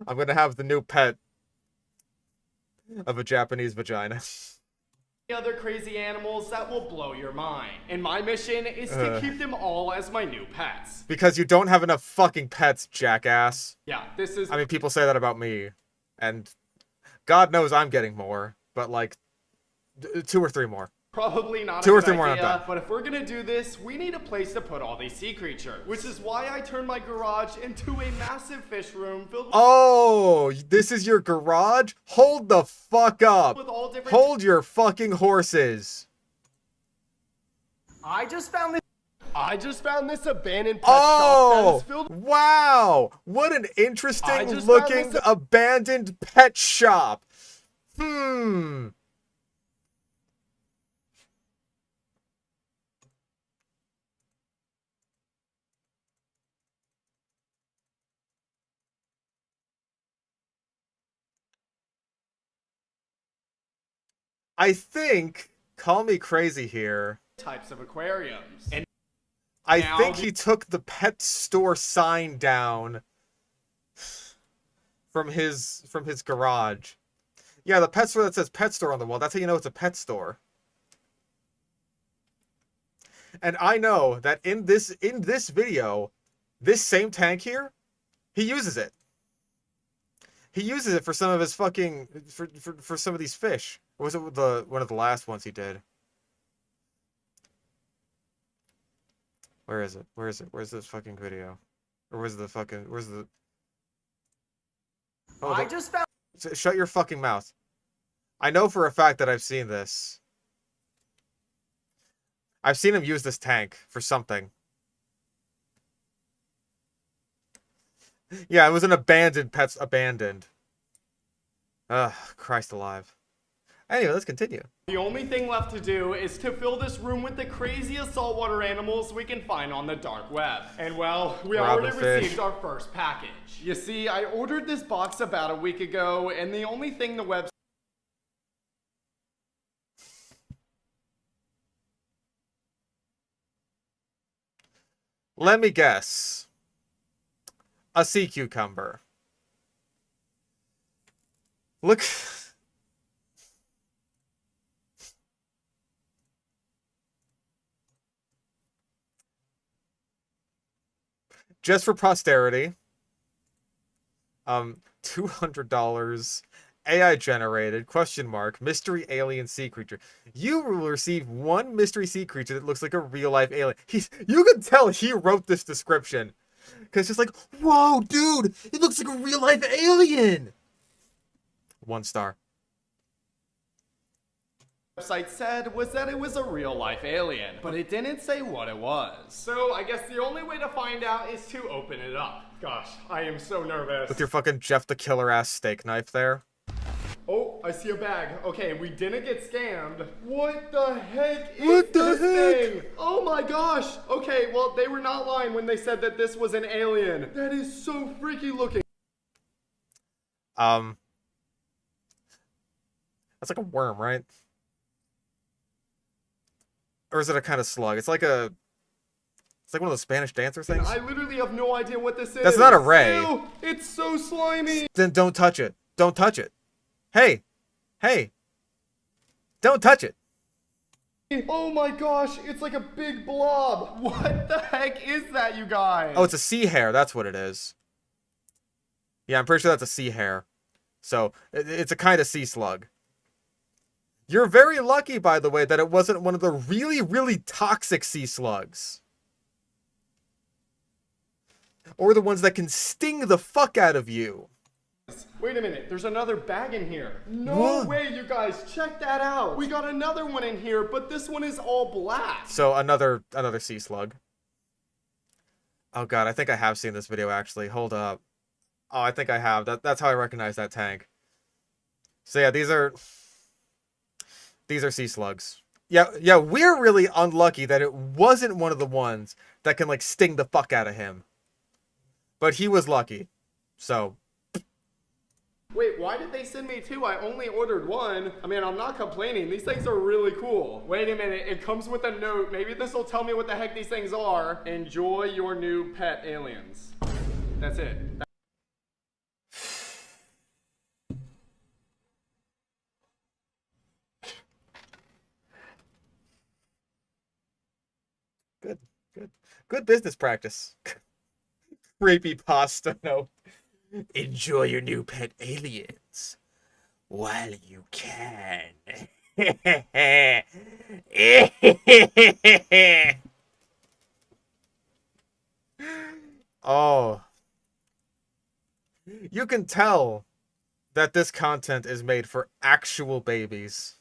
I'm gonna have the new pet of a Japanese vagina. other crazy animals that will blow your mind. And my mission is to keep them all as my new pets. Because you don't have enough fucking pets, jackass. Yeah, this is... I mean, people say that about me. And God knows I'm getting more. But, like, 2 or 3 more. Probably not Two a or good three more, idea, I'm done. but if we're gonna do this, we need a place to put all these sea creatures. Which is why I turned my garage into a massive fish room filled with... Oh, this is your garage? Hold the fuck up. with all different... Hold your fucking horses. I just found this abandoned pet shop that Oh, is filled... wow. What an interesting looking abandoned pet shop. I think, call me crazy here, types of aquariums. And I now think he took the pet store sign down from his garage. Yeah, the pet store that says pet store on the wall, that's how you know it's a pet store. And I know that in this video, this same tank here, he uses it. He uses it for some of his fucking for some of these fish. Or was it one of the last ones he did? Where is it? Where is it? Where's this fucking video? Or where's the... Oh, I just found... Shut your fucking mouth. I know for a fact that I've seen this. I've seen him use this tank for something. Yeah, it was an abandoned abandoned. Ugh, Christ alive. Anyway, let's continue. The only thing left to do is to fill this room with the craziest saltwater animals we can find on the dark web. And well, we already received our first package. You see, I ordered this box about a week ago, and the only thing the website... Let me guess. A sea cucumber. Look... Just for posterity, $200, AI generated, mystery alien sea creature. You will receive 1 mystery sea creature that looks like a real life alien. You can tell he wrote this description. Because it's just like, whoa, dude, it looks like a real life alien. 1 star. Website said was that it was a real-life alien, but it didn't say what it was. So I guess the only way to find out is to open it up. Gosh, I am so nervous. With your fucking Jeff the Killer ass steak knife there. Oh, I see a bag. Okay, we didn't get scammed. What the heck is this thing? Oh my gosh. Okay, well, they were not lying when they said that this was an alien. That is so freaky looking. That's like a worm, right? Or is it a kind of slug? It's like one of those Spanish dancer things. I literally have no idea what this is. That's not a ray. Ew, it's so slimy. Then don't touch it. Don't touch it. Hey. Hey. Don't touch it. Oh my gosh, it's like a big blob. What the heck is that, you guys? Oh, it's a sea hare. That's what it is. Yeah, I'm pretty sure that's a sea hare. So, it's a kind of sea slug. You're very lucky, by the way, that it wasn't one of the really, really toxic sea slugs. Or the ones that can sting the fuck out of you. Wait a minute, there's another bag in here. No What? way, you guys, check that out. We got another one in here, but this one is all black. So, another sea slug. Oh god, I think I have seen this video, actually. Hold up. Oh, I think I have. That's how I recognize that tank. So yeah, these are sea slugs. Yeah, we're really unlucky that it wasn't one of the ones that can, like, sting the fuck out of him. But he was lucky. So, Wait, why did they send me 2? I only ordered 1. I mean, I'm not complaining. These things are really cool. Wait a minute, it comes with a note. Maybe this will tell me what the heck these things are. Enjoy your new pet aliens. That's it. Good business practice. Creepy pasta note. Enjoy your new pet aliens while you can. Oh. You can tell that this content is made for actual babies.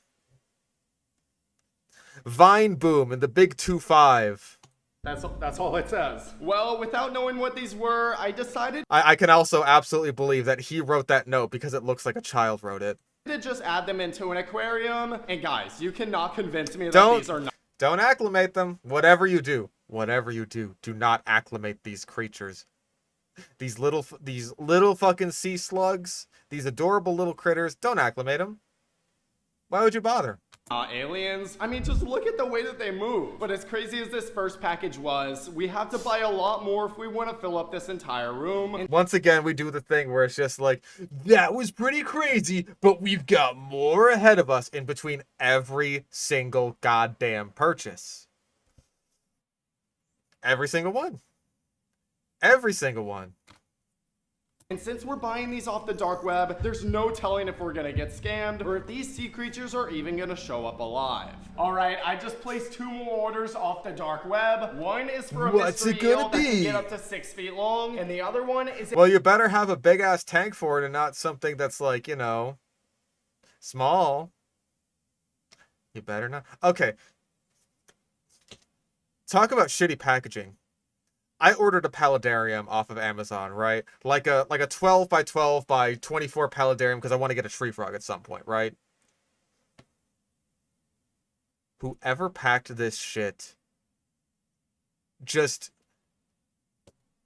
Vine Boom and the Big 2-5. That's all it says. Well, without knowing what these were, I decided I can also absolutely believe that he wrote that note because it looks like a child wrote it. to just add them into an aquarium. And guys, you cannot convince me that these are not. Don't acclimate them. Whatever you do, do not acclimate these creatures. These little fucking sea slugs, these adorable little critters, don't acclimate them. Why would you bother? Aliens? I mean, just look at the way that they move. But as crazy as this first package was, we have to buy a lot more if we want to fill up this entire room. And once again, we do the thing where it's just like, that was pretty crazy, but we've got more ahead of us in between every single goddamn purchase. Every single one. Every single one. And since we're buying these off the dark web, there's no telling if we're gonna get scammed or if these sea creatures are even gonna show up alive. All right, I just placed 2 more orders off the dark web. One is for a mystery eel that can get up to 6 feet long, and the other one is... Well, you better have a big-ass tank for it and not something that's like, you know, small. You better not. Okay. Talk about shitty packaging. I ordered a Paludarium off of Amazon, right? Like a 12 by 12 by 24 Paludarium because I want to get a tree frog at some point, right? Whoever packed this shit just...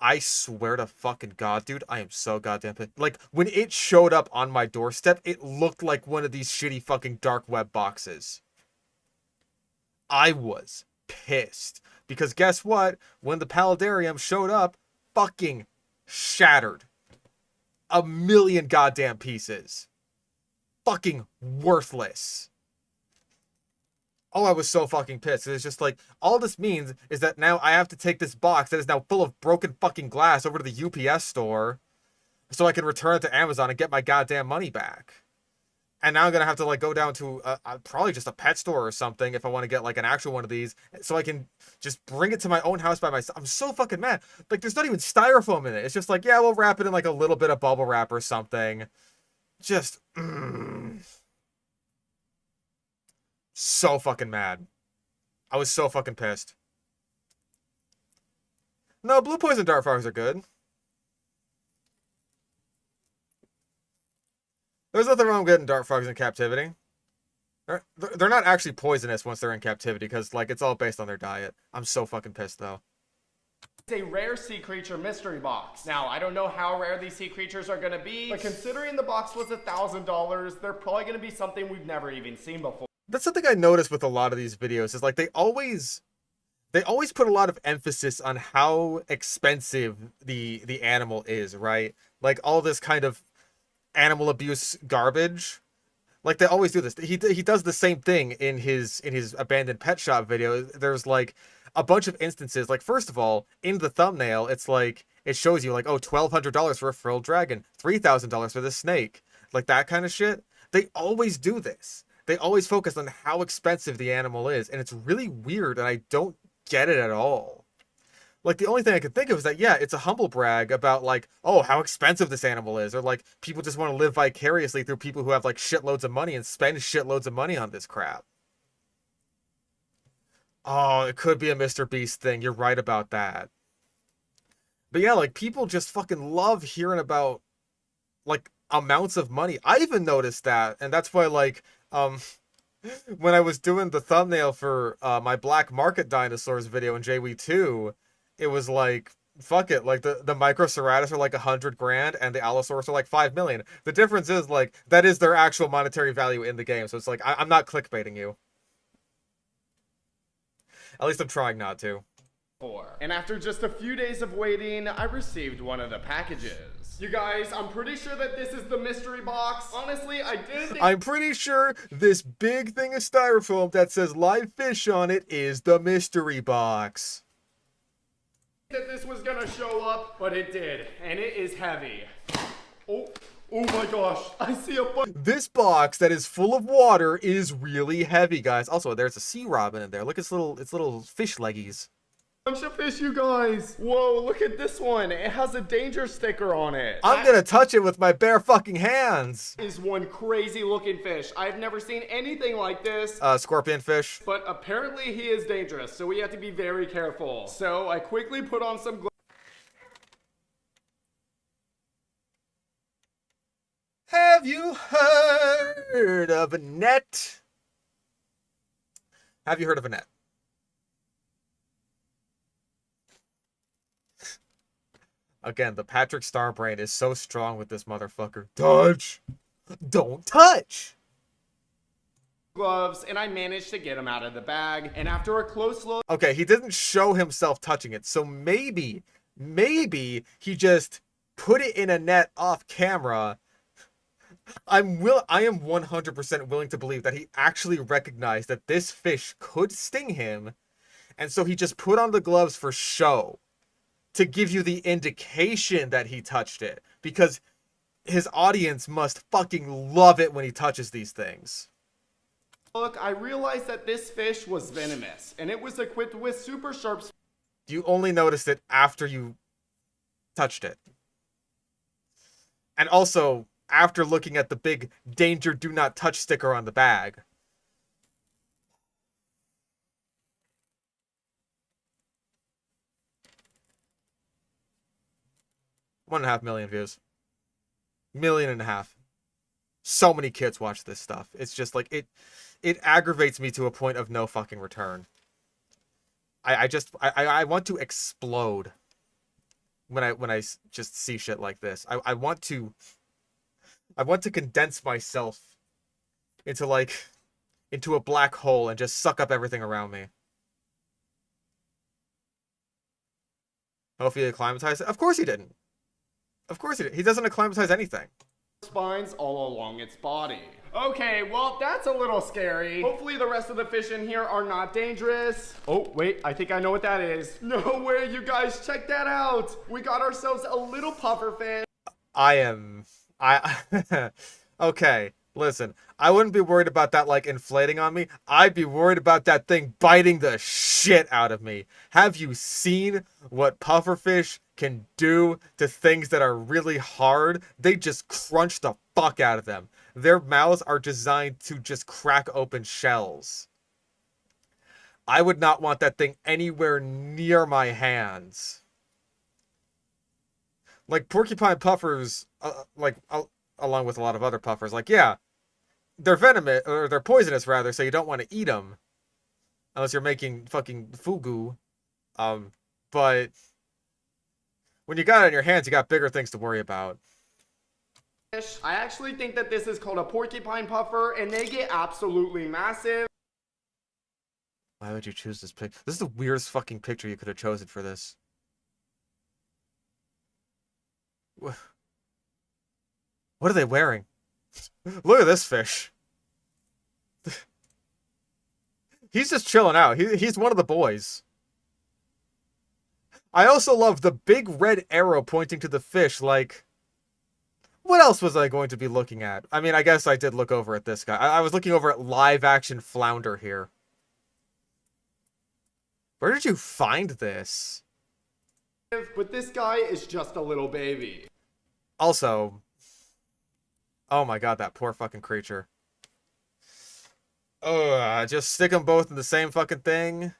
I swear to fucking God, dude, I am so goddamn pissed. Like, when it showed up on my doorstep, it looked like one of these shitty fucking dark web boxes. I was pissed. Because guess what? When the Paludarium showed up, fucking shattered. 1,000,000 goddamn pieces. Fucking worthless. Oh, I was so fucking pissed. It's just like, all this means is that now I have to take this box that is now full of broken fucking glass over to the UPS store so I can return it to Amazon and get my goddamn money back. And now I'm going to have to, like, go down to probably just a pet store or something if I want to get, like, an actual one of these. So I can just bring it to my own house by myself. I'm so fucking mad. Like, there's not even styrofoam in it. It's just like, yeah, we'll wrap it in, like, a little bit of bubble wrap or something. Just... So fucking mad. I was so fucking pissed. No, blue poison dart frogs are good. There's nothing wrong with getting dart frogs in captivity. They're not actually poisonous once they're in captivity, because, like, it's all based on their diet. I'm so fucking pissed, though. It's a rare sea creature mystery box. Now, I don't know how rare these sea creatures are going to be, but considering the box was $1,000, they're probably going to be something we've never even seen before. That's something I noticed with a lot of these videos, is, like, they always put a lot of emphasis on how expensive the animal is, right? Like, all this kind of animal abuse garbage. Like, they always do this. He does the same thing in his abandoned pet shop video. There's, like, a bunch of instances. Like, first of all, in the thumbnail, it's like, it shows you, like, oh, $1,200 for a frilled dragon, $3,000 for this snake, like that kind of shit. They always do this. They always focus on how expensive the animal is, and it's really weird, and I don't get it at all. Like, the only thing I could think of is that, yeah, it's a humble brag about, like, oh, how expensive this animal is. Or, like, people just want to live vicariously through people who have, like, shitloads of money and spend shitloads of money on this crap. Oh, it could be a Mr. Beast thing. You're right about that. But, yeah, like, people just fucking love hearing about, like, amounts of money. I even noticed that, and that's why, like, when I was doing the thumbnail for my Black Market Dinosaurs video in JW2, it was like, fuck it. Like the Microceratus are like 100 grand and the Allosaurus are like 5 million. The difference is like that is their actual monetary value in the game. So it's like I'm not clickbaiting you. At least I'm trying not to. And after just a few days of waiting, I received one of the packages. You guys, I'm pretty sure that this is the mystery box. Honestly, I didn't think— I'm pretty sure this big thing of styrofoam that says live fish on it is the mystery box. that this was gonna show up, but it did, and it is heavy. Oh my gosh, I see a bunch. This box that is full of water is really heavy, guys. Also, there's a sea robin in there. Look at its little fish leggies. Bunch of fish, you guys. Whoa, look at this one. It has a danger sticker on it. I'm gonna touch it with my bare fucking hands. Is one crazy looking fish. I've never seen anything like this. Scorpion fish. But apparently he is dangerous, so we have to be very careful. So I quickly put on some gloves. Have you heard of a net? Have you heard of a net? Again, the Patrick Star brain is so strong with this motherfucker. Touch! Don't touch! Gloves, and I managed to get him out of the bag. And after a close look— Okay, he didn't show himself touching it, so maybe he just put it in a net off camera. I am 100% willing to believe that he actually recognized that this fish could sting him, and so he just put on the gloves for show, to give you the indication that he touched it, because his audience must fucking love it when he touches these things. Look, I realized that this fish was venomous, and it was equipped with super sharp— You only noticed it after you touched it. And also, after looking at the big danger do not touch sticker on the bag. $1.5 million views. 1.5 million. So many kids watch this stuff. It's just like it aggravates me to a point of no fucking return. I want to explode when I just see shit like this. I want to condense myself into a black hole and just suck up everything around me. Hopefully he acclimatized it. Of course he didn't. Of course he did. He doesn't acclimatize anything. Spines all along its body. Okay, well, that's a little scary. Hopefully the rest of the fish in here are not dangerous. Oh, wait, I think I know what that is. No way, you guys, check that out. We got ourselves a little pufferfish. Okay, listen. I wouldn't be worried about that, like, inflating on me. I'd be worried about that thing biting the shit out of me. Have you seen what pufferfish can do to things that are really hard? They just crunch the fuck out of them. Their mouths are designed to just crack open shells. I would not want that thing anywhere near my hands. Like, porcupine puffers, along with a lot of other puffers, like, yeah, they're venomous, or they're poisonous, rather, so you don't want to eat them. Unless you're making fucking fugu. But when you got it in your hands, you got bigger things to worry about. I actually think that this is called a porcupine puffer, and they get absolutely massive. Why would you choose this pic? This is the weirdest fucking picture you could have chosen for this. What are they wearing? Look at this fish. He's just chilling out. He's one of the boys. I also love the big red arrow pointing to the fish, like, what else was I going to be looking at? I mean, I guess I did look over at this guy. I was looking over at live action flounder here. Where did you find this? But this guy is just a little baby. Also, oh my god, that poor fucking creature. Just stick them both in the same fucking thing.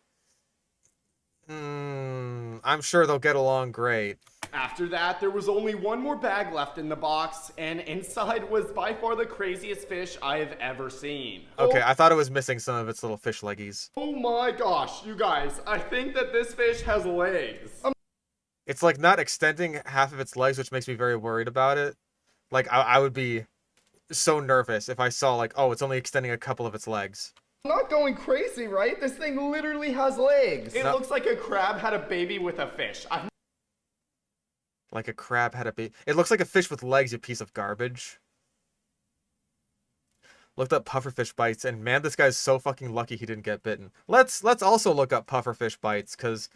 I'm sure they'll get along great. After that, there was only one more bag left in the box, and inside was by far the craziest fish I've ever seen. Okay, I thought it was missing some of its little fish leggies. Oh my gosh, you guys, I think that this fish has legs. It's like not extending half of its legs, which makes me very worried about it. Like I would be so nervous if I saw like, oh, it's only extending a couple of its legs. I'm not going crazy, right? This thing literally has legs. It looks like a crab had a baby with a fish. Like a crab had a baby. It looks like a fish with legs, you piece of garbage. Looked up pufferfish bites, and man, this guy's so fucking lucky he didn't get bitten. Let's also look up pufferfish bites, because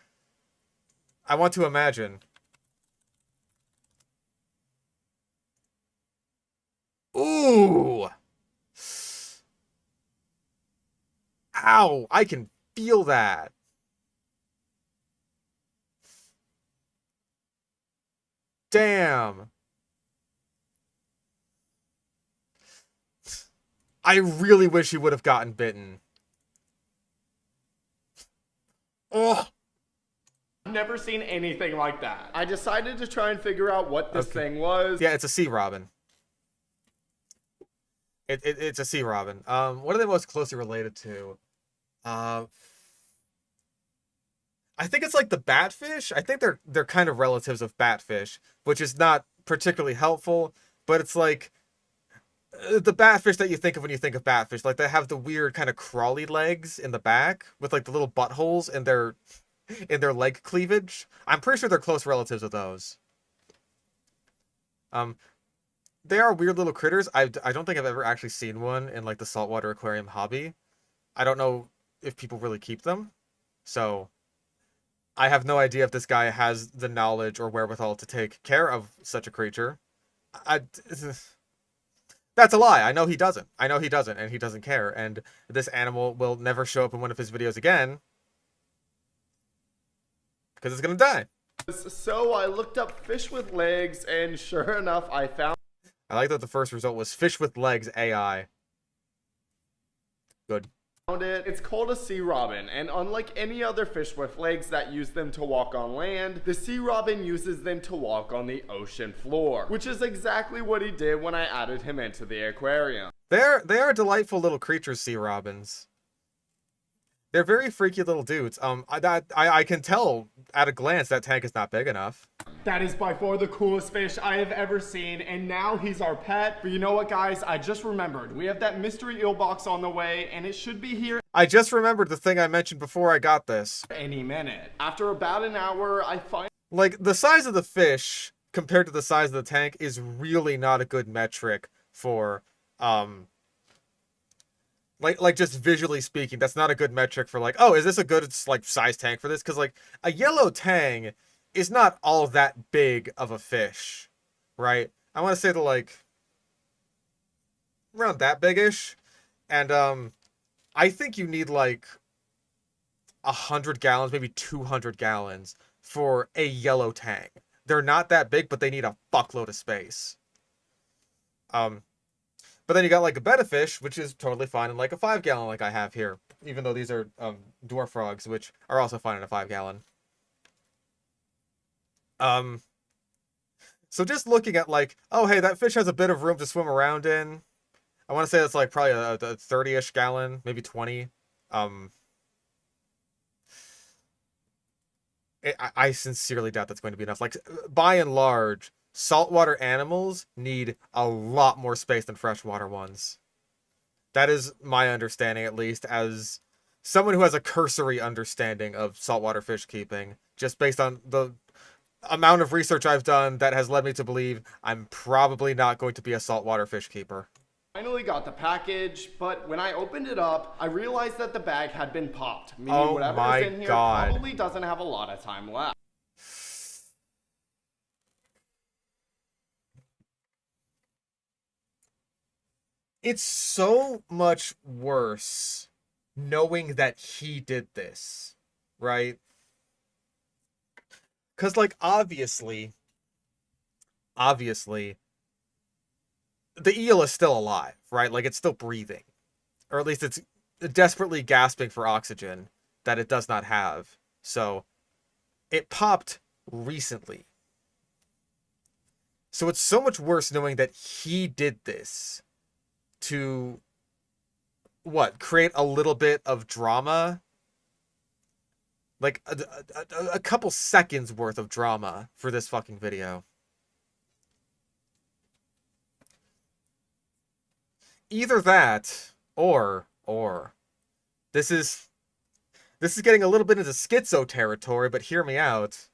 I want to imagine. Ooh! Ow! I can feel that. Damn. I really wish he would have gotten bitten. Oh. I've never seen anything like that. I decided to try and figure out what this thing was. Yeah, it's a sea robin. It's a sea robin. What are they most closely related to? I think it's like the batfish. I think they're kind of relatives of batfish, which is not particularly helpful, but it's like the batfish that you think of when you think of batfish. Like they have the weird kind of crawly legs in the back with like the little buttholes in their leg cleavage. I'm pretty sure they're close relatives of those. They are weird little critters. I don't think I've ever actually seen one in like the saltwater aquarium hobby. I don't know if people really keep them. So I have no idea if this guy has the knowledge or wherewithal to take care of such a creature. That's a lie. I know he doesn't. And he doesn't care. And this animal will never show up in one of his videos again. Because it's gonna die. So I looked up fish with legs, and sure enough, I found I like that the first result was fish with legs AI. Good. it. It's called a sea robin, and unlike any other fish with legs that use them to walk on land, the sea robin uses them to walk on the ocean floor, which is exactly what he did when I added him into the aquarium. They are delightful little creatures, sea robins. They're very freaky little dudes. I can tell at a glance that tank is not big enough. That is by far the coolest fish I have ever seen, and now he's our pet. But you know what, guys? I just remembered. We have that mystery eel box on the way, and it should be here I just remembered the thing I mentioned before I got this. any minute. After about an hour, I find Like, the size of the fish compared to the size of the tank is really not a good metric for, like just visually speaking, that's not a good metric for like, oh, is this a good, like, size tank for this? Because, like, a yellow tang is not all that big of a fish, right? I want to say to, like, around that big-ish. And, I think you need, like, 100 gallons, maybe 200 gallons for a yellow tang. They're not that big, but they need a fuckload of space. But then you got like a betta fish, which is totally fine in like a 5 gallon like I have here. Even though these are dwarf frogs, which are also fine in a 5 gallon. So just looking at like, oh hey, that fish has a bit of room to swim around in. I want to say that's like probably a 30-ish gallon, maybe 20. I sincerely doubt that's going to be enough. Like, by and large, saltwater animals need a lot more space than freshwater ones. That is my understanding, at least, as someone who has a cursory understanding of saltwater fish keeping, just based on the amount of research I've done that has led me to believe I'm probably not going to be a saltwater fish keeper. finally got the package, but when I opened it up, I realized that the bag had been popped, meaning Oh whatever my is in here God. probably doesn't have a lot of time left. It's so much worse knowing that he did this, right? Because, like, obviously, the eel is still alive, right? Like, it's still breathing. Or at least it's desperately gasping for oxygen that it does not have. So, it popped recently. So it's so much worse knowing that he did this to, what, create a little bit of drama? Like, a couple seconds worth of drama for this fucking video. Either that, or this is getting a little bit into schizo territory, but hear me out.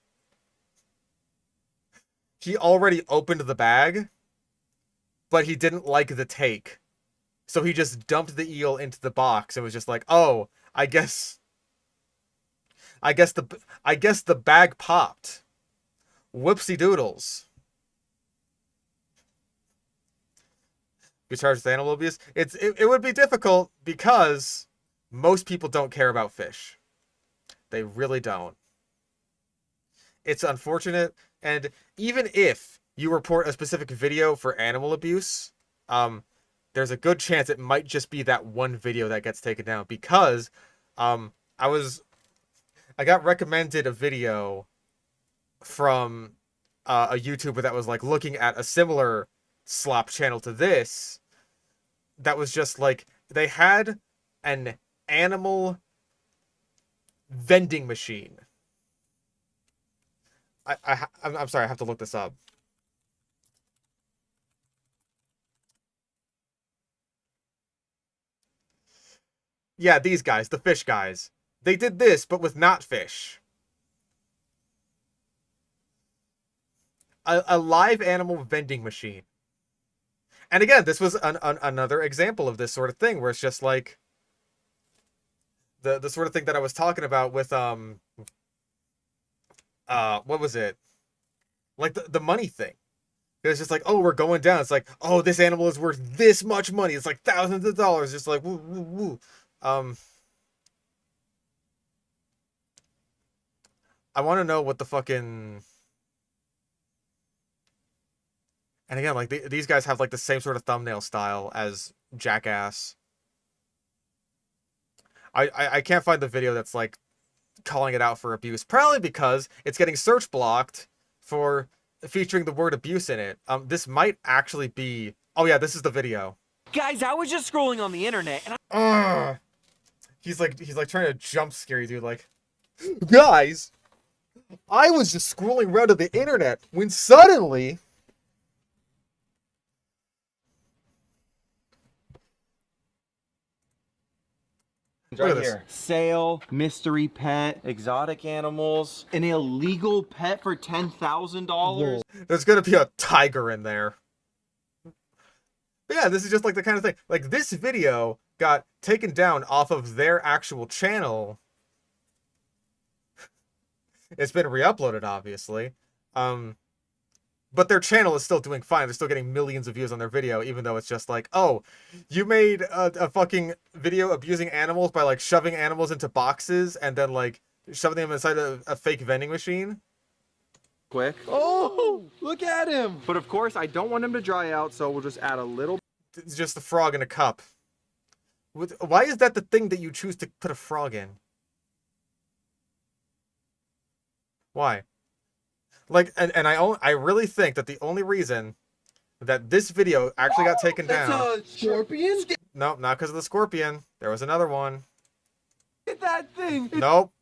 He already opened the bag, but he didn't like the take. So he just dumped the eel into the box and was just like, "Oh, I guess the bag popped. Whoopsie doodles." Be charged with animal abuse? It would be difficult because most people don't care about fish. They really don't. It's unfortunate, and even if you report a specific video for animal abuse, there's a good chance it might just be that one video that gets taken down, because I got recommended a video from a YouTuber that was like looking at a similar slop channel to this, that was just like, they had an animal vending machine. I'm sorry, I have to look this up. Yeah, these guys, the fish guys. They did this, but with not fish. A live animal vending machine. And again, this was another example of this sort of thing, where it's just like the sort of thing that I was talking about with what was it? Like the money thing. It was just like, oh, we're going down. It's like, oh, this animal is worth this much money. It's like thousands of dollars. Just like, woo, woo, woo. I want to know what the fucking... And again, like, these guys have, like, the same sort of thumbnail style as Jackass. I can't find the video that's, like, calling it out for abuse. Probably because it's getting search blocked for featuring the word abuse in it. This might actually be... Oh, yeah, this is the video. Guys, I was just scrolling on the internet, and He's like trying to jump scare you, dude. Like, guys, I was just scrolling around to the internet when suddenly... right here. Sale, mystery pet, exotic animals, an illegal pet for $10,000. There's gonna be a tiger in there. But yeah, this is just like the kind of thing. Like, this video got taken down off of their actual channel. It's been re-uploaded, obviously. But their channel is still doing fine. They're still getting millions of views on their video, even though it's just like, oh, you made a fucking video abusing animals by, like, shoving animals into boxes and then, like, shoving them inside a fake vending machine? Quick. Oh, look at him. But of course, I don't want him to dry out, so we'll just add a little. It's just a frog in a cup. Why is that the thing that you choose to put a frog in? Why? Like, and I really think that the only reason that this video actually got taken down... That's a scorpion? Nope, not because of the scorpion. There was another one. Look at that thing. Nope.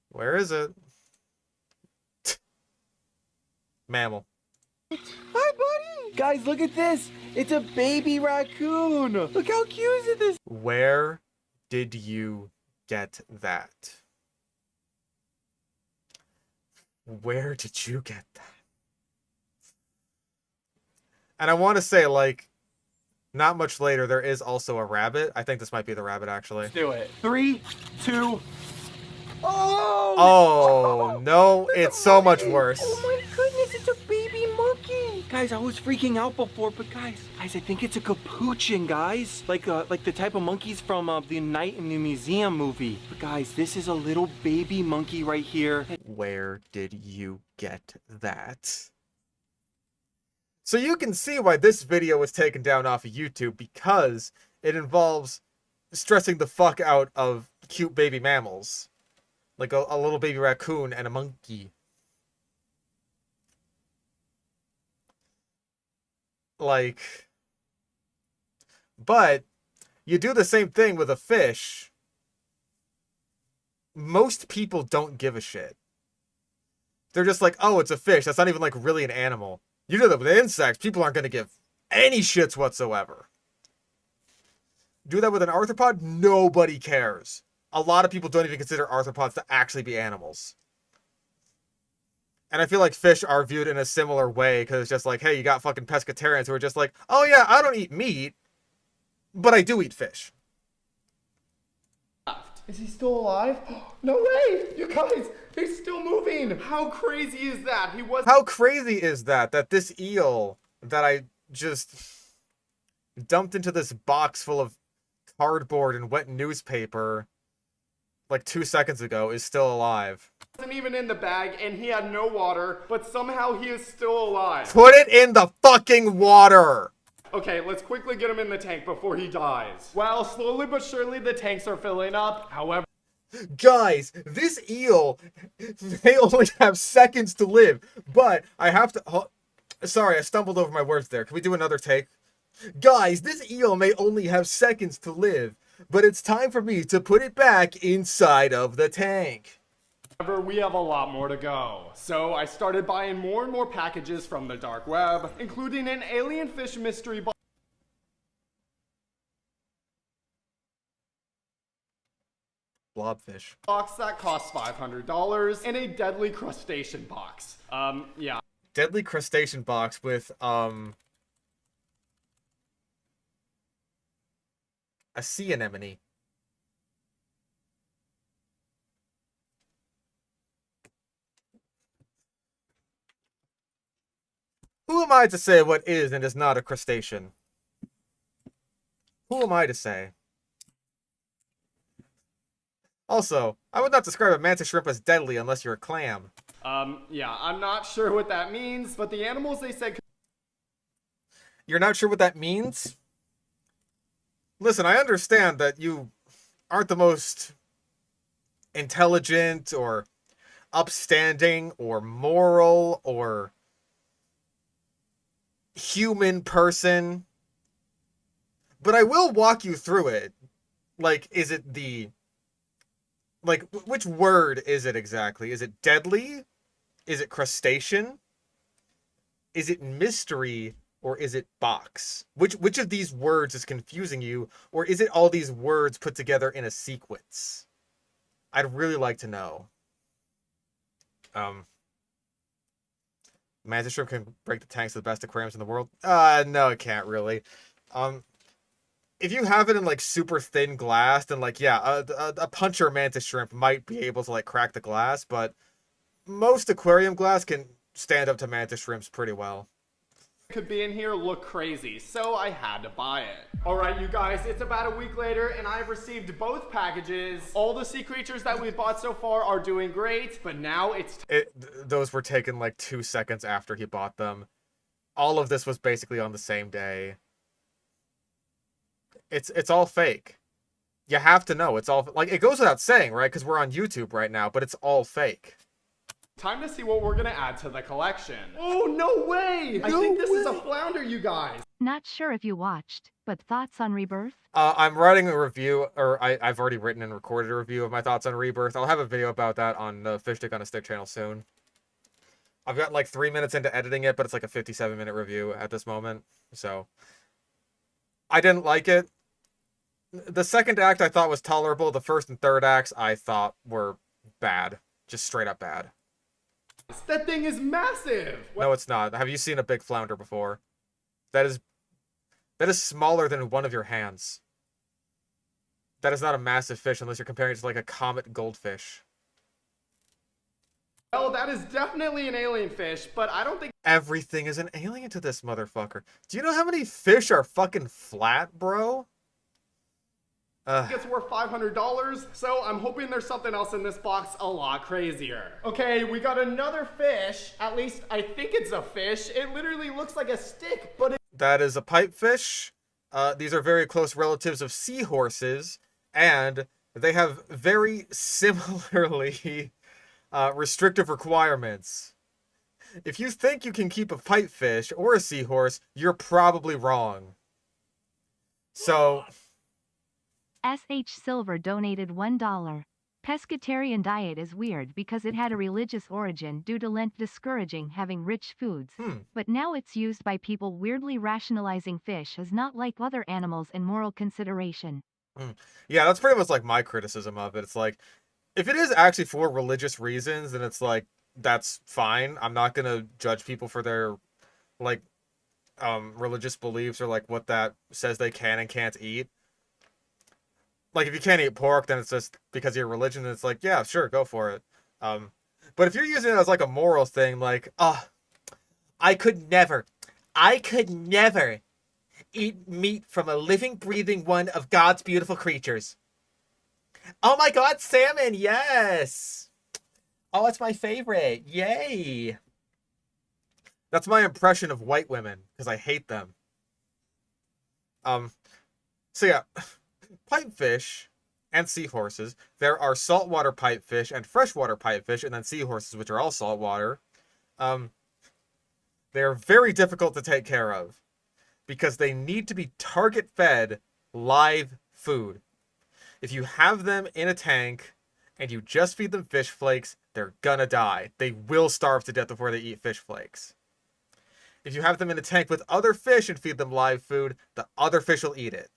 Where is it? Mammal. Hi, buddy. Guys, look at this. It's a baby raccoon. Look how cute is this? Where did you get that? Where did you get that? And I want to say, like, not much later, there is also a rabbit. I think this might be the rabbit, actually. Let's do it. 3, 2... Oh, no, it's so much worse. Oh my goodness, it's a baby monkey. Guys, I was freaking out before, but guys, I think it's a capuchin, guys. Like the type of monkeys from the Night in the Museum movie. But guys, this is a little baby monkey right here. Where did you get that? So you can see why this video was taken down off of YouTube, because it involves stressing the fuck out of cute baby mammals. Like a little baby raccoon and a monkey. Like... But you do the same thing with a fish. most people don't give a shit. They're just like, oh, it's a fish. That's not even like really an animal. You know that with insects, people aren't going to give any shits whatsoever. Do that with an arthropod, nobody cares. A lot of people don't even consider arthropods to actually be animals. And I feel like fish are viewed in a similar way, because it's just like, hey, you got fucking pescatarians who are just like, oh yeah, I don't eat meat, but I do eat fish. Is he still alive? No way! You guys, he's still moving! How crazy is that? How crazy is that this eel that I just dumped into this box full of cardboard and wet newspaper like 2 seconds ago is still alive? Wasn't even in the bag and he had no water, but somehow he is still alive. Put it in the fucking water! Okay, let's quickly get him in the tank before he dies. Well, slowly but surely the tanks are filling up. However, guys, this eel may only have seconds to live, but I have to... sorry, I stumbled over my words there. Can we do another take? Guys, this eel may only have seconds to live, but it's time for me to put it back inside of the tank. we have a lot more to go. So I started buying more and more packages from the dark web, including an alien fish mystery box. Blobfish. Box that costs $500 and a deadly crustacean box. Yeah. Deadly crustacean box with, a sea anemone. Who am I to say what is and is not a crustacean? Who am I to say? Also, I would not describe a mantis shrimp as deadly unless you're a clam. Yeah, I'm not sure what that means, but the animals they said... You're not sure what that means? Listen, I understand that you aren't the most intelligent or upstanding or moral or human person, but I will walk you through it. Like, is it the... Like, which word is it exactly? Is it deadly? Is it crustacean? Is it mystery? Or is it box? Which of these words is confusing you? Or is it all these words put together in a sequence? I'd really like to know. Mantis shrimp can break the tanks of the best aquariums in the world? No, it can't really. If you have it in like super thin glass, then like, yeah, a puncher mantis shrimp might be able to like crack the glass, but most aquarium glass can stand up to mantis shrimps pretty well. Could be in here look crazy, so I had to buy it. All right, you guys, it's about a week later and I've received both packages. All the sea creatures that we've bought so far are doing great, but now it's... Those were taken like 2 seconds after he bought them. All of this was basically on the same day. It's all fake. You have to know it's all... Like, it goes without saying, right? Because we're on YouTube right now, but it's all fake. Time to see what we're gonna add to the collection. Oh, no way! I think this is a flounder, you guys. Not sure if you watched, but thoughts on Rebirth? I'm writing a review, or I've already written and recorded a review of my thoughts on Rebirth. I'll have a video about that on the Fish Stick on a Stick channel soon. I've got like 3 minutes into editing it, but it's like a 57-minute review at this moment. So, I didn't like it. The second act I thought was tolerable. The first and third acts I thought were bad. Just straight up bad. That thing is massive! No, it's not. Have you seen a big flounder before? That is smaller than one of your hands. That is not a massive fish unless you're comparing it to like a comet goldfish. Well, that is definitely an alien fish, but I don't think... Everything is an alien to this motherfucker. Do you know how many fish are fucking flat, bro? It's worth $500, so I'm hoping there's something else in this box a lot crazier. Okay, we got another fish. At least I think it's a fish. It literally looks like a stick, but that is a pipefish. These are very close relatives of seahorses, and they have very similarly restrictive requirements. If you think you can keep a pipefish or a seahorse, you're probably wrong. So... SH Silver donated $1. Pescatarian diet is weird because it had a religious origin due to Lent discouraging having rich foods, but now it's used by people weirdly rationalizing fish as not like other animals in moral consideration. Yeah, that's pretty much like my criticism of it. It's like, if it is actually for religious reasons, then it's like, that's fine. I'm not gonna judge people for their, like, religious beliefs or like what that says they can and can't eat. Like, if you can't eat pork, then it's just because of your religion, and it's like, yeah, sure, go for it. But if you're using it as like a moral thing, like, I could never eat meat from a living, breathing one of God's beautiful creatures. Oh my God, salmon, yes! Oh, it's my favorite, yay! That's my impression of white women, because I hate them. So yeah, pipefish and seahorses. There are saltwater pipefish and freshwater pipefish, and then seahorses, which are all saltwater. They're very difficult to take care of, because they need to be target-fed live food. If you have them in a tank, and you just feed them fish flakes, they're gonna die. They will starve to death before they eat fish flakes. If you have them in a tank with other fish and feed them live food, the other fish will eat it.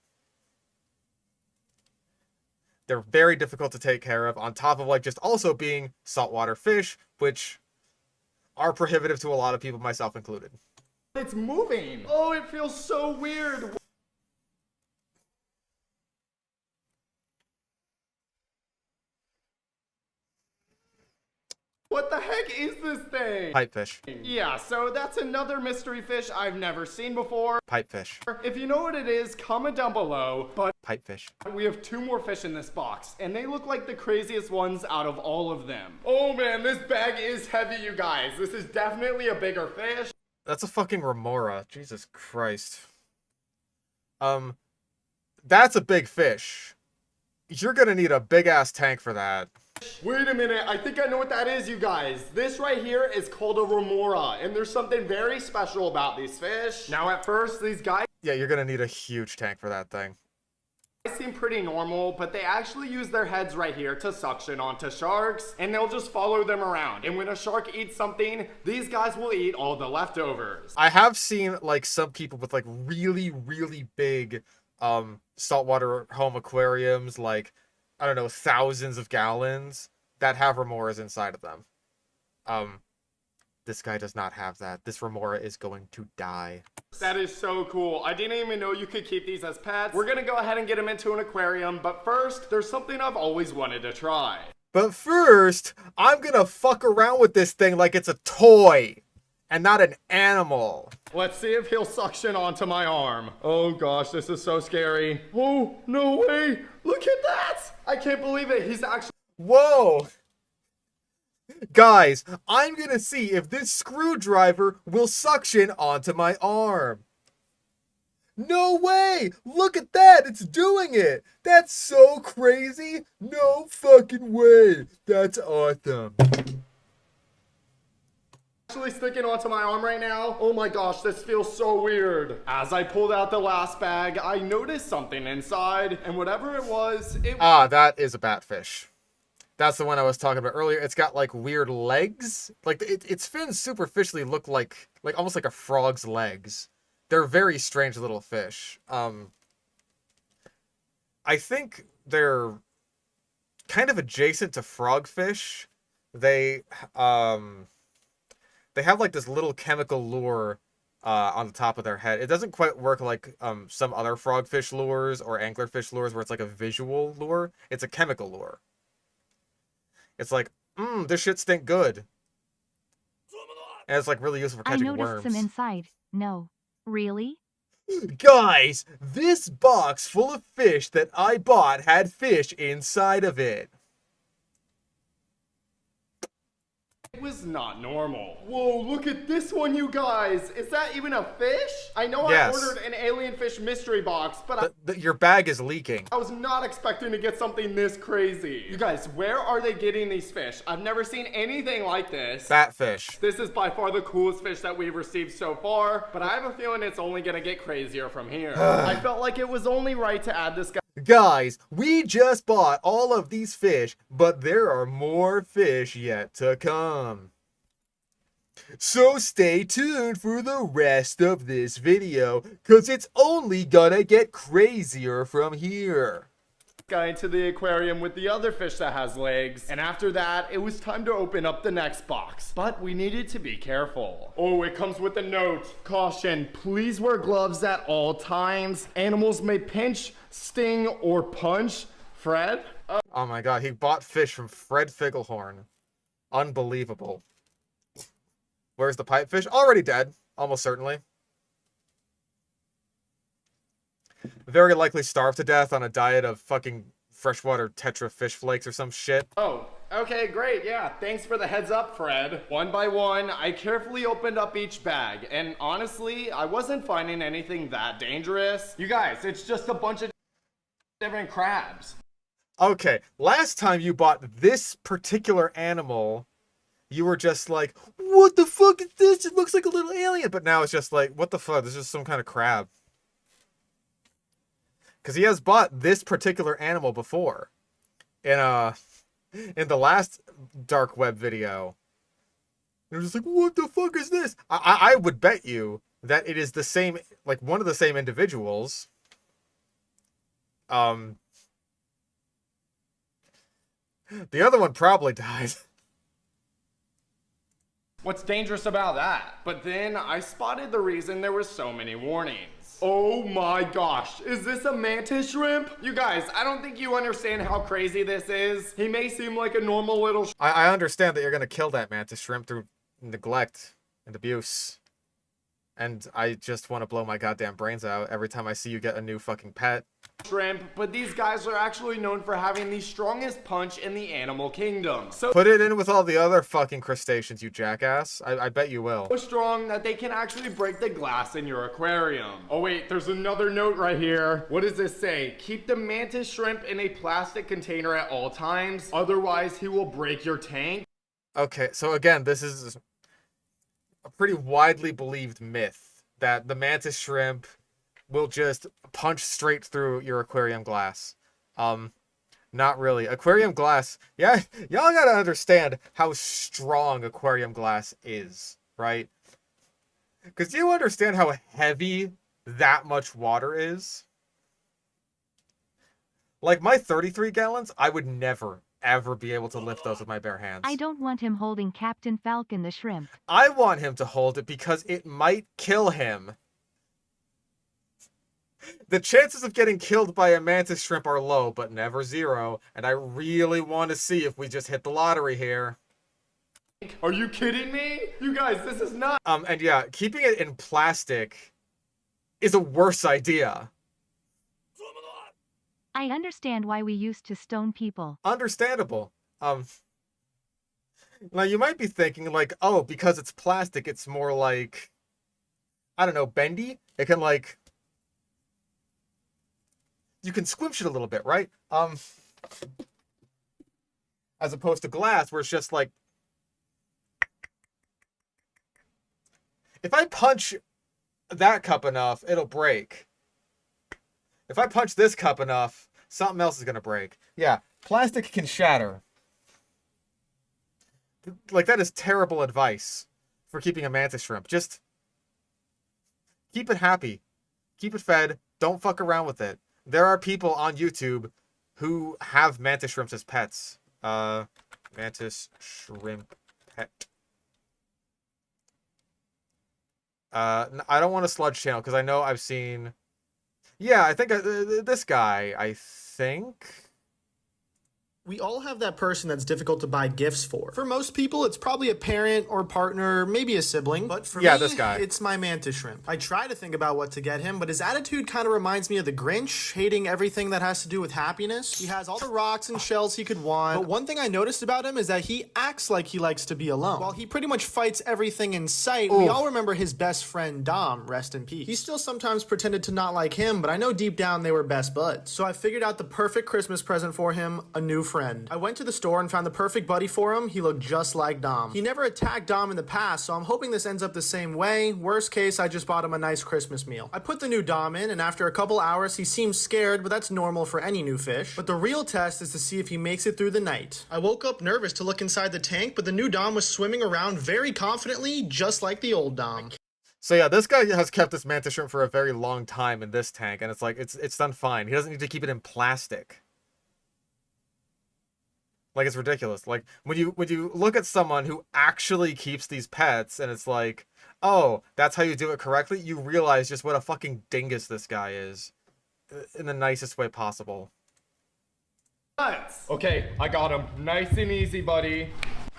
They're very difficult to take care of, on top of like just also being saltwater fish, which are prohibitive to a lot of people, myself included. It's moving. Oh, it feels so weird. What the heck is this thing? Pipefish. Yeah, so that's another mystery fish I've never seen before. Pipefish. If you know what it is, comment down below. But Pipefish. we have 2 more fish in this box, and they look like the craziest ones out of all of them. Oh man, this bag is heavy, you guys. This is definitely a bigger fish. That's a fucking remora. Jesus Christ. That's a big fish. You're gonna need a big-ass tank for that. Wait a minute, I think I know what that is, you guys. This right here is called a remora, and there's something very special about these fish. Now at first, these guys Yeah, you're gonna need a huge tank for that thing. seem pretty normal, but they actually use their heads right here to suction onto sharks, and they'll just follow them around. And when a shark eats something, these guys will eat all the leftovers. I have seen like some people with like really, really big saltwater home aquariums, like, I don't know, thousands of gallons, that have remoras inside of them. This guy does not have that. This remora is going to die. That is so cool. I didn't even know you could keep these as pets. We're gonna go ahead and get them into an aquarium, but first, there's something I've always wanted to try. But first, I'm gonna fuck around with this thing like it's a toy and not an animal. Let's see if he'll suction onto my arm. Oh gosh, this is so scary. Oh, no way. Look at that. I can't believe it. He's actually... Whoa! Guys, I'm gonna see if this screwdriver will suction onto my arm. No way! Look at that! It's doing it! That's so crazy! No fucking way! That's awesome. actually sticking onto my arm right now. Oh my gosh, this feels so weird. As I pulled out the last bag, I noticed something inside, and whatever it was, Ah, that is a batfish. That's the one I was talking about earlier. It's got like weird legs. Like its fins superficially look like almost like a frog's legs. They're very strange little fish. I think they're kind of adjacent to frogfish. They have like this little chemical lure on the top of their head. It doesn't quite work like some other frogfish lures or anglerfish lures where it's like a visual lure. It's a chemical lure. It's like, this shit stink good. And it's like really useful for catching worms. I noticed some inside. No. Really? Guys, this box full of fish that I bought had fish inside of it. It was not normal. Whoa, look at this one, you guys. Is that even a fish? I know Yes. I ordered an alien fish mystery box, but Your bag is leaking. I was not expecting to get something this crazy. You guys, where are they getting these fish? I've never seen anything like this. Batfish. This is by far the coolest fish that we've received so far, but I have a feeling it's only gonna get crazier from here. I felt like it was only right to add this guy. Guys, we just bought all of these fish, but there are more fish yet to come. So stay tuned for the rest of this video, cause it's only gonna get crazier from here. Guy into the aquarium with the other fish that has legs, and after that it was time to open up the next box, but we needed to be careful. Oh, it comes with a note: caution, please wear gloves at all times. Animals may pinch, sting, or punch. Fred? Oh my god, he bought fish from Fred Figglehorn. Unbelievable. Where's the pipefish? Already dead, almost certainly. Very likely starved to death on a diet of fucking freshwater tetra fish flakes or some shit. Oh, okay, great, yeah. Thanks for the heads up, Fred. One by one, I carefully opened up each bag, and honestly, I wasn't finding anything that dangerous. You guys, it's just a bunch of different crabs. Okay, last time you bought this particular animal, you were just like, what the fuck is this? It looks like a little alien. But now it's just like, what the fuck? This is some kind of crab. Because he has bought this particular animal before. In the last dark web video. You're just like, what the fuck is this? I would bet you that it is the same, like one of the same individuals. The other one probably died. What's dangerous about that? But then I spotted the reason there were so many warnings. Oh my gosh, is this a mantis shrimp? You guys, I don't think you understand how crazy this is. He may seem like a normal little I understand that you're gonna kill that mantis shrimp through neglect and abuse. And I just want to blow my goddamn brains out every time I see you get a new fucking pet. shrimp, but these guys are actually known for having the strongest punch in the animal kingdom. So put it in with all the other fucking crustaceans, you jackass. I bet you will. So strong that they can actually break the glass in your aquarium. Oh wait, there's another note right here. What does this say? Keep the mantis shrimp in a plastic container at all times, otherwise he will break your tank. Okay, so again, this is a pretty widely believed myth that the mantis shrimp will just punch straight through your aquarium glass. Not really. Aquarium glass, yeah, y'all gotta understand how strong aquarium glass is, right? Because do you understand how heavy that much water is? Like my 33 gallons, I would never, ever be able to lift those with my bare hands. I don't want him holding Captain Falcon the shrimp. I want him to hold it because it might kill him. The chances of getting killed by a mantis shrimp are low, but never zero, and I really want to see if we just hit the lottery here. Are you kidding me? You guys, this is not. And yeah, keeping it in plastic is a worse idea. I understand why we used to stone people. Understandable. Now you might be thinking like, oh, because it's plastic, it's more like, I don't know, bendy? It can like, you can squish it a little bit, right? As opposed to glass where it's just like, if I punch that cup enough, it'll break. If I punch this cup enough, something else is going to break. Yeah, plastic can shatter. Like, that is terrible advice for keeping a mantis shrimp. Just keep it happy. Keep it fed. Don't fuck around with it. There are people on YouTube who have mantis shrimps as pets. Mantis shrimp pet. I don't want a Sludge channel because I know I've seen... Yeah, I think this guy, I think... We all have that person that's difficult to buy gifts for. For most people, it's probably a parent or partner, maybe a sibling. But for me, this guy. It's my mantis shrimp. I try to think about what to get him, but his attitude kind of reminds me of the Grinch, hating everything that has to do with happiness. He has all the rocks and shells he could want, but one thing I noticed about him is that he acts like he likes to be alone. While he pretty much fights everything in sight, we all remember his best friend, Dom, rest in peace. He still sometimes pretended to not like him, but I know deep down they were best buds. So I figured out the perfect Christmas present for him, a new friend. friend. I went to the store and found the perfect buddy for him. He looked just like Dom. He never attacked Dom in the past, so I'm hoping this ends up the same way. Worst case, I just bought him a nice Christmas meal. I put the new Dom in, and after a couple hours, he seemed scared, but that's normal for any new fish. But the real test is to see if he makes it through the night. I woke up nervous to look inside the tank, but the new Dom was swimming around very confidently, just like the old Dom. So yeah, this guy has kept this mantis shrimp for a very long time in this tank, and it's like, it's done fine. He doesn't need to keep it in plastic. Like, it's ridiculous. Like, when you look at someone who actually keeps these pets, and it's like, oh, that's how you do it correctly, you realize just what a fucking dingus this guy is. In the nicest way possible. Okay, I got him. Nice and easy, buddy.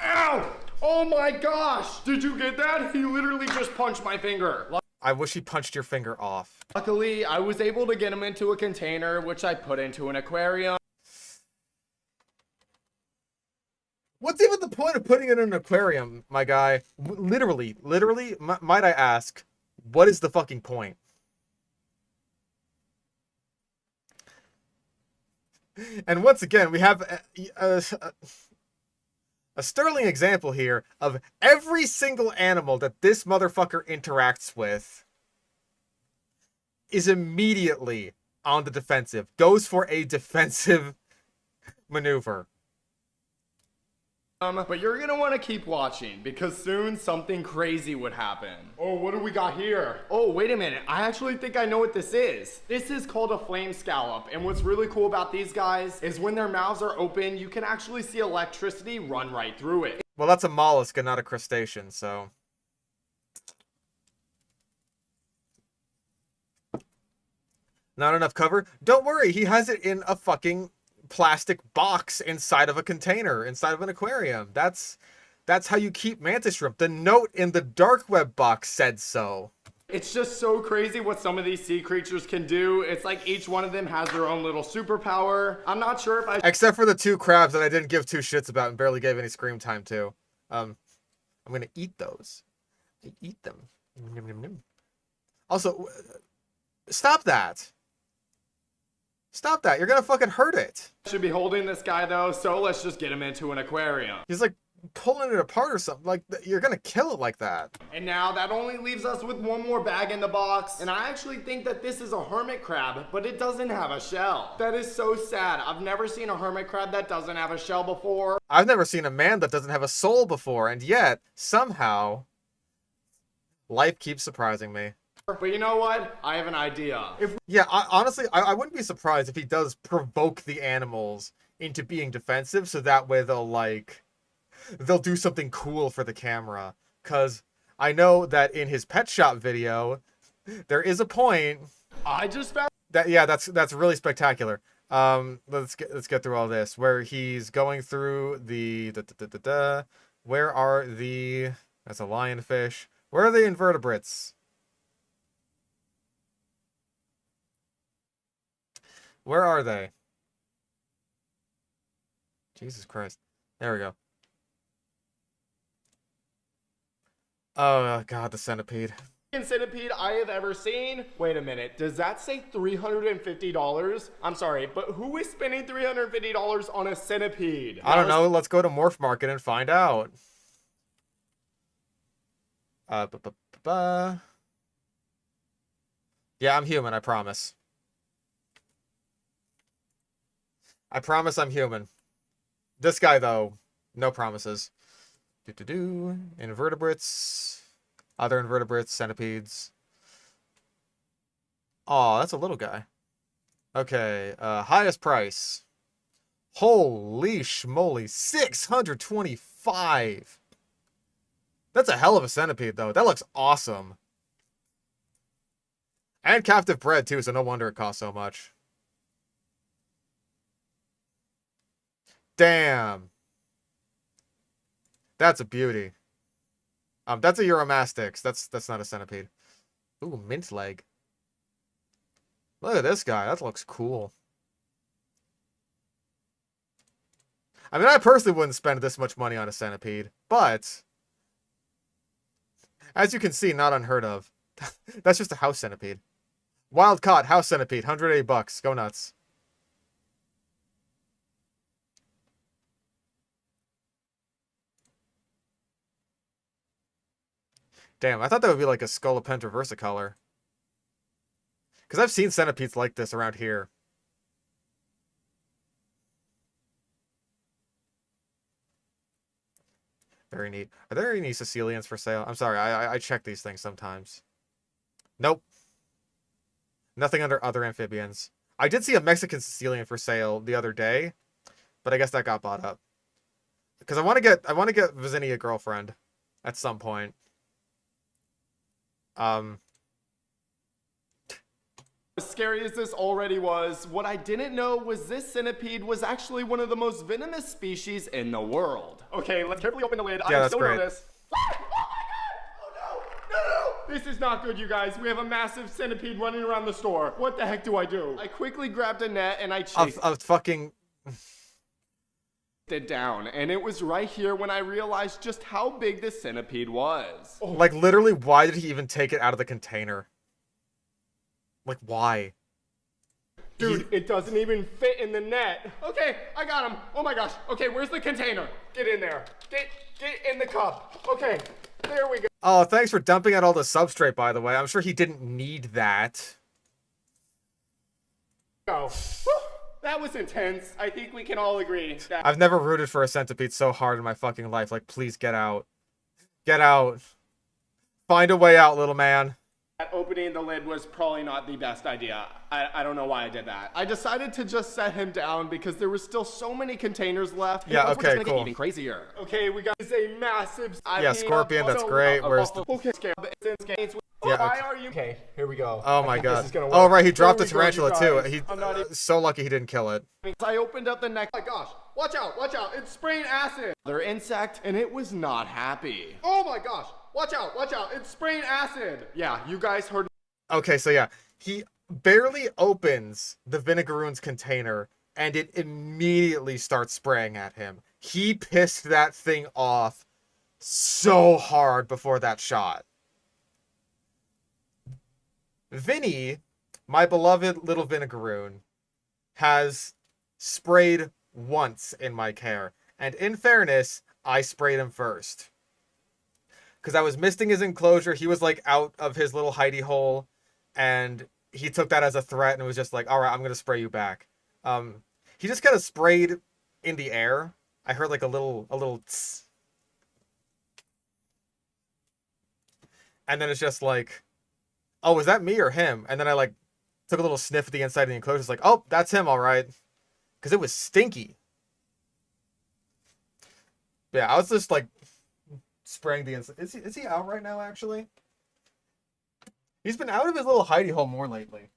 Ow! Oh my gosh! Did you get that? He literally just punched my finger. I wish he punched your finger off. Luckily, I was able to get him into a container, which I put into an aquarium. What's even the point of putting it in an aquarium, my guy? Literally, might I ask, what is the fucking point? And once again, we have a sterling example here of every single animal that this motherfucker interacts with is immediately on the defensive, goes for a defensive maneuver. But you're gonna want to keep watching because soon something crazy would happen. Oh, what do we got here? Oh, wait a minute. I actually think I know what this is. This is called a flame scallop. And what's really cool about these guys is when their mouths are open, you can actually see electricity run right through it. Well, that's a mollusk and not a crustacean, so. Not enough cover? Don't worry, he has it in a fucking plastic box inside of a container, inside of an aquarium. That's how you keep mantis shrimp. The note in the dark web box said so. It's just so crazy what some of these sea creatures can do. It's like each one of them has their own little superpower. I'm not sure if I... Except for the two crabs that I didn't give two shits about and barely gave any scream time to. I'm gonna eat those. I eat them. Also, stop that. Stop that. You're gonna fucking hurt it. Should be holding this guy though, so let's just get him into an aquarium. He's like pulling it apart or something. Like, you're gonna kill it like that. And now that only leaves us with one more bag in the box. And I actually think that this is a hermit crab, but it doesn't have a shell. That is so sad. I've never seen a hermit crab that doesn't have a shell before. I've never seen a man that doesn't have a soul before, and yet, somehow, life keeps surprising me. But you know what? I have an idea. Honestly, I wouldn't be surprised if he does provoke the animals into being defensive, so that way they'll do something cool for the camera. Because I know that in his pet shop video, there is a point. I just found that, yeah, that's really spectacular. Let's get through all this, where he's going through the where are the... That's a lionfish. Where are the invertebrates? Where are they? Jesus Christ. There we go. Oh, God, the centipede. Centipede I have ever seen. Wait a minute. Does that say $350? I'm sorry, but who is spending $350 on a centipede? I don't know. Let's go to Morph Market and find out. Yeah, I'm human, I promise. I promise I'm human. This guy, though, no promises. Invertebrates. Other invertebrates, centipedes. Aw, that's a little guy. Okay, highest price. Holy schmoly, $625. That's a hell of a centipede, though. That looks awesome. And captive bred, too, so no wonder it costs so much. Damn. That's a beauty. That's a Euromastix. That's not a centipede. Ooh, mint leg. Look at this guy. That looks cool. I mean, I personally wouldn't spend this much money on a centipede, but as you can see, not unheard of. That's just a house centipede. Wild caught house centipede, $180. Go nuts. Damn, I thought that would be like a Scolopendra versicolor. Because I've seen centipedes like this around here. Very neat. Are there any Sicilians for sale? I'm sorry, I check these things sometimes. Nope. Nothing under other amphibians. I did see a Mexican Sicilian for sale the other day, but I guess that got bought up. Because I want to get Vizini a girlfriend at some point. As scary as this already was, what I didn't know was this centipede was actually one of the most venomous species in the world. Okay, let's carefully open the lid. Yeah, I'm so great. nervous. Oh my god! Oh no! This is not good, you guys. We have a massive centipede running around the store. What the heck do I do? I quickly grabbed a net and I chased it down, and it was right here when I realized just how big this centipede was. Oh. Like, literally, why did he even take it out of the container? Like, why? Dude, it doesn't even fit in the net. Okay, I got him. Oh my gosh. Okay, where's the container? Get in there. Get in the cup. Okay, there we go. Oh, thanks for dumping out all the substrate, by the way. I'm sure he didn't need that. Oh, that was intense. I think we can all agree that I've never rooted for a centipede so hard in my fucking life. Like, please get out. Get out. Find a way out, little man. opening the lid was probably not the best idea. I don't know why I did that. I decided to just set him down because there were still so many containers left. Yeah, okay, we're just cool. Get even crazier. Okay, we got a massive. Yeah, Scorpion, that's great. Where's the... Okay, Yeah, why are you? Okay, here we go. Oh my god. This is gonna work. Oh right, he dropped the There we go, tarantula too. you guys. He's so lucky he didn't kill it. I opened up the neck. Oh my gosh, watch out, it's spraying acid. Another insect, and it was not happy. Oh my gosh, watch out, it's spraying acid. Yeah, you guys heard. Okay, so yeah, he barely opens the Vinegaroon's container and it immediately starts spraying at him. He pissed that thing off so hard before that shot. Vinny, my beloved little Vinegaroon, has sprayed once in my care. And in fairness, I sprayed him first. Because I was misting his enclosure. He was like out of his little hidey hole. And he took that as a threat and was just like, all right, I'm going to spray you back. He just kind of sprayed in the air. I heard like a little tss. And then it's just like, oh, was that me or him? And then I like took a little sniff at the inside of the enclosure. It's like, oh, that's him, all right. Because it was stinky. Yeah, I was just like spraying the inside. Is he out right now, actually? He's been out of his little hidey hole more lately.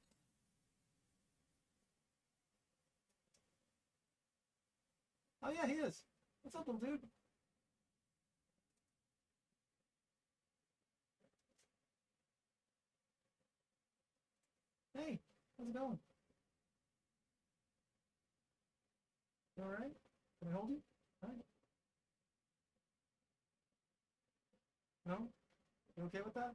Oh yeah, he is. What's up, little dude? Hey, how's it going? You alright? Can I hold you? Alright. No? You okay with that?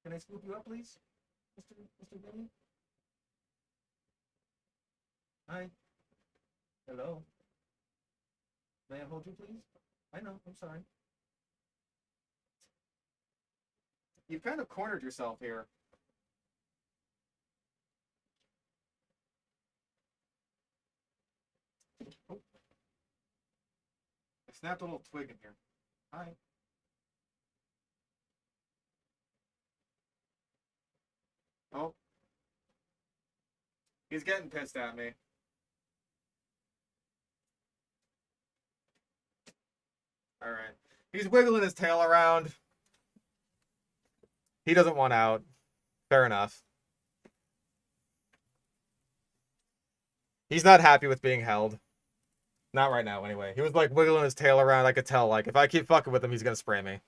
Can I scoop you up, please? Mr. Billy? Hi. Hello. May I hold you, please? I know, I'm sorry. You've kind of cornered yourself here. Oh. I snapped a little twig in here. Hi. Oh. He's getting pissed at me. Alright. He's wiggling his tail around. He doesn't want out. Fair enough. He's not happy with being held. Not right now, anyway. He was, like, wiggling his tail around. I could tell, like, if I keep fucking with him, he's gonna spray me.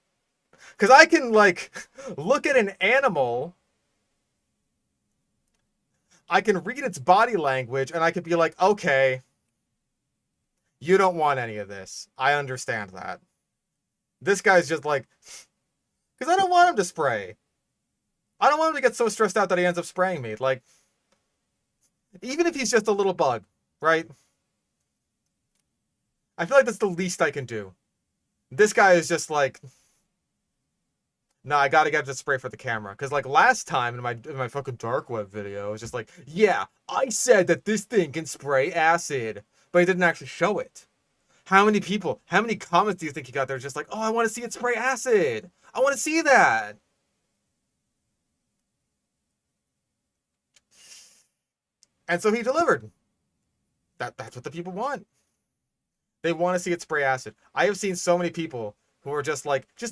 Because I can, like, look at an animal... I can read its body language, and I could be like, okay, you don't want any of this. I understand that. This guy's just like, because I don't want him to spray. I don't want him to get so stressed out that he ends up spraying me. Like, even if he's just a little bug, right? I feel like that's the least I can do. This guy is just like, no, I gotta get the spray for the camera. Because, like, last time in my fucking dark web video, it was just like, yeah, I said that this thing can spray acid. But he didn't actually show it. How many comments do you think he got there just like, oh, I want to see it spray acid. I want to see that. And so he delivered. That's what the people want. They want to see it spray acid. I have seen so many people who are just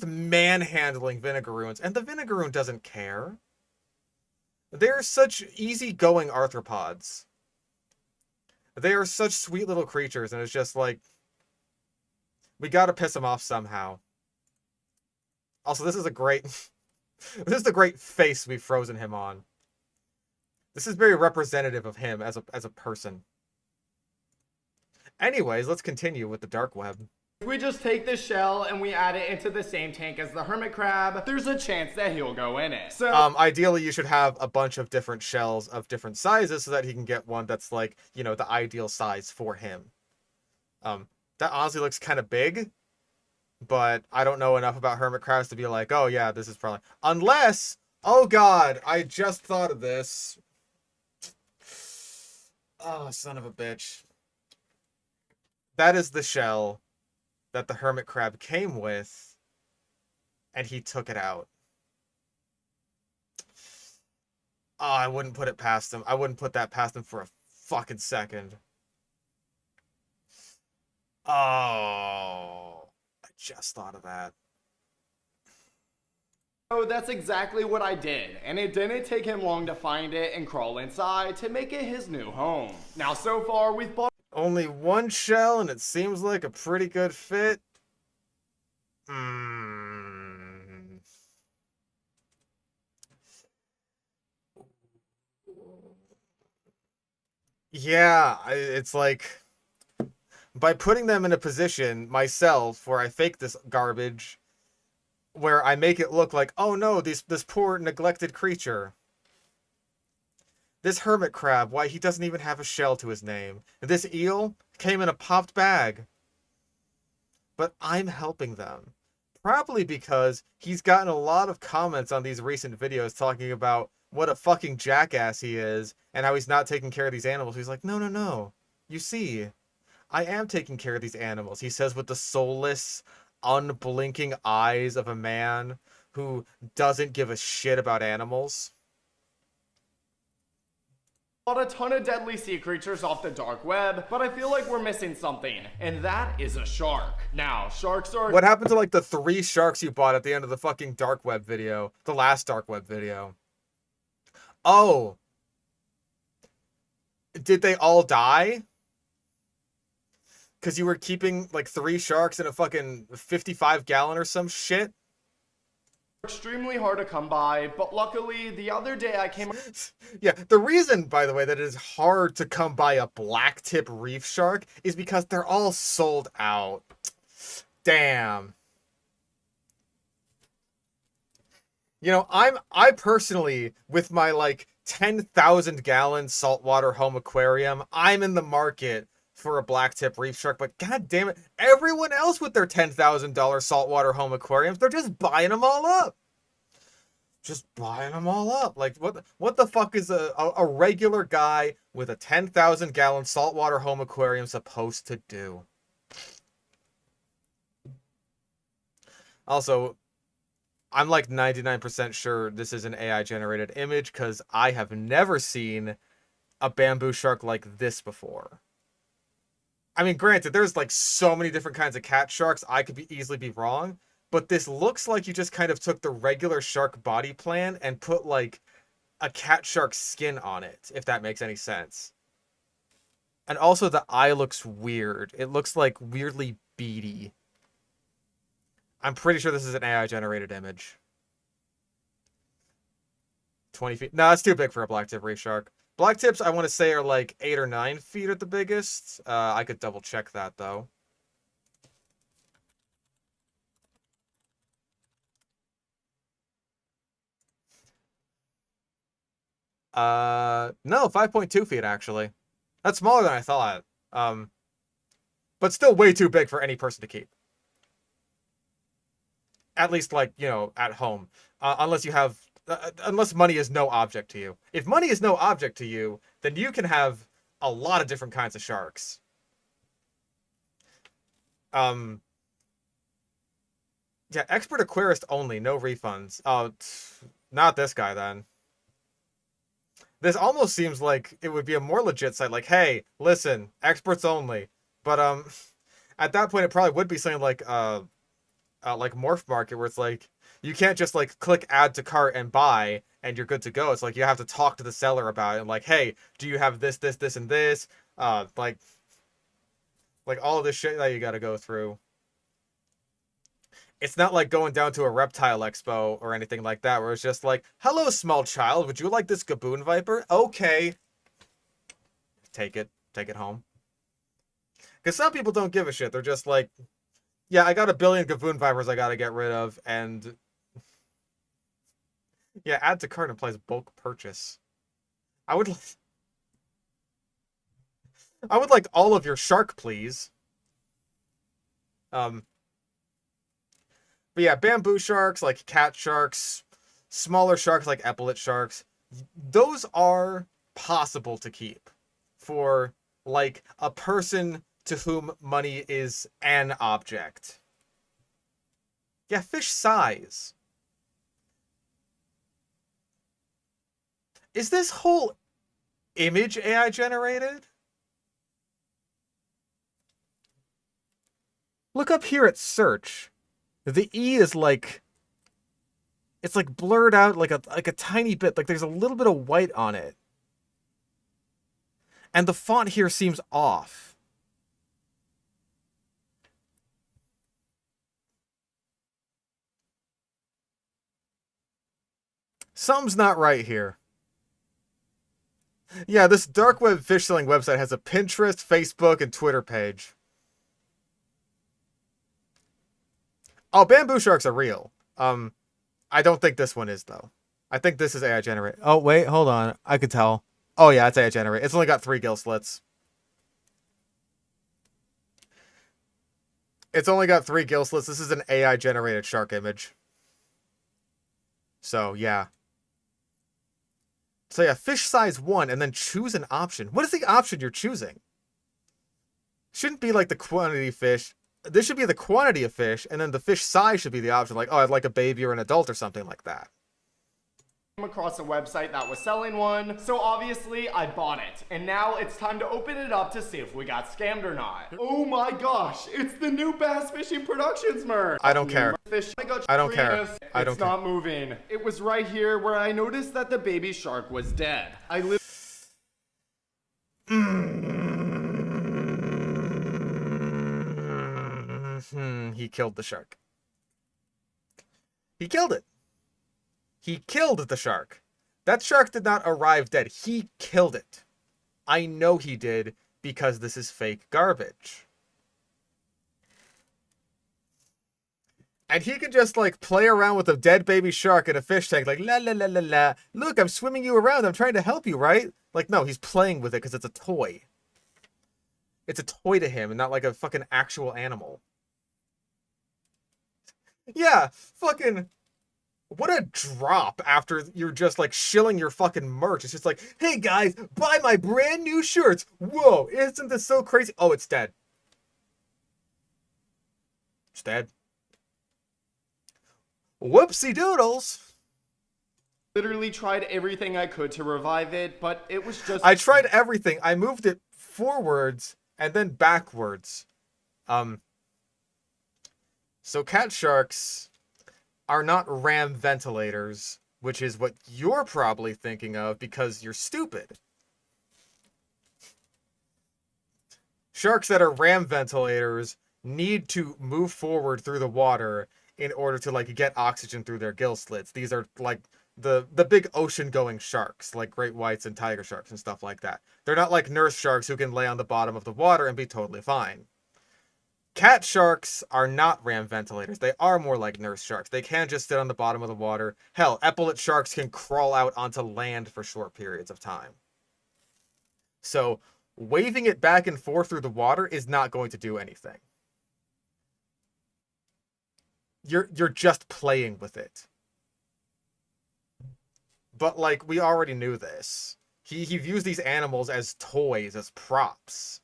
manhandling Vinegaroons, and the Vinegaroon doesn't care. They're such easygoing arthropods. They are such sweet little creatures, and it's just like, we gotta piss them off somehow. Also, this is a great face we've frozen him on. This is very representative of him as a person. Anyways, let's continue with the dark web. If we just take this shell and we add it into the same tank as the hermit crab, there's a chance that he'll go in it. So ideally you should have a bunch of different shells of different sizes so that he can get one that's like, you know, the ideal size for him. That honestly looks kind of big, but I don't know enough about hermit crabs to be like, oh yeah, this is probably, unless, oh god, I just thought of this. Oh, son of a bitch. That is the shell that the hermit crab came with, and he took it out. Oh, I wouldn't put it past him. I wouldn't put that past him for a fucking second. Oh, I just thought of that. Oh, that's exactly what I did, and it didn't take him long to find it and crawl inside to make it his new home. Now, so far, we've bought only one shell, and it seems like a pretty good fit. Yeah, it's like, by putting them in a position myself where I fake this garbage, where I make it look like, oh no, this poor neglected creature. This hermit crab, why, he doesn't even have a shell to his name. And this eel came in a popped bag. But I'm helping them. Probably because he's gotten a lot of comments on these recent videos talking about what a fucking jackass he is and how he's not taking care of these animals. He's like, no, no, no. You see, I am taking care of these animals. He says with the soulless, unblinking eyes of a man who doesn't give a shit about animals. a ton of deadly sea creatures off the dark web, but I feel like we're missing something, and that is a shark. Now, sharks are— What happened to like the 3 sharks you bought at the end of the fucking dark web video? The last dark web video. Oh. Did they all die? Because you were keeping like 3 sharks in a fucking 55-gallon or some shit? Extremely hard to come by, but luckily the other day I came— Yeah, the reason, by the way, that it is hard to come by a blacktip reef shark is because they're all sold out. Damn. You know, I personally, with my like 10,000-gallon saltwater home aquarium, I'm in the market for a blacktip reef shark, but god damn it, everyone else with their $10,000 saltwater home aquariums, they're just buying them all up. Just buying them all up. Like, what the fuck is a regular guy with a 10,000-gallon saltwater home aquarium supposed to do? Also, I'm like 99% sure this is an AI-generated image because I have never seen a bamboo shark like this before. I mean, granted, there's like so many different kinds of cat sharks, I could easily be wrong, but this looks like you just kind of took the regular shark body plan and put like a cat shark skin on it, if that makes any sense. And also the eye looks weird. It looks like weirdly beady. I'm pretty sure this is an AI-generated image. 20 feet. No, that's too big for a blacktip reef shark. Blacktips, I want to say, are like 8 or 9 feet at the biggest. I could double check that, though. No, 5.2 feet, actually. That's smaller than I thought. but still way too big for any person to keep. At least, like, you know, at home. Unless you have... unless money is no object to you. If money is no object to you, then you can have a lot of different kinds of sharks. Yeah, expert aquarist only, no refunds. Oh, not this guy then. This almost seems like it would be a more legit site, like, hey, listen, experts only. But at that point it probably would be something like Morph Market, where it's like you can't just like click add to cart and buy and you're good to go. It's like you have to talk to the seller about it and like, hey, do you have this, this, this, and this? Like all of this shit that you gotta go through. It's not like going down to a reptile expo or anything like that, where it's just like, hello, small child, would you like this Gaboon Viper? Okay. Take it home. Because some people don't give a shit. They're just like, yeah, I got 1 billion Gaboon Vipers I gotta get rid of, and... yeah, add to cart implies bulk purchase. I would like all of your shark, please. But yeah, bamboo sharks, like cat sharks, smaller sharks like epaulet sharks, those are possible to keep for, like, a person to whom money is an object. Yeah, fish size. Is this whole image AI generated? Look up here at search. The E is like, it's like blurred out like a tiny bit. Like there's a little bit of white on it. And the font here seems off. Something's not right here. Yeah, this dark web fish selling website has a Pinterest, Facebook, and Twitter page. Oh, bamboo sharks are real. I don't think this one is, though. I think this is AI generated. Oh, wait, hold on. I could tell. Oh, yeah, it's AI generated. It's only got 3 gill slits. It's only got 3 gill slits. This is an AI generated shark image. So, yeah. So, yeah, fish size 1, and then choose an option. What is the option you're choosing? Shouldn't be like the quantity fish. This should be the quantity of fish, and then the fish size should be the option. Like, oh, I'd like a baby or an adult or something like that. Across a website that was selling one, so obviously I bought it, and now it's time to open it up to see if we got scammed or not. Oh my gosh, it's the new Bass Fishing Productions merch. I don't care. I don't care. I don't It's not moving. It was right here where I noticed that the baby shark was dead. He killed the shark. He killed it. He killed the shark. That shark did not arrive dead. He killed it. I know he did because this is fake garbage. And he can just, like, play around with a dead baby shark in a fish tank, like, la la la la la. Look, I'm swimming you around. I'm trying to help you, right? Like, no, he's playing with it because it's a toy. It's a toy to him and not like a fucking actual animal. Yeah, fucking... what a drop after you're just, like, shilling your fucking merch. It's just like, hey, guys, buy my brand new shirts. Whoa, isn't this so crazy? Oh, it's dead. It's dead. Whoopsie doodles. Literally tried everything I could to revive it, but it was just... I tried everything. I moved it forwards and then backwards. So cat sharks are not ram ventilators, which is what you're probably thinking of because you're stupid. Sharks that are ram ventilators need to move forward through the water in order to, like, get oxygen through their gill slits. These are, like, the big ocean-going sharks, like great whites and tiger sharks and stuff like that. They're not like nurse sharks who can lay on the bottom of the water and be totally fine. Cat sharks are not ram ventilators. They are more like nurse sharks. They can just sit on the bottom of the water. Hell, epaulet sharks can crawl out onto land for short periods of time. So, waving it back and forth through the water is not going to do anything. You're just playing with it. But, like, we already knew this. He views these animals as toys, as props.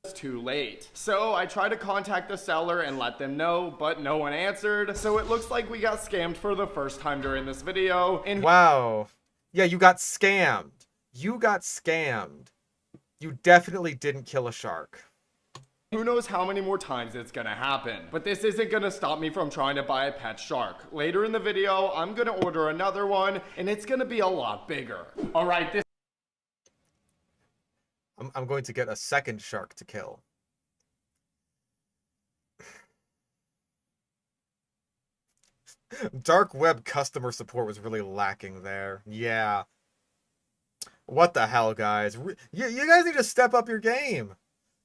It's too late. So I tried to contact the seller and let them know, but no one answered. So it looks like we got scammed for the first time during this video. And wow. Yeah, you got scammed. You got scammed. You definitely didn't kill a shark. Who knows how many more times it's gonna happen. But this isn't gonna stop me from trying to buy a pet shark. Later in the video, I'm gonna order another one, and it's gonna be a lot bigger. All right, this... I'm going to get a second shark to kill. Dark web customer support was really lacking there. Yeah. What the hell, guys? You guys need to step up your game.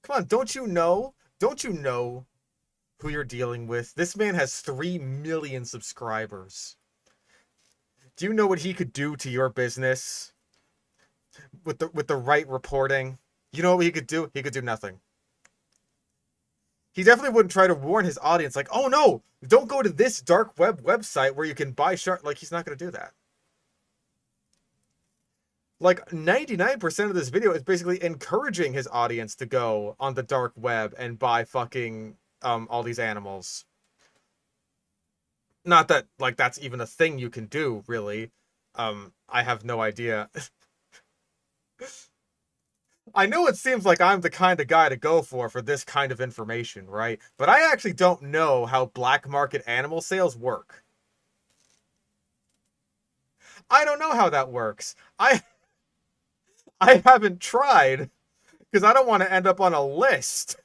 Come on, don't you know? Don't you know who you're dealing with? This man has 3 million subscribers. Do you know what he could do to your business? With the right reporting? You know what he could do? He could do nothing. He definitely wouldn't try to warn his audience like, oh no, don't go to this dark web website where you can buy shark. Like, he's not going to do that. Like, 99% of this video is basically encouraging his audience to go on the dark web and buy fucking, all these animals. Not that, like, that's even a thing you can do, really. I have no idea. I know it seems like I'm the kind of guy to go for this kind of information, right? But I actually don't know how black market animal sales work. I don't know how that works. I haven't tried, because I don't want to end up on a list.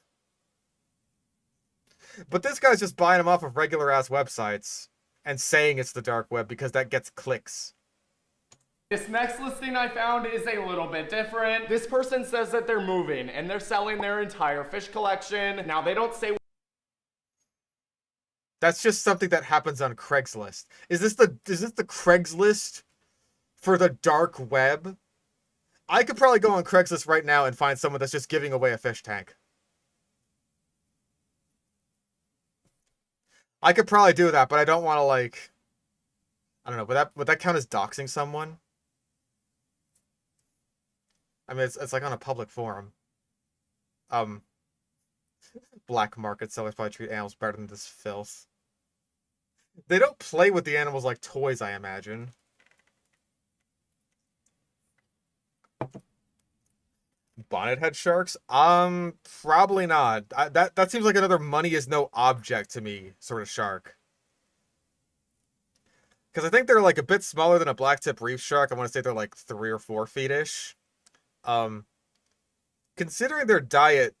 But this guy's just buying them off of regular-ass websites and saying it's the dark web because that gets clicks. This next listing I found is a little bit different. This person says that they're moving and they're selling their entire fish collection. Now, they don't say... That's just something that happens on Craigslist. Is this the Craigslist for the dark web? I could probably go on Craigslist right now and find someone that's just giving away a fish tank. I could probably do that, but I don't want to, like... I don't know, would that count as doxing someone? I mean, it's like on a public forum. Black market sellers probably treat animals better than this filth. They don't play with the animals like toys, I imagine. Bonnet head sharks? Probably not. That seems like another money is no object to me sort of shark. Because I think they're like a bit smaller than a black tip reef shark. I want to say they're like 3 or 4 feet-ish. Considering their diet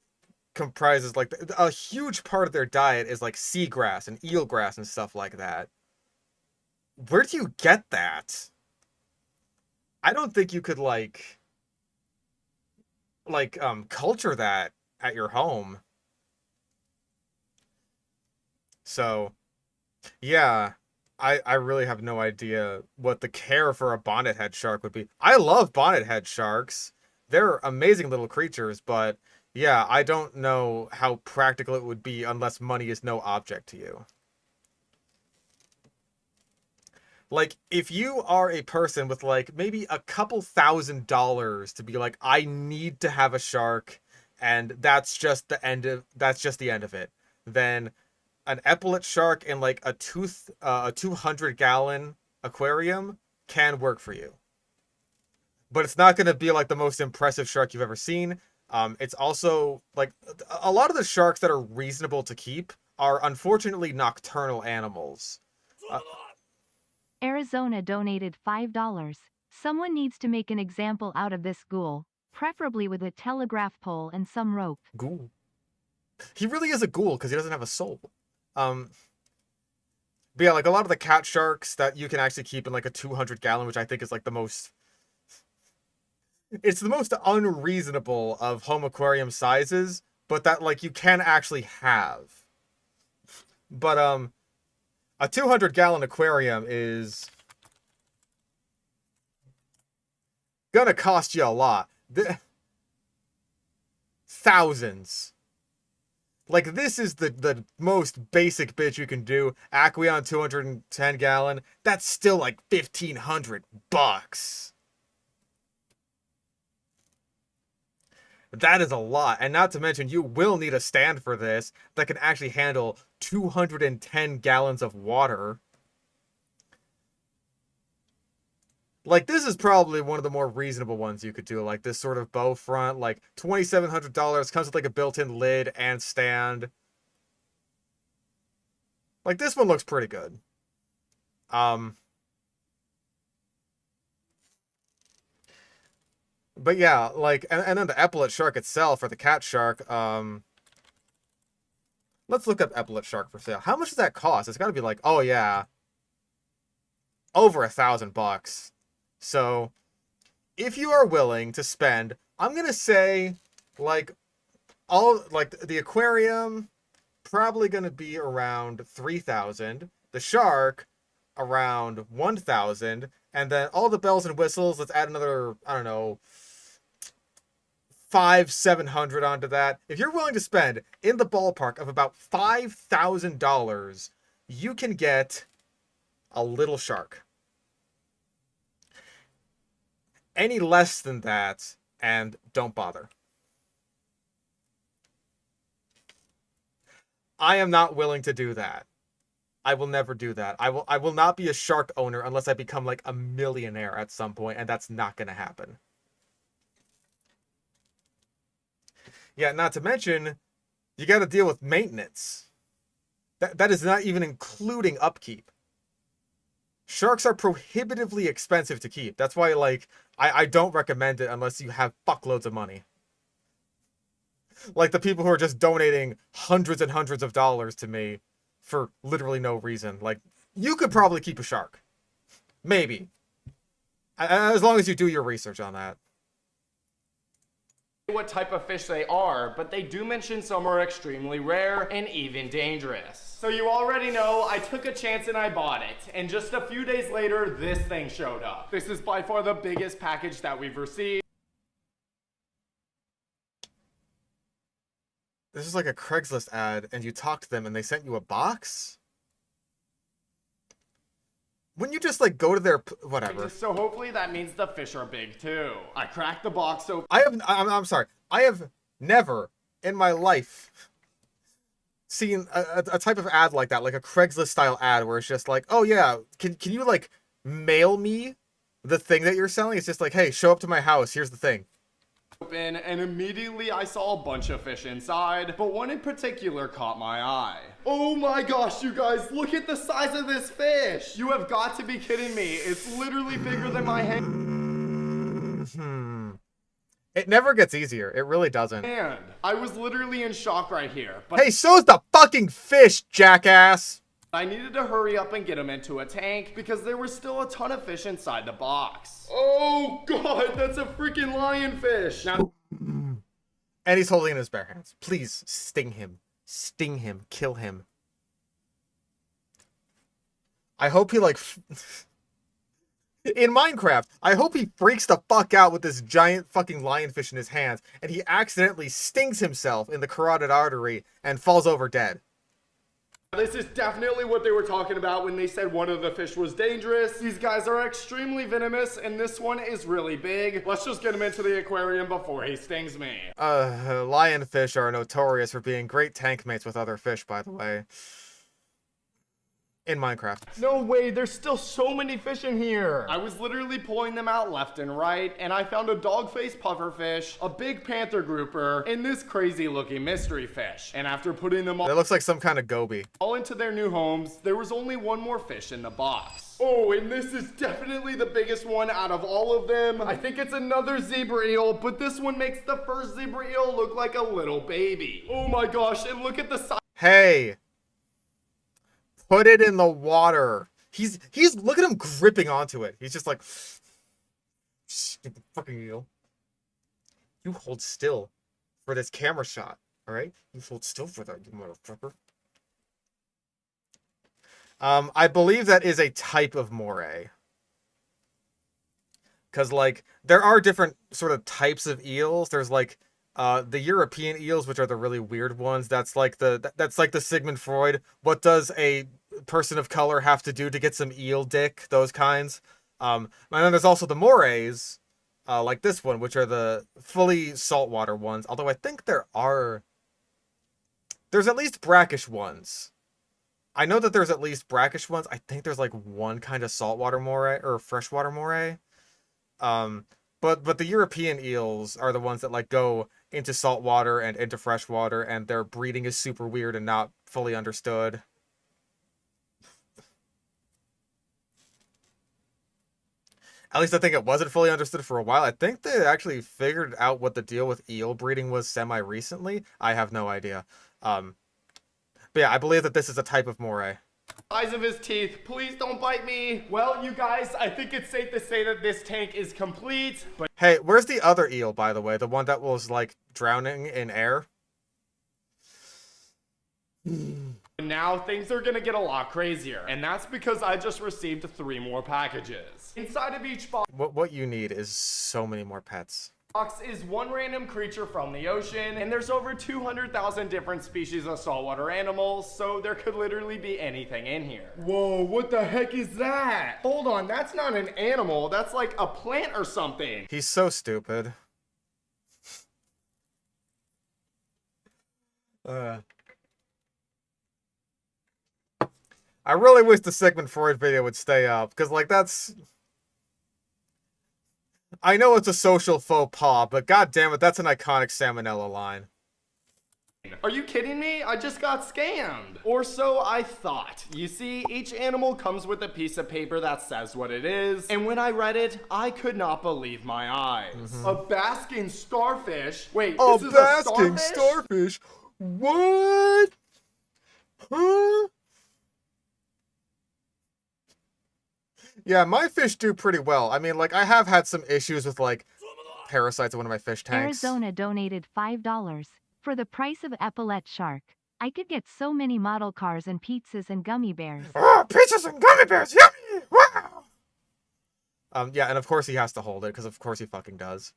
comprises like a huge part of their diet is like seagrass and eelgrass and stuff like that. Where do you get that? I don't think you could like culture that at your home. So, yeah, I really have no idea what the care for a bonnet head shark would be. I love bonnet head sharks. They're amazing little creatures, but yeah, I don't know how practical it would be unless money is no object to you. Like, if you are a person with, like, maybe a couple $1,000 to be like, I need to have a shark, and that's just the end of it, then an epaulet shark in, like, a 200-gallon aquarium can work for you. But it's not going to be, like, the most impressive shark you've ever seen. It's also, like, a lot of the sharks that are reasonable to keep are, unfortunately, nocturnal animals. Arizona donated $5. Someone needs to make an example out of this ghoul, preferably with a telegraph pole and some rope. Ghoul. He really is a ghoul because he doesn't have a soul. But yeah, like a lot of the cat sharks that you can actually keep in like a 200-gallon, which I think is like the most... It's the most unreasonable of home aquarium sizes, but that like you can actually have. But a 200-gallon aquarium is gonna cost you a lot. thousands. Like, this is the most basic bitch you can do. Aqueon 210 gallon. That's still like $1,500. That is a lot. And not to mention, you will need a stand for this that can actually handle 210 gallons of water. Like, this is probably one of the more reasonable ones you could do. Like, this sort of bow front. Like, $2,700. Comes with, like, a built-in lid and stand. Like, this one looks pretty good. But yeah, like, and then the epaulet shark itself, or the cat shark, let's look up epaulet shark for sale. How much does that cost? It's gotta be like, oh yeah, over $1,000. So, if you are willing to spend, I'm gonna say, like, the aquarium, probably gonna be around $3,000. The shark, around $1,000. And then all the bells and whistles, let's add another, I don't know, $500-700 onto that. If you're willing to spend in the ballpark of about $5,000, you can get a little shark. Any less than that, and don't bother. I am not willing to do that. I will never do that. I will not be a shark owner unless I become like a millionaire at some point, and that's not going to happen. Yeah, not to mention, you got to deal with maintenance. That is not even including upkeep. Sharks are prohibitively expensive to keep. That's why, like, I don't recommend it unless you have fuckloads of money. Like the people who are just donating hundreds and hundreds of dollars to me for literally no reason. Like, you could probably keep a shark. Maybe. As long as you do your research on that. What type of fish they are, but they do mention some are extremely rare and even dangerous. So you already know I took a chance and I bought it, and just a few days later this thing showed up. This is by far the biggest package that we've received. This is like a Craigslist ad, and you talked to them and they sent you a box? Wouldn't you just, like, go to their... whatever. So hopefully that means the fish are big, too. I cracked the box open. I'm sorry. I have never in my life seen a type of ad like that, like a Craigslist-style ad where it's just like, oh, yeah, can you, like, mail me the thing that you're selling? It's just like, hey, show up to my house. Here's the thing. Open, and immediately I saw a bunch of fish inside, but one in particular caught my eye. Oh my gosh, you guys, look at the size of this fish! You have got to be kidding me. It's literally bigger than my hand. It never gets easier. It really doesn't. And I was literally in shock right here. But hey, so's the fucking fish, jackass! I needed to hurry up and get him into a tank because there was still a ton of fish inside the box. Oh god, that's a freaking lionfish! Now, and he's holding it in his bare hands. Please, sting him. Sting him. Kill him. I hope he, like... in Minecraft, I hope he freaks the fuck out with this giant fucking lionfish in his hands, and he accidentally stings himself in the carotid artery and falls over dead. This is definitely what they were talking about when they said one of the fish was dangerous. These guys are extremely venomous, and this one is really big. Let's just get him into the aquarium before he stings me. Lionfish are notorious for being great tank mates with other fish, by the way. In Minecraft. No way, there's still so many fish in here. I was literally pulling them out left and right, and I found a dog-faced pufferfish, a big panther grouper, and this crazy-looking mystery fish. And after putting them all... It looks like some kind of goby. All into their new homes, there was only one more fish in the box. Oh, and this is definitely the biggest one out of all of them. I think it's another zebra eel, but this one makes the first zebra eel look like a little baby. Oh my gosh, and look at the size. Hey! Put it in the water. He's look at him gripping onto it. He's just like, stupid fucking eel. You hold still for this camera shot, all right? You hold still for that, you motherfucker. I believe that is a type of moray. Because, like, there are different sort of types of eels. There's, like, The European eels, which are the really weird ones, that's like the Sigmund Freud. What does a person of color have to do to get some eel dick? Those kinds. And then there's also the morays, like this one, which are the fully saltwater ones. Although I think there's at least brackish ones. I know that there's at least brackish ones. I think there's like one kind of saltwater moray or freshwater moray. But the European eels are the ones that like go into saltwater and into freshwater, and their breeding is super weird and not fully understood. At least I think it wasn't fully understood for a while. I think they actually figured out what the deal with eel breeding was semi-recently. I have no idea. But yeah, I believe that this is a type of moray. Eyes of his teeth, please don't bite me. Well, you guys, I think it's safe to say that this tank is complete, but... Hey, where's the other eel, by the way? The one that was, like, drowning in air? Now things are gonna get a lot crazier, and that's because I just received 3 more packages. Inside of each box... What you need is so many more pets. Is one random creature from the ocean, and there's over 200,000 different species of saltwater animals, so there could literally be anything in here. Whoa, what the heck is that? Hold on, that's not an animal, that's like a plant or something. He's so stupid. I really wish the Sigmund Freud video would stay up, because like that's... I know it's a social faux pas, but god damn it, that's an iconic salmonella line. Are you kidding me? I just got scammed. Or so I thought. You see, each animal comes with a piece of paper that says what it is, and when I read it, I could not believe my eyes. A basking starfish? Wait, this is a starfish? Starfish? What? Huh? Yeah, my fish do pretty well. I mean, like, I have had some issues with, like, parasites in one of my fish tanks. Arizona donated $5 for the price of epaulette shark. I could get so many model cars and pizzas and gummy bears. Oh, pizzas and gummy bears! Yummy! Wow! Yeah, and of course he has to hold it, because of course he fucking does.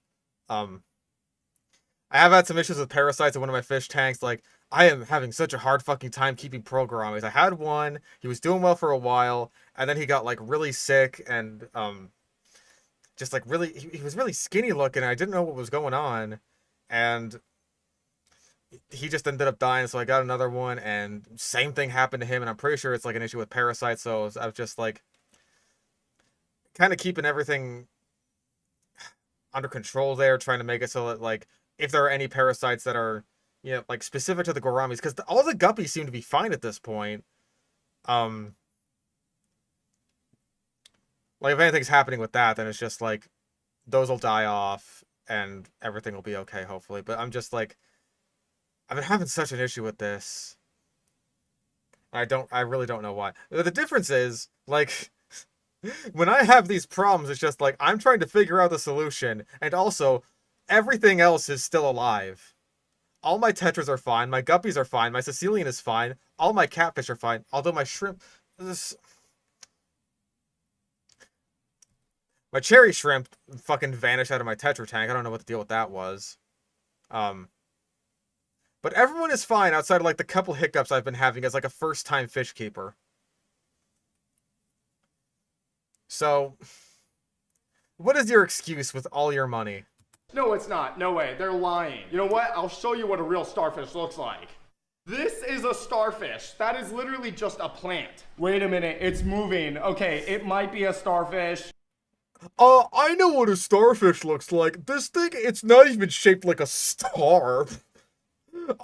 I have had some issues with parasites in one of my fish tanks. Like, I am having such a hard fucking time keeping Gorgonops. I had one, he was doing well for a while, and then he got, like, really sick, and, just, like, really, he was really skinny looking, and I didn't know what was going on, and he just ended up dying, so I got another one, and same thing happened to him, and I'm pretty sure it's, like, an issue with parasites, so I was just, like, kind of keeping everything under control there, trying to make it so that, like, if there are any parasites that are, you know, like, specific to the gouramis, because all the guppies seem to be fine at this point. Like, if anything's happening with that, then it's just, like, those will die off, and everything will be okay, hopefully. But I'm just, like, I've been having such an issue with this. I really don't know why. The difference is, like, when I have these problems, it's just, like, I'm trying to figure out the solution, and also, everything else is still alive. All my tetras are fine, my guppies are fine, my Sicilian is fine, all my catfish are fine, although my shrimp... My cherry shrimp fucking vanished out of my tetra tank. I don't know what the deal with that was. But everyone is fine outside of, like, the couple hiccups I've been having as, like, a first-time fish keeper. So, what is your excuse with all your money? No, it's not. No way. They're lying. You know what? I'll show you what a real starfish looks like. This is a starfish. That is literally just a plant. Wait a minute. It's moving. Okay, it might be a starfish. I know what a starfish looks like. This thing, it's not even shaped like a star.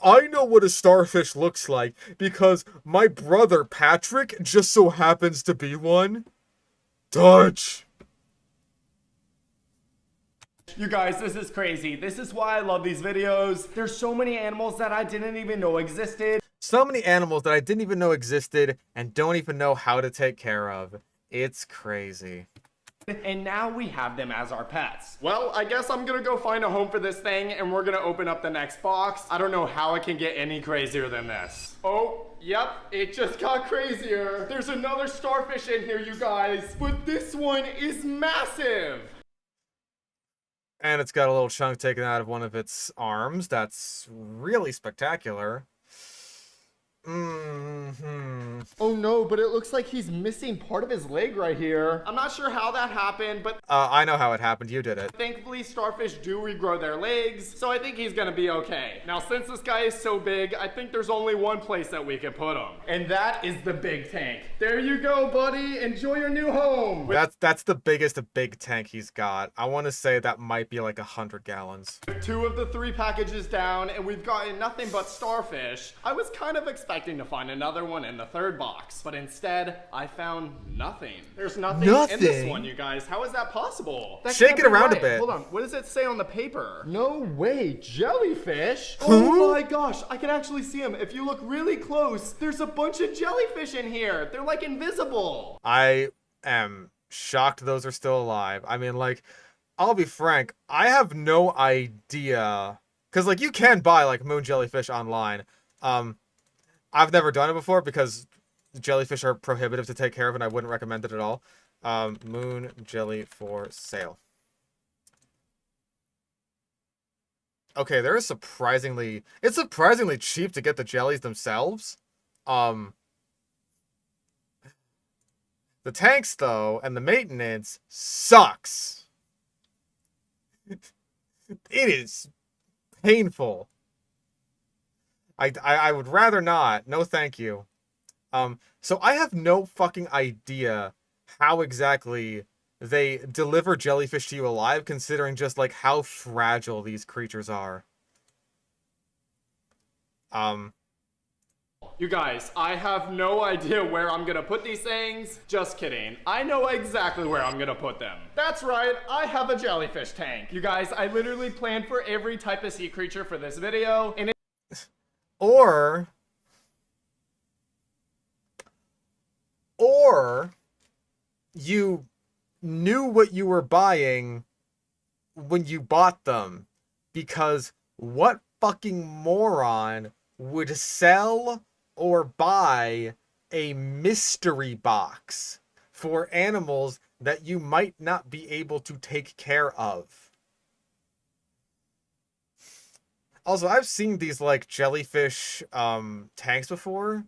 I know what a starfish looks like because my brother Patrick just so happens to be one. Dutch. You guys, this is crazy. This is why I love these videos. There's so many animals that I didn't even know existed. So many animals that I didn't even know existed and don't even know how to take care of. It's crazy. And now we have them as our pets. Well, I guess I'm gonna go find a home for this thing and we're gonna open up the next box. I don't know how it can get any crazier than this. Oh, yep, it just got crazier. There's another starfish in here, you guys, but this one is massive. And it's got a little chunk taken out of one of its arms. That's really spectacular. Oh no, but it looks like he's missing part of his leg right here. I'm not sure how that happened, but I know how it happened. You did it. thankfully starfish do regrow their legs, so I think he's gonna be okay. Now, since this guy is so big, I think there's only one place that we can put him, and that is the big tank. There you go, buddy. Enjoy your new home. That's the biggest big tank he's got. I want to say that might be like 100 gallons. 2 of the 3 packages down, and we've gotten nothing but starfish. I was kind of expecting to find another one in the 3rd box, but instead I found nothing. There's nothing in this one, you guys. How is that possible? That Shake can't it be around a right. bit. Hold on, what does it say on the paper? No way, jellyfish? Oh my gosh, I can actually see them. If you look really close, there's a bunch of jellyfish in here. They're like invisible. I am shocked those are still alive. I mean, like, I'll be frank, I have no idea, because like you can buy like moon jellyfish online. I've never done it before because jellyfish are prohibitive to take care of, and I wouldn't recommend it at all. Moon jelly for sale. Okay, it's surprisingly cheap to get the jellies themselves. The tanks, though, and the maintenance sucks. It is painful. I would rather not. No, thank you. So I have no fucking idea how exactly they deliver jellyfish to you alive, considering just like how fragile these creatures are. You guys, I have no idea where I'm gonna put these things. Just kidding. I know exactly where I'm gonna put them. That's right, I have a jellyfish tank. You guys, I literally planned for every type of sea creature for this video, and Or you knew what you were buying when you bought them, because what fucking moron would sell or buy a mystery box for animals that you might not be able to take care of? Also, I've seen these like jellyfish tanks before.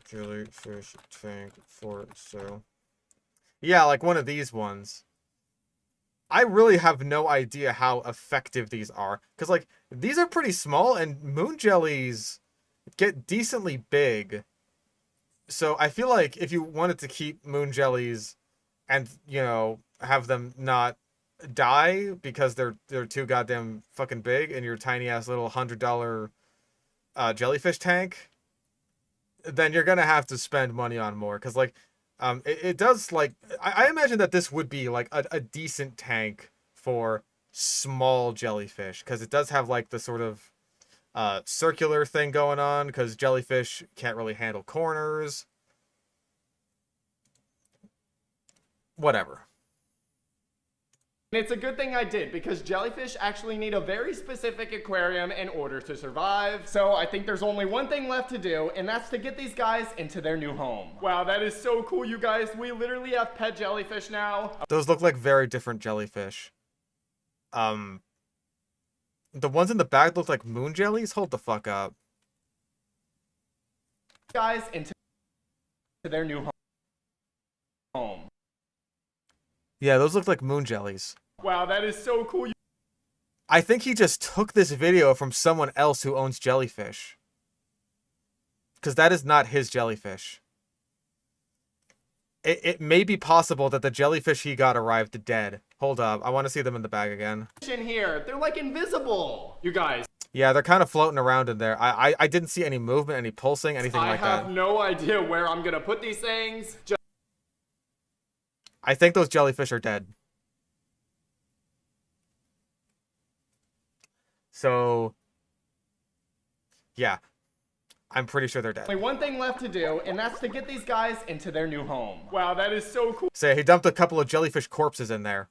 Jellyfish tank for sale. Yeah, like one of these ones. I really have no idea how effective these are, because like these are pretty small, and moon jellies get decently big. So I feel like if you wanted to keep moon jellies and, you know, have them not die because they're too goddamn fucking big in your tiny ass little $100 jellyfish tank, then you're gonna have to spend money on more, because like it does, like, I imagine that this would be like a decent tank for small jellyfish, because it does have like the sort of circular thing going on, because jellyfish can't really handle corners. Whatever. it's a good thing I did, because jellyfish actually need a very specific aquarium in order to survive. So I think there's only one thing left to do, and that's to get these guys into their new home. Wow, that is so cool, you guys. We literally have pet jellyfish now. Those look like very different jellyfish. The ones in the bag look like moon jellies? Hold the fuck up. Guys into their new home. Yeah, those look like moon jellies. Wow, that is so cool. I think he just took this video from someone else who owns jellyfish. Because that is not his jellyfish. It may be possible that the jellyfish he got arrived dead. Hold up, I want to see them in the bag again. In here, they're like invisible. You guys. Yeah, they're kind of floating around in there. I didn't see any movement, any pulsing, anything like that. I have no idea where I'm gonna put these things. I think those jellyfish are dead. So, yeah. I'm pretty sure they're dead. Only one thing left to do, and that's to get these guys into their new home. Wow, that is so cool. Say, he dumped a couple of jellyfish corpses in there.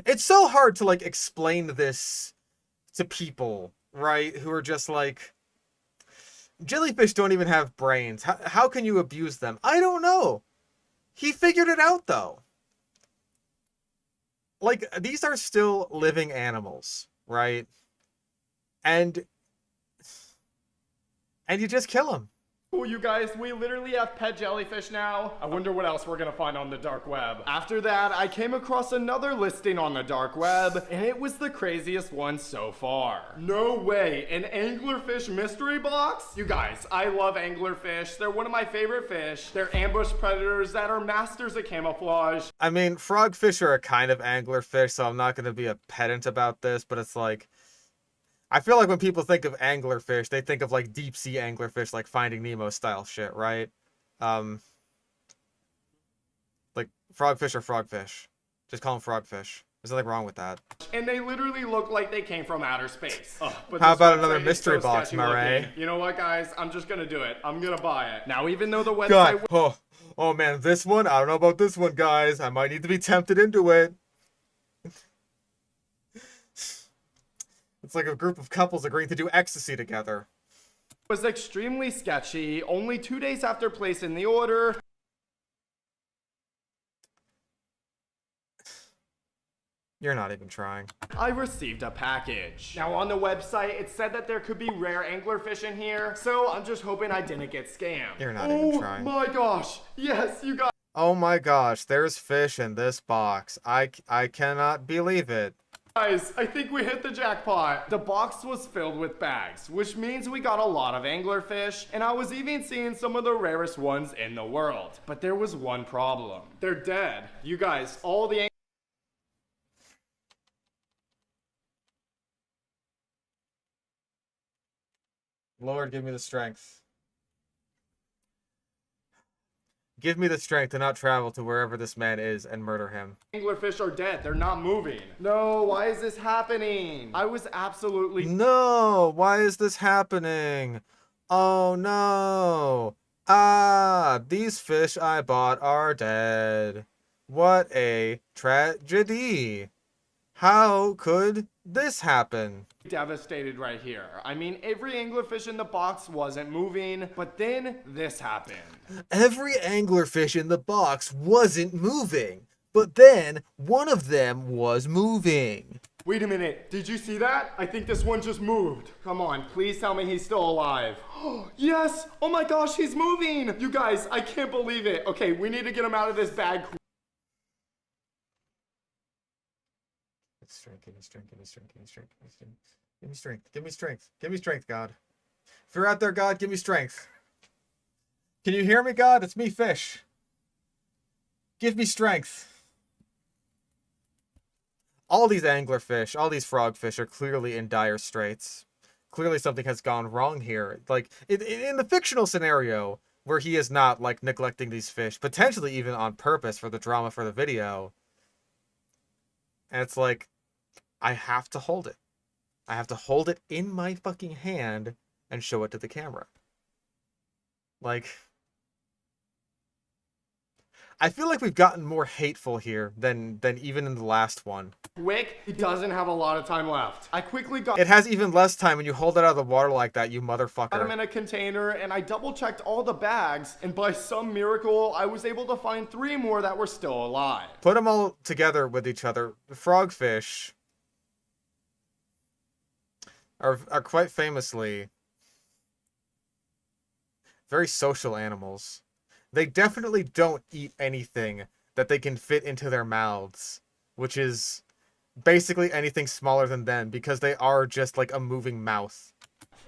It's so hard to, like, explain this to people, right? Who are just like, jellyfish don't even have brains. How can you abuse them? I don't know. He figured it out, though. Like, these are still living animals, right? And you just kill them. Cool, you guys, we literally have pet jellyfish now. I wonder what else we're gonna find on the dark web. After that, I came across another listing on the dark web, and it was the craziest one so far. No way, an anglerfish mystery box? You guys, I love anglerfish. They're one of my favorite fish. They're ambush predators that are masters of camouflage. I mean, frogfish are a kind of anglerfish, so I'm not gonna be a pedant about this, but it's like, I feel like when people think of anglerfish, they think of like deep sea anglerfish, like Finding Nemo style shit, right? Like frogfish are frogfish. Just call them frogfish. There's nothing wrong with that. And they literally look like they came from outer space. But how about another mystery box, Murray? You know what, guys? I'm just gonna do it. I'm gonna buy it. Now, even though the website... God, oh man, this one? I don't know about this one, guys. I might need to be tempted into it. It's like a group of couples agreeing to do ecstasy together. Was extremely sketchy. Only 2 days after placing the order, You're not even trying. I received a package. Now on the website, it said that there could be rare anglerfish in here, so I'm just hoping I didn't get scammed. You're not even trying. Oh my gosh. Yes, you guys. Oh my gosh, there's fish in this box. I cannot believe it. Guys, I think we hit the jackpot. The box was filled with bags, which means we got a lot of anglerfish, and I was even seeing some of the rarest ones in the world. But there was one problem. They're dead. You guys, all the Lord, give me the strength. Give me the strength to not travel to wherever this man is and murder him. anglerfish are dead. They're not moving. No, why is this happening? I was absolutely... No, why is this happening? Oh no. Ah, these fish I bought are dead. What a tragedy. How could this happen? devastated right here. I mean, every anglerfish in the box wasn't moving, but then this happened. Every anglerfish in the box wasn't moving, but then one of them was moving. Wait a minute, did you see that? I think this one just moved. Come on, please tell me he's still alive. Yes! Oh my gosh, he's moving! You guys, I can't believe it. Okay, we need to get him out of this bag. Give me strength, give me strength, give me strength, give me strength, give me strength, give me strength, give me strength, God. If you're out there, God, give me strength. Can you hear me, God? It's me, fish. Give me strength. All these anglerfish, all these frogfish are clearly in dire straits. Clearly something has gone wrong here. Like, in the fictional scenario, where he is not, like, neglecting these fish, potentially even on purpose for the drama for the video, and it's like, I have to hold it. I have to hold it in my fucking hand and show it to the camera. Like, I feel like we've gotten more hateful here than even in the last one. Quick, he doesn't have a lot of time left. I quickly got... It has even less time when you hold it out of the water like that, you motherfucker. Got him in a container, and I double-checked all the bags, and by some miracle, I was able to find 3 more that were still alive. Put them all together with each other. The frogfish are quite famously very social animals. They definitely don't eat anything that they can fit into their mouths, which is basically anything smaller than them, because they are just like a moving mouth.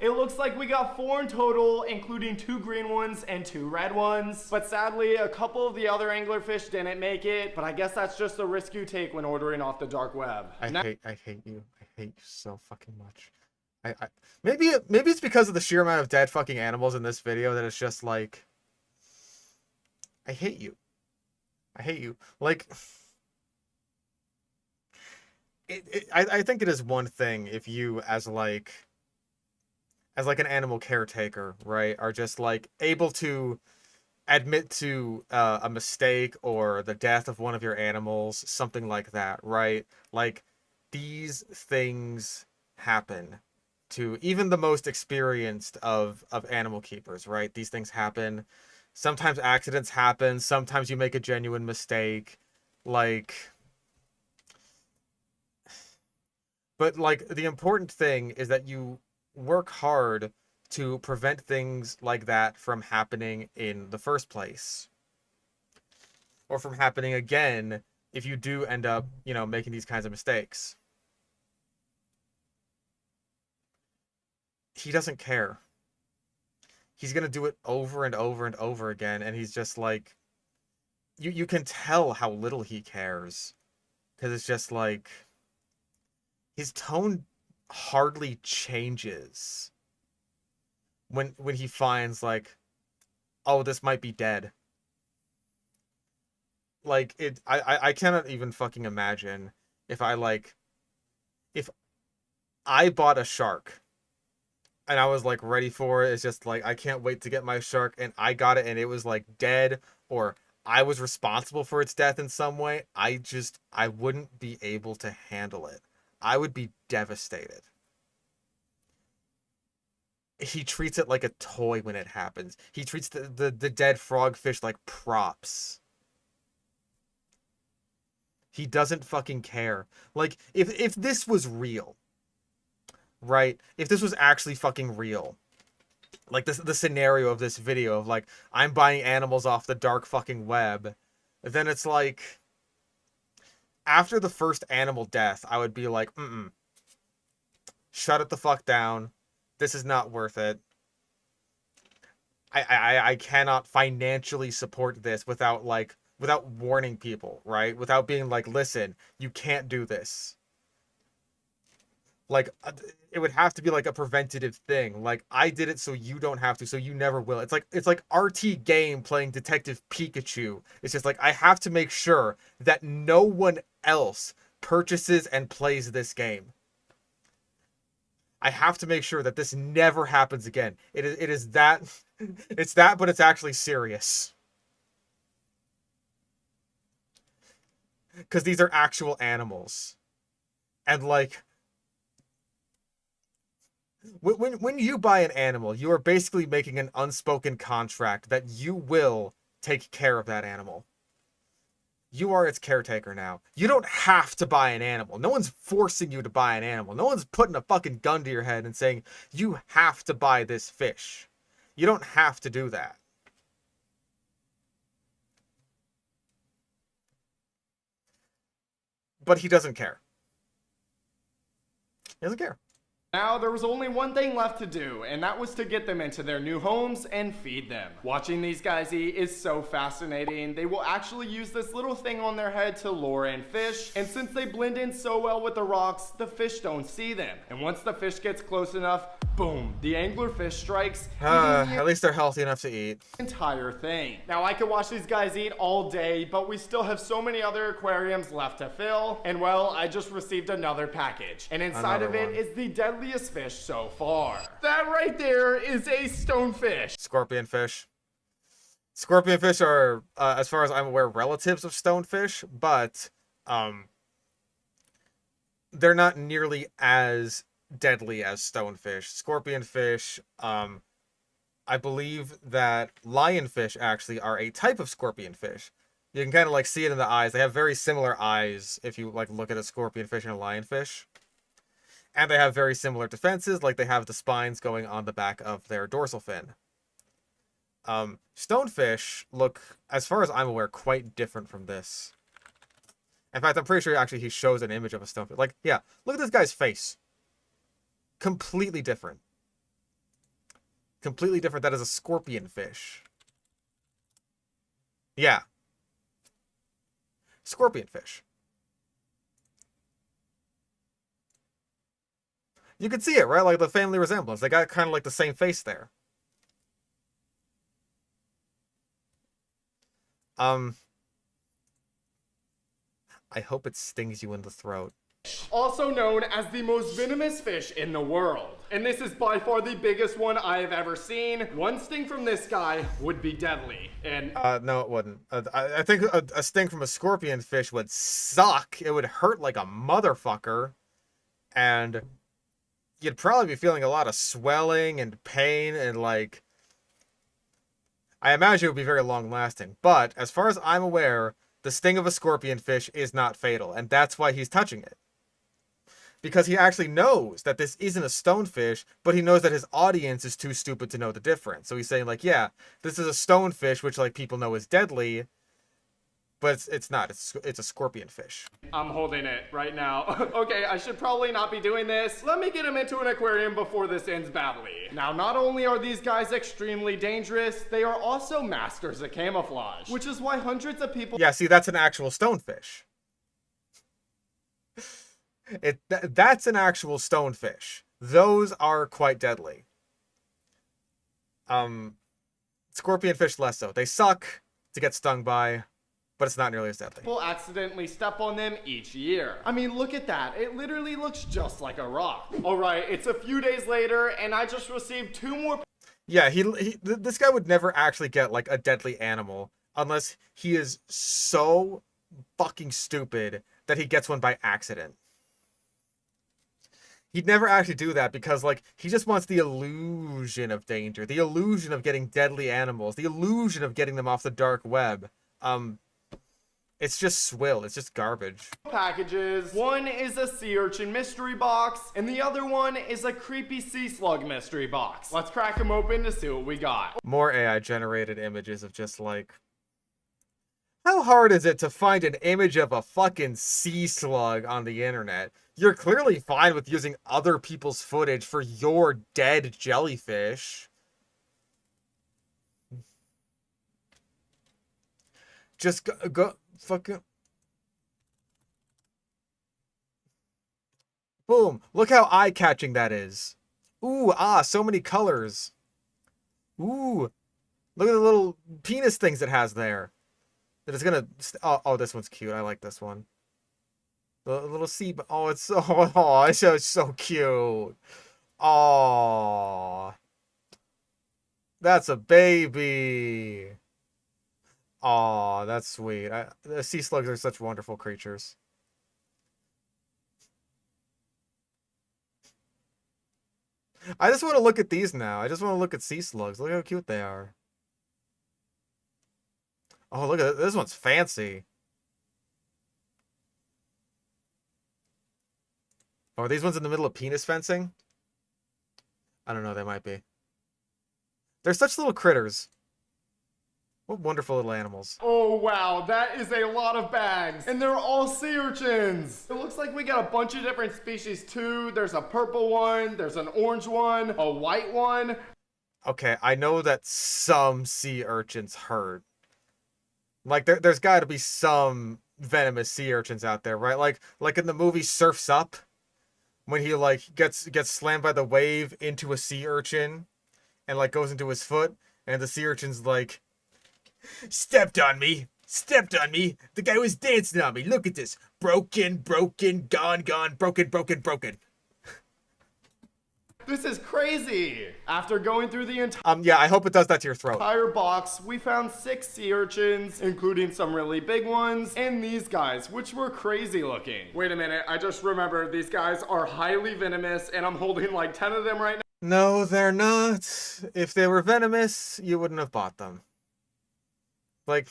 It looks like we got 4 in total, including 2 green ones and 2 red ones. But sadly, a couple of the other anglerfish didn't make it, but I guess that's just the risk you take when ordering off the dark web. I hate you. I hate you so fucking much. Maybe it's because of the sheer amount of dead fucking animals in this video that it's just like, I hate you. I hate you. Like, I think it is one thing if you as like an animal caretaker, right, are just like able to admit to a mistake or the death of one of your animals, something like that, right? Like, these things happen to even the most experienced of animal keepers, right? These things happen. Sometimes accidents happen. Sometimes you make a genuine mistake. Like... But, like, the important thing is that you work hard to prevent things like that from happening in the first place. Or from happening again if you do end up, you know, making these kinds of mistakes. He doesn't care. He's going to do it over and over and over again, and he's just like... You can tell how little he cares. Because it's just like... His tone hardly changes when he finds, like, oh, this might be dead. Like, I cannot even fucking imagine if I bought a shark and I was, like, ready for it. It's just like, I can't wait to get my shark, and I got it and it was, like, dead, or I was responsible for its death in some way. I wouldn't be able to handle it. I would be devastated. He treats it like a toy when it happens. He treats the dead frogfish like props. He doesn't fucking care. Like, if this was real, right? If this was actually fucking real, like the scenario of this video of, like, I'm buying animals off the dark fucking web, then it's like... After the first animal death, I would be like, shut it the fuck down. This is not worth it. I cannot financially support this without warning people, right? Without being like, listen, you can't do this. Like, it would have to be like a preventative thing. Like, I did it so you don't have to, so you never will. It's like RT Game playing Detective Pikachu. It's just like, I have to make sure that no one else purchases and plays this game. I have to make sure that this never happens again. It is that, it's that, but it's actually serious. Because these are actual animals. And, like, when you buy an animal, you are basically making an unspoken contract that you will take care of that animal. You are its caretaker now. You don't have to buy an animal. No one's forcing you to buy an animal. No one's putting a fucking gun to your head and saying, you have to buy this fish. You don't have to do that. But he doesn't care. He doesn't care. Now, there was only one thing left to do, and that was to get them into their new homes and feed them. Watching these guys eat is so fascinating. They will actually use this little thing on their head to lure in fish, and since they blend in so well with the rocks, the fish don't see them. And once the fish gets close enough, boom, the anglerfish strikes. At least they're healthy enough to eat. Entire thing. Now, I could watch these guys eat all day, but we still have so many other aquariums left to fill. And well, I just received another package, and inside of it is the deadliest fish so far. That right there is a stonefish. Scorpionfish. Scorpionfish are, as far as I'm aware, relatives of stonefish, but they're not nearly as deadly as stonefish. Scorpionfish, I believe that lionfish actually are a type of scorpionfish. You can kind of like see it in the eyes. They have very similar eyes if you like look at a scorpionfish and a lionfish. And they have very similar defenses, like they have the spines going on the back of their dorsal fin. Stonefish look, as far as I'm aware, quite different from this. In fact, I'm pretty sure actually he shows an image of a stonefish. Like, yeah, look at this guy's face. Completely different. Completely different. That is a scorpionfish. Yeah. Scorpionfish. You can see it, right? Like the family resemblance. They got kind of like the same face there. I hope it stings you in the throat. Also known as the most venomous fish in the world. And this is by far the biggest one I have ever seen. One sting from this guy would be deadly. And no, it wouldn't. I think a sting from a scorpionfish would suck. It would hurt like a motherfucker. And you'd probably be feeling a lot of swelling and pain and like... I imagine it would be very long-lasting. But, as far as I'm aware, the sting of a scorpion fish is not fatal, and that's why he's touching it. Because he actually knows that this isn't a stonefish, but he knows that his audience is too stupid to know the difference. So he's saying, like, yeah, this is a stonefish, which, like, people know is deadly, but it's not. It's a scorpion fish. I'm holding it right now. Okay, I should probably not be doing this. Let me get him into an aquarium before this ends badly. Now, not only are these guys extremely dangerous, they are also masters at camouflage, which is why hundreds of people... Yeah, see, that's an actual stonefish. That's an actual stonefish. Those are quite deadly. Scorpion fish less so. They suck to get stung by, but it's not nearly as deadly. People accidentally step on them each year. I mean, look at that. It literally looks just like a rock. All right, it's a few days later, and I just received 2 more... Yeah, this guy would never actually get, like, a deadly animal unless he is so fucking stupid that he gets one by accident. He'd never actually do that because, like, he just wants the illusion of danger, the illusion of getting deadly animals, the illusion of getting them off the dark web. It's just swill. It's just garbage. Packages. One is a sea urchin mystery box, and the other one is a creepy sea slug mystery box. Let's crack them open to see what we got. More AI-generated images of just, like... How hard is it to find an image of a fucking sea slug on the internet? You're clearly fine with using other people's footage for your dead jellyfish. Just go fucking... Boom. Look how eye-catching that is. Ooh, so many colors. Ooh. Look at the little penis things it has there. That it's gonna... Oh, this one's cute. I like this one. The little sea... Oh, it's so... Oh, it's so cute. Oh. That's a baby. Oh, that's sweet. The sea slugs are such wonderful creatures. I just want to look at these now. I just want to look at sea slugs. Look how cute they are. Oh, look at it. This one's fancy. Oh, are these ones in the middle of penis fencing? I don't know. They might be. They're such little critters. What wonderful little animals. Oh, wow. That is a lot of bags. And they're all sea urchins. It looks like we got a bunch of different species, too. There's a purple one. There's an orange one. A white one. Okay, I know that some sea urchins hurt. Like, there's got to be some venomous sea urchins out there, right? Like in the movie Surf's Up, when he, like, gets slammed by the wave into a sea urchin and, like, goes into his foot, and the sea urchin's like, stepped on me. The guy was dancing on me. Look at this. Broken, gone, broken. This is crazy. After going through the entire... Yeah, I hope it does that to your throat. Box, we found 6 sea urchins, including some really big ones, and these guys, which were crazy looking. Wait a minute, I just remembered these guys are highly venomous, and I'm holding like 10 of them right now. No, they're not. If they were venomous, you wouldn't have bought them. Like...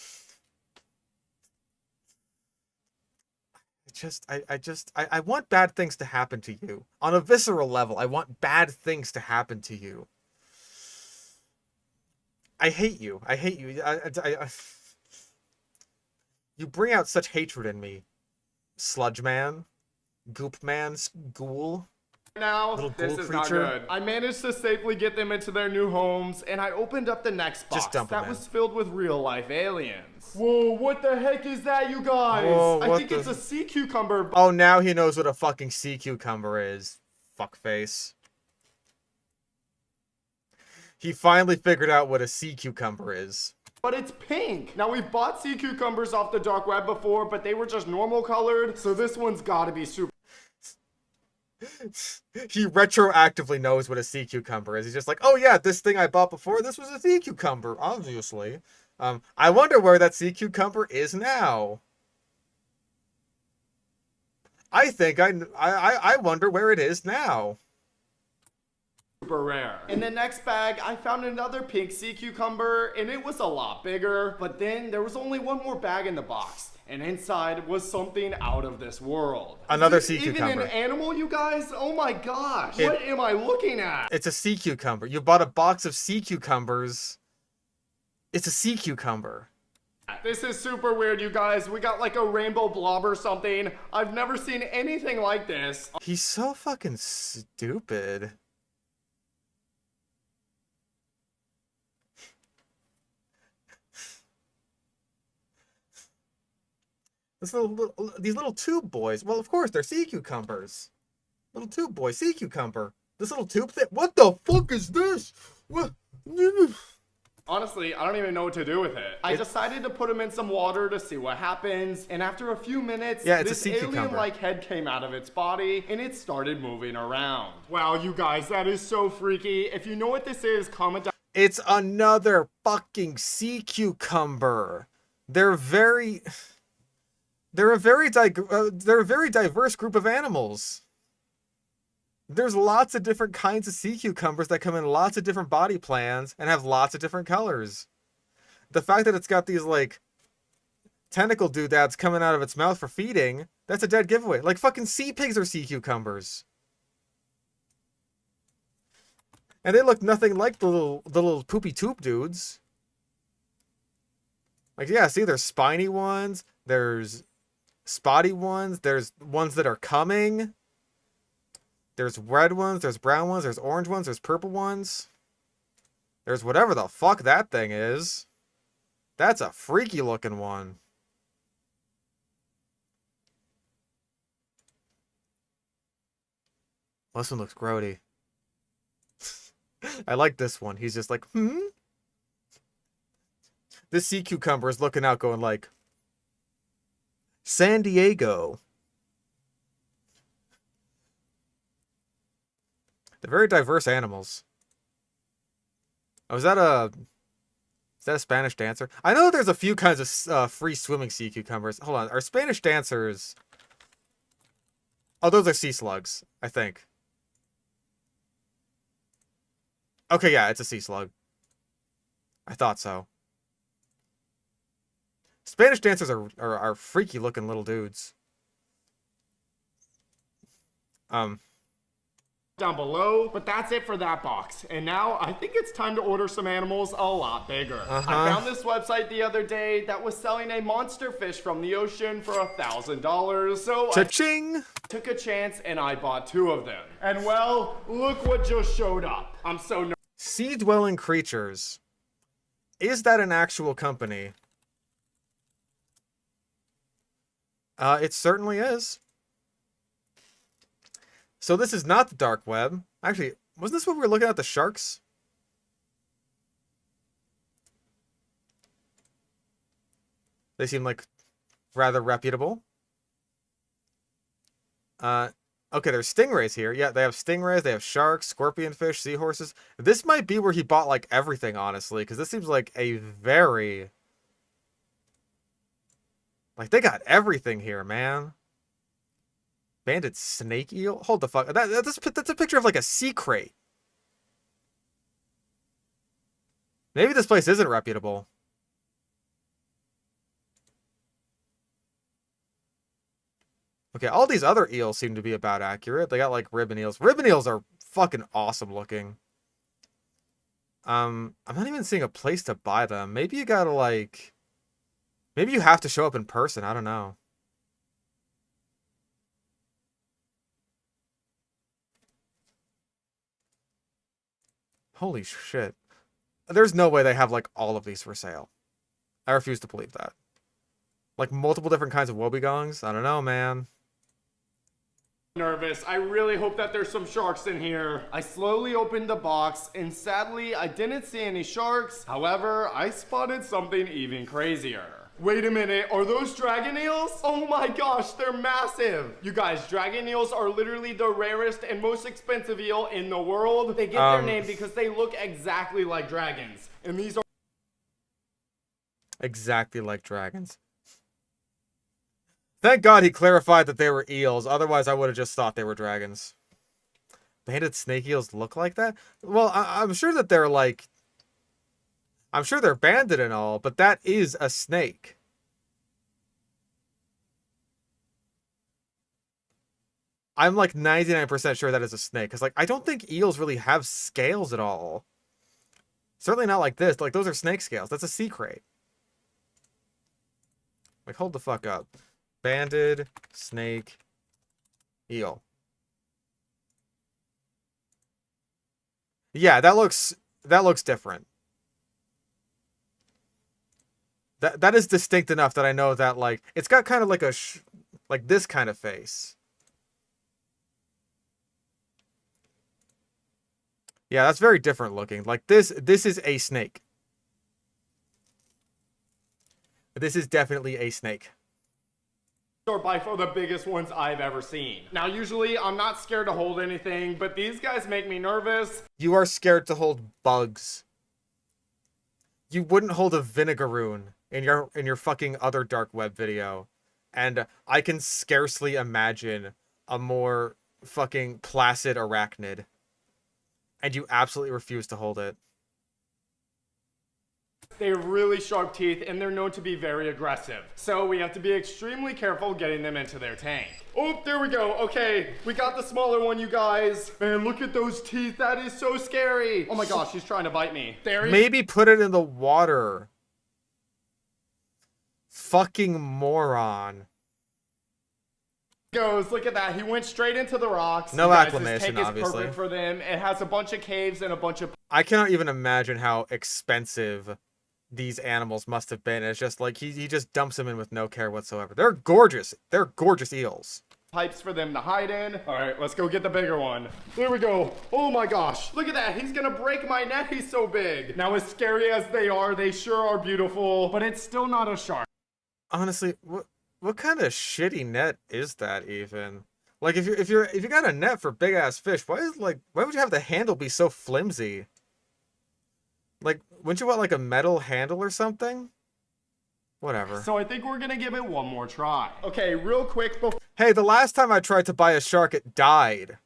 I want bad things to happen to you. On a visceral level, I want bad things to happen to you. I hate you. You bring out such hatred in me. Sludge man. Goop man. Ghoul. Now, little this ghoul is creature. not good. I managed to safely get them into their new homes, and I opened up the next box that was filled with real-life aliens. Whoa, what the heck is that, you guys? Whoa, I think it's a sea cucumber. Oh, now he knows what a fucking sea cucumber is. Fuckface. He finally figured out what a sea cucumber is. But it's pink. Now, we've bought sea cucumbers off the dark web before, but they were just normal colored, so this one's gotta be super... He retroactively knows what a sea cucumber is. He's just like, oh yeah, this thing I bought before, this was a sea cucumber, obviously. I wonder where that sea cucumber is now. I think I wonder where it is now. super rare. In the next bag, I found another pink sea cucumber, and it was a lot bigger. But then there was only one more bag in the box, and inside was something out of this world. Another sea cucumber. Even an animal, you guys? Oh my gosh. What am I looking at? It's a sea cucumber. You bought a box of sea cucumbers. It's a sea cucumber. This is super weird, you guys. We got like a rainbow blob or something. I've never seen anything like this. He's so fucking stupid. These little tube boys. Well, of course, they're sea cucumbers. Little tube boy, sea cucumber. This little tube thing. What the fuck is this? What? Honestly, I don't even know what to do with it. I decided to put him in some water to see what happens, and after a few minutes, this alien-like head came out of its body, and it started moving around. Wow, you guys, that is so freaky. If you know what this is, comment down. It's another fucking sea cucumber. They're a very diverse group of animals. There's lots of different kinds of sea cucumbers that come in lots of different body plans and have lots of different colors. The fact that it's got these, like, tentacle doodads coming out of its mouth for feeding, that's a dead giveaway. Like, fucking sea pigs are sea cucumbers. And they look nothing like the little poopy tube dudes. Like, yeah, see, there's spiny ones, there's spotty ones, there's ones that are coming. There's red ones, there's brown ones, there's orange ones, there's purple ones. There's whatever the fuck that thing is. That's a freaky looking one. This one looks grody. I like this one. He's just like, This sea cucumber is looking out going like, San Diego. They're very diverse animals. Oh, is that a Spanish dancer? I know there's a few kinds of free swimming sea cucumbers. Hold on, are Spanish dancers? Oh, those are sea slugs, I think. Okay, yeah, it's a sea slug. I thought so. Spanish dancers are freaky looking little dudes. Down below, but that's it for that box. And now I think it's time to order some animals a lot bigger. I found this website the other day that was selling a monster fish from the ocean for $1,000. So Cha-ching! I took a chance and I bought 2 of them. And well, look what just showed up. I'm so nervous. Sea-dwelling creatures. Is that an actual company? It certainly is. So this is not the dark web. Actually, wasn't this when we were looking at the sharks? They seem like rather reputable. Okay, there's stingrays here. Yeah, they have stingrays, they have sharks, scorpionfish, seahorses. This might be where he bought, like, everything, honestly, because this seems like a very... Like, they got everything here, man. Banded snake eel? Hold the fuck. That's a picture of, like, a sea crate. Maybe this place isn't reputable. Okay, all these other eels seem to be about accurate. They got, like, ribbon eels. Ribbon eels are fucking awesome looking. I'm not even seeing a place to buy them. Maybe you gotta, like... Maybe you have to show up in person. I don't know. Holy shit. There's no way they have, like, all of these for sale. I refuse to believe that. Like, multiple different kinds of wobegongs? I don't know, man. Nervous. I really hope that there's some sharks in here. I slowly opened the box, and sadly, I didn't see any sharks. However, I spotted something even crazier. Wait a minute, are those dragon eels? Oh my gosh, they're massive. You guys, dragon eels are literally the rarest and most expensive eel in the world. They get their name because they look exactly like dragons. And these are... Exactly like dragons. Thank God he clarified that they were eels. Otherwise, I would have just thought they were dragons. Banded snake eels look like that? Well, I'm sure that they're like... I'm sure they're banded and all, but that is a snake. I'm like 99% sure that is a snake. Because like, I don't think eels really have scales at all. Certainly not like this. Like, those are snake scales. That's a sea crate. Like, hold the fuck up. Banded snake eel. Yeah, that looks different. That is distinct enough that I know that, like, it's got kind of like a like this kind of face. Yeah, that's very different looking. Like this is a snake. This is definitely a snake. Are by far the biggest ones I've ever seen. Now, usually I'm not scared to hold anything, but these guys make me nervous. You are scared to hold bugs. You wouldn't hold a vinegaroon in your fucking other dark web video. And I can scarcely imagine a more fucking placid arachnid. And you absolutely refuse to hold it. They have really sharp teeth, and they're known to be very aggressive. So we have to be extremely careful getting them into their tank. Oh, there we go. Okay, we got the smaller one, you guys. Man, look at those teeth. That is so scary. Oh my gosh, he's trying to bite me. There he Maybe put it in the water. Fucking moron. goes. Look at that. He went straight into the rocks. No acclimation, this tank is obviously. perfect for them. It has a bunch of caves and a bunch of... I cannot even imagine how expensive these animals must have been. It's just like he just dumps them in with no care whatsoever. They're gorgeous. They're gorgeous eels. pipes for them to hide in. All right, let's go get the bigger one. There we go. Oh my gosh, look at that. He's gonna break my net. He's so big. Now, as scary as they sure are beautiful, but it's still not a shark. Honestly, what kind of shitty net is that even? Like if you got a net for big ass fish, why would you have the handle be so flimsy? Like, wouldn't you want like a metal handle or something? Whatever. So I think we're gonna give it one more try. Okay, real quick before... Hey, the last time I tried to buy a shark, it died.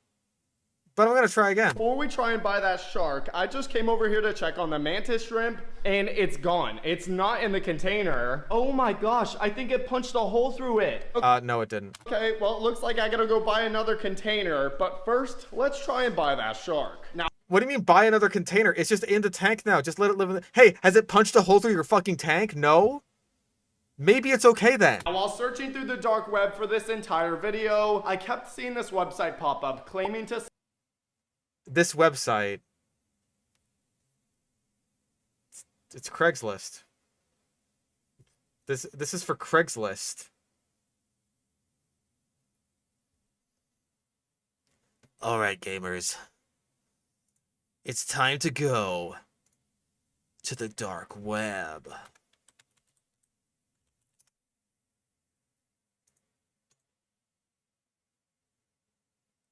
But I'm gonna try again. Before we try and buy that shark, I just came over here to check on the mantis shrimp, and it's gone. It's not in the container. Oh my gosh, I think it punched a hole through it. Okay. No, it didn't. Okay, well, it looks like I gotta go buy another container, but first, let's try and buy that shark. Now, what do you mean buy another container? It's just in the tank now. Just let it live in the... Hey, has it punched a hole through your fucking tank? No? Maybe it's okay then. while searching through the dark web for this entire video, I kept seeing this website pop up claiming to... This website... It's Craigslist. This is for Craigslist. Alright, gamers. It's time to go to the dark web.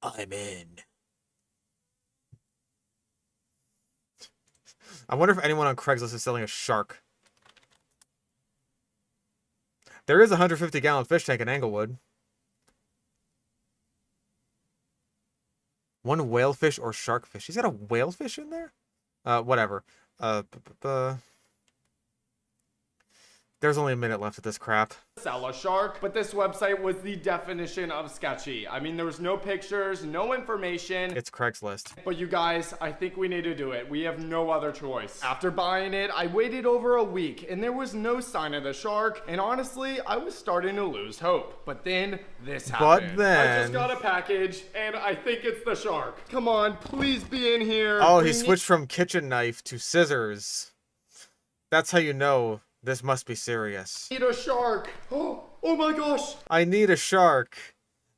I'm in. I wonder if anyone on Craigslist is selling a shark. There is a 150-gallon fish tank in Englewood. One whalefish or sharkfish. He's got a whalefish in there? Whatever. There's only a minute left of this crap. Sell a shark, but this website was the definition of sketchy. I mean, there was no pictures, no information. It's Craigslist. But you guys, I think we need to do it. We have no other choice. After buying it, I waited over a week and there was no sign of the shark. And honestly, I was starting to lose hope. But then this happened. But then... I just got a package and I think it's the shark. Come on, please be in here. Oh, he switched from kitchen knife to scissors. That's how you know this must be serious. I need a shark. Oh my gosh. I need a shark.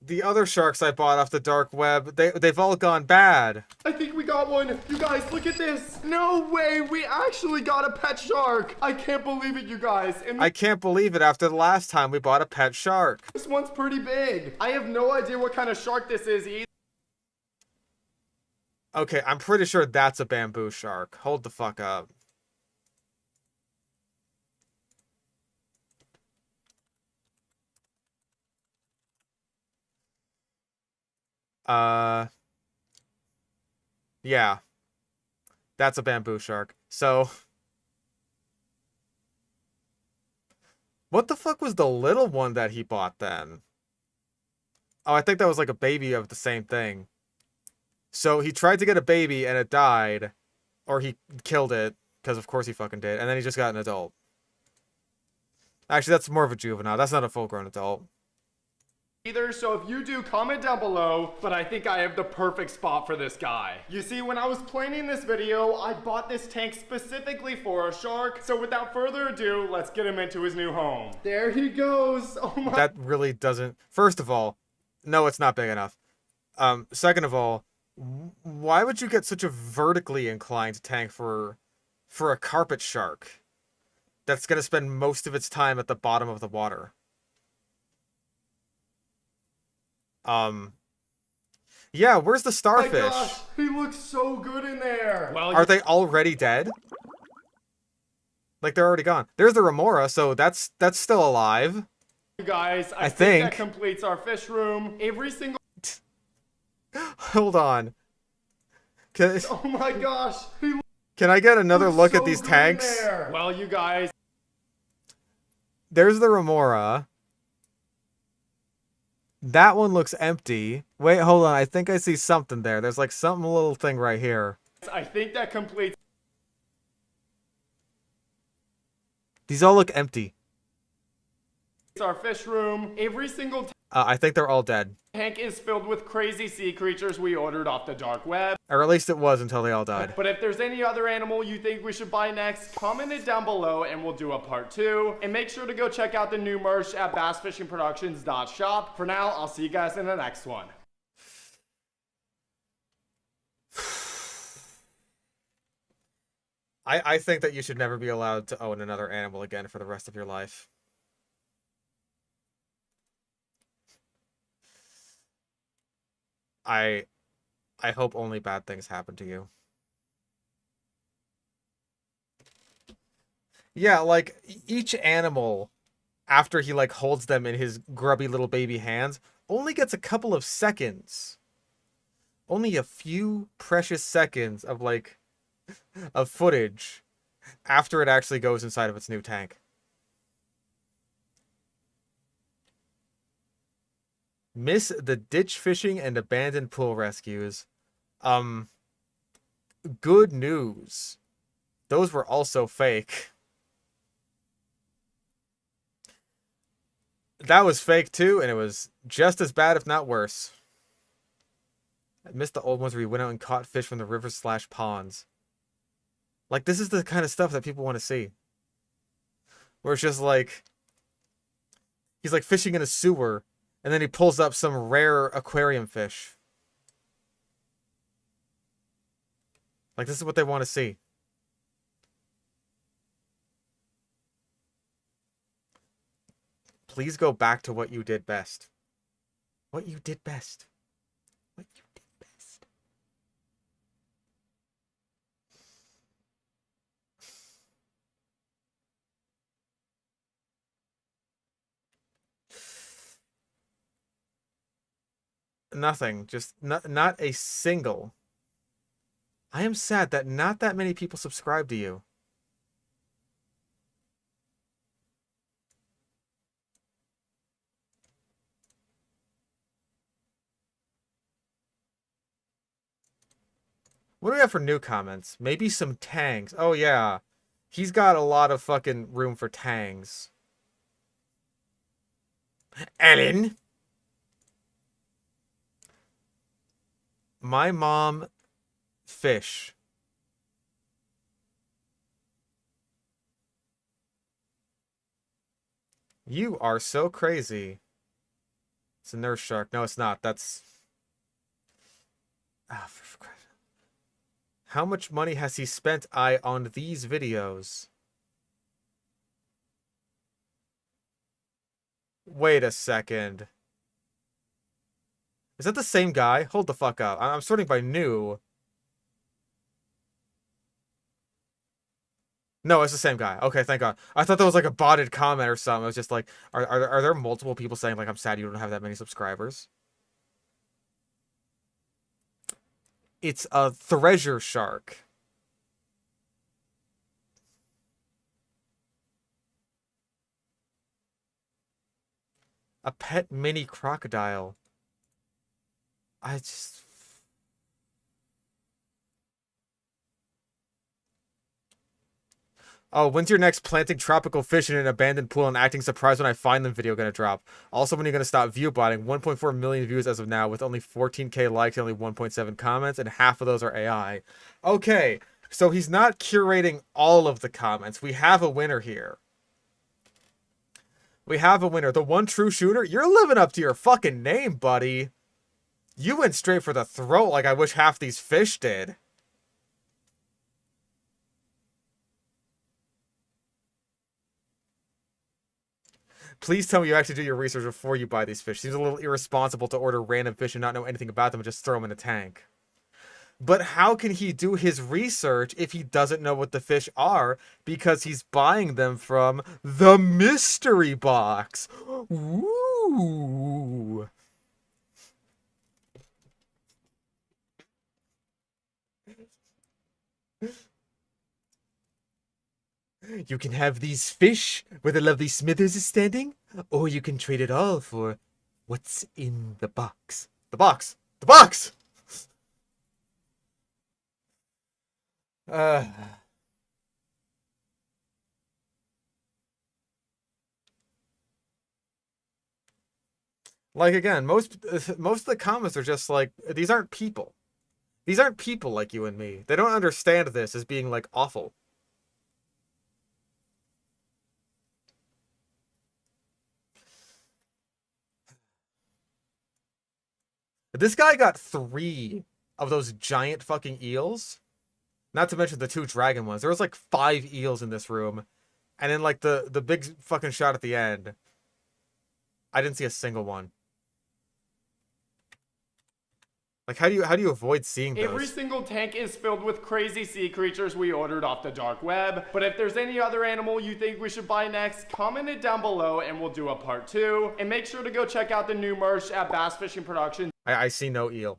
The other sharks I bought off the dark web, they've all gone bad. I think we got one. You guys, look at this. No way, we actually got a pet shark. I can't believe it, you guys. And I can't believe it after the last time we bought a pet shark. this one's pretty big. I have no idea what kind of shark this is either. Okay, I'm pretty sure that's a bamboo shark. Hold the fuck up. Yeah. That's a bamboo shark. So... what the fuck was the little one that he bought then? Oh, I think that was like a baby of the same thing. So he tried to get a baby and it died. Or he killed it. Because of course he fucking did. And then he just got an adult. Actually, that's more of a juvenile. That's not a full-grown adult. Either, so if you do, comment down below, but I think I have the perfect spot for this guy. You see, when I was planning this video, I bought this tank specifically for a shark, so without further ado, let's get him into his new home. There he goes. Oh my... that really doesn't... First of all, no, it's not big enough. Second of all, why would you get such a vertically inclined tank for a carpet shark that's going to spend most of its time at the bottom of the water? Yeah, where's the starfish? Oh my gosh, he looks so good in there. Well, are they already dead? Like, they're already gone. There's the remora, so that's still alive. You guys, I think that completes our fish room. Every single... Hold on. Oh my gosh. Can I get another look at these tanks? Well, you guys... there's the remora. That one looks empty. Wait, hold on. I think I see something there. There's like a little thing right here. I think that completes... these all look empty. It's our fish room. Every single I think they're all dead. Tank is filled with crazy sea creatures we ordered off the dark web. Or at least it was until they all died. But if there's any other animal you think we should buy next, comment it down below and we'll do a part 2. And make sure to go check out the new merch at bassfishingproductions.shop. For now, I'll see you guys in the next one. I think that you should never be allowed to own another animal again for the rest of your life. I hope only bad things happen to you. Yeah, like, each animal, after he, like, holds them in his grubby little baby hands, only gets a couple of seconds. Only a few precious seconds of, like, of footage after it actually goes inside of its new tank. Miss the ditch fishing and abandoned pool rescues. Good news. Those were also fake. That was fake too, and it was just as bad, if not worse. I missed the old ones where you went out and caught fish from the rivers/ponds. Like, this is the kind of stuff that people want to see. Where it's just like... he's like fishing in a sewer, and then he pulls up some rare aquarium fish. Like, this is what they want to see. Please go back to what you did best. What you did best. What you did best. Nothing. Just not a single. I am sad that not that many people subscribe to you. What do we have for new comments? Maybe some tangs. Oh, yeah. He's got a lot of fucking room for tangs. Ellen? My mom... fish. You are so crazy. It's a nurse shark. No, it's not. That's... ah, for Christ. How much money has he spent on these videos? Wait a second. Is that the same guy? Hold the fuck up. I'm sorting by new. No, it's the same guy. Okay, thank God. I thought that was like a botted comment or something. I was just like, are there multiple people saying, like, I'm sad you don't have that many subscribers? It's a treasure shark. A pet mini crocodile. I just... Oh, when's your next planting tropical fish in an abandoned pool and acting surprised when I find them video gonna drop? Also, when are you gonna stop view botting? 1.4 million views as of now with only 14k likes and only 1.7 comments, and half of those are AI. Okay, so he's not curating all of the comments. We have a winner here. We have a winner. The one true shooter? You're living up to your fucking name, buddy. You went straight for the throat like I wish half these fish did. Please tell me you actually do your research before you buy these fish. Seems a little irresponsible to order random fish and not know anything about them and just throw them in a tank. But how can he do his research if he doesn't know what the fish are? Because he's buying them from the mystery box. Ooh. You can have these fish where the lovely Smithers is standing, or you can trade it all for what's in the box. The box! The box! Like, again, most of the comments are just like, these aren't people. These aren't people like you and me. They don't understand this as being, like, awful. This guy got 3 of those giant fucking eels. Not to mention the 2 dragon ones. There was like 5 eels in this room. And then like the big fucking shot at the end. I didn't see a single one. Like, how do you avoid seeing those? Every single tank is filled with crazy sea creatures we ordered off the dark web. But if there's any other animal you think we should buy next, comment it down below and we'll do a part 2. And make sure to go check out the new merch at Bass Fishing Productions. I see no eel.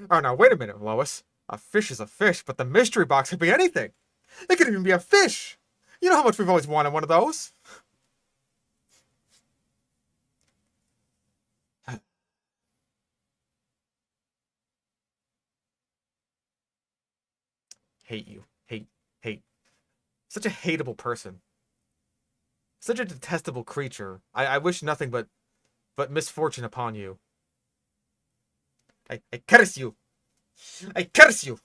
Oh, now, wait a minute, Lois. A fish is a fish, but the mystery box could be anything. It could even be a fish. You know how much we've always wanted one of those. Hate you. Hate. Such a hateable person. Such a detestable creature. I wish nothing but misfortune upon you. I curse you. I curse you.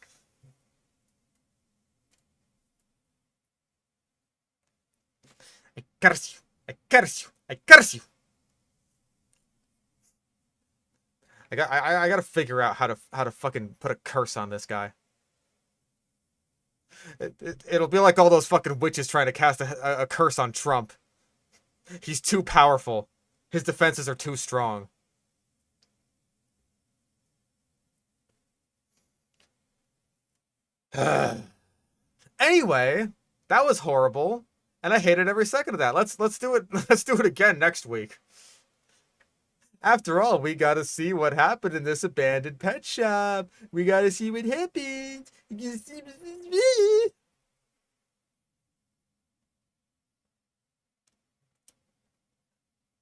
I curse you. I curse you. I curse you. I gotta figure out how to fucking put a curse on this guy. It'll be like all those fucking witches trying to cast a curse on Trump. He's too powerful. His defenses are too strong. Anyway, that was horrible, and I hated every second of that. Let's do it. Let's do it again next week. After all, we gotta see what happened in this abandoned pet shop. We gotta see what happened.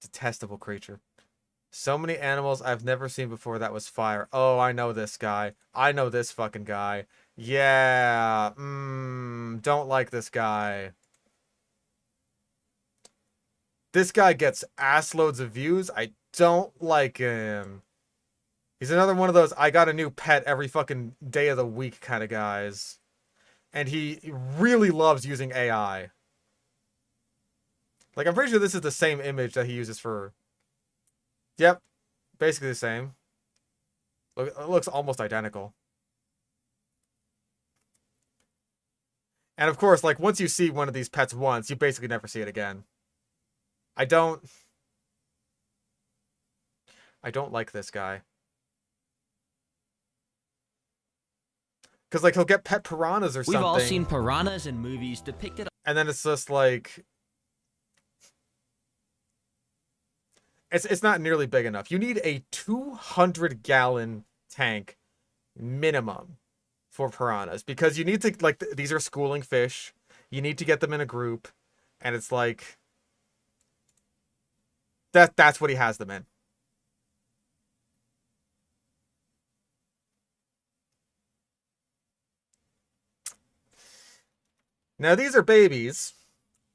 Detestable creature. So many animals I've never seen before that was fire. Oh, I know this guy. I know this fucking guy. Yeah. Don't like this guy. This guy gets ass loads of views. I don't like him. He's another one of those I got a new pet every fucking day of the week kind of guys. And he really loves using AI. Like, I'm pretty sure this is the same image that he uses for... Yep. Basically the same. Look, it looks almost identical. And of course, like, once you see one of these pets once, you basically never see it again. I don't like this guy. Because, like, he'll get pet piranhas or something. We've all seen piranhas in movies depicted. And then it's just like... It's not nearly big enough. You need a 200-gallon tank minimum for piranhas, because you need to, like, these are schooling fish. You need to get them in a group, and it's like that's what he has them in. Now these are babies.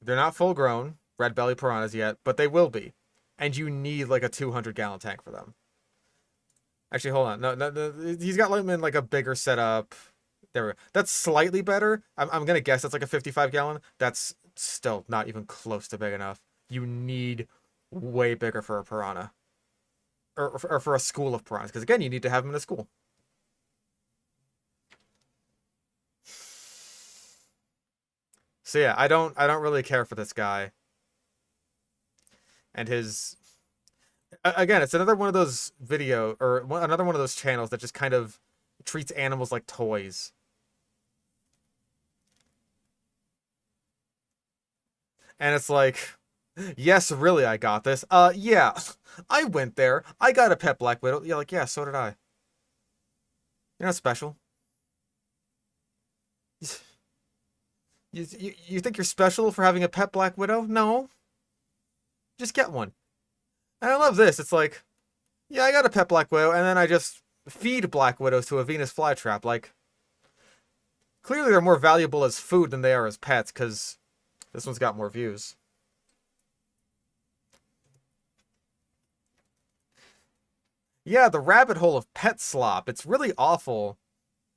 They're not full grown red belly piranhas yet, but they will be. And you need like a 200-gallon tank for them. Actually, hold on. No, he's got them in like a bigger setup. There we go. That's slightly better. I'm gonna guess that's like a 55-gallon. That's still not even close to big enough. You need way bigger for a piranha. Or for a school of piranhas. Because again, you need to have them in a school. So yeah, I don't really care for this guy. And his... Again, it's another one of those another one of those channels that just kind of treats animals like toys. And it's like, yes, really, I got this. Yeah, I went there. I got a pet black widow. You're like, yeah, so did I. You're not special. You think you're special for having a pet black widow? No. Just get one. And I love this. It's like, yeah, I got a pet black widow, and then I just feed black widows to a Venus flytrap. Like, clearly they're more valuable as food than they are as pets, because this one's got more views. Yeah, the rabbit hole of pet slop. It's really awful.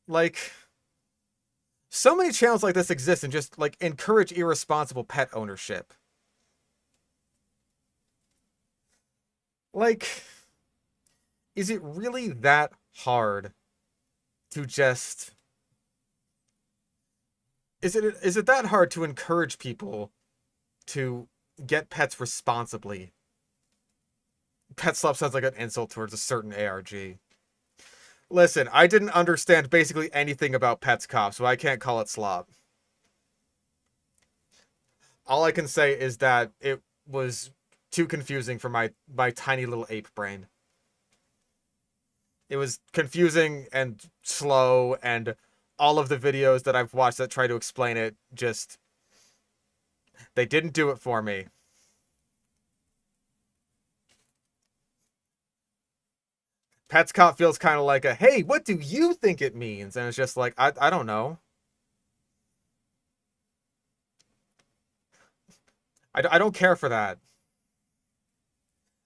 Like, so many channels like this exist and just, like, encourage irresponsible pet ownership. Like, is it really that hard to just... Is it that hard to encourage people to get pets responsibly? Pet slop sounds like an insult towards a certain ARG. Listen, I didn't understand basically anything about Pets Cop, so I can't call it slop. All I can say is that it was too confusing for my tiny little ape brain. It was confusing and slow, and all of the videos that I've watched that try to explain it just... they didn't do it for me. Pets Cop feels kind of like a, hey, what do you think it means? And it's just like, I don't know. I don't care for that.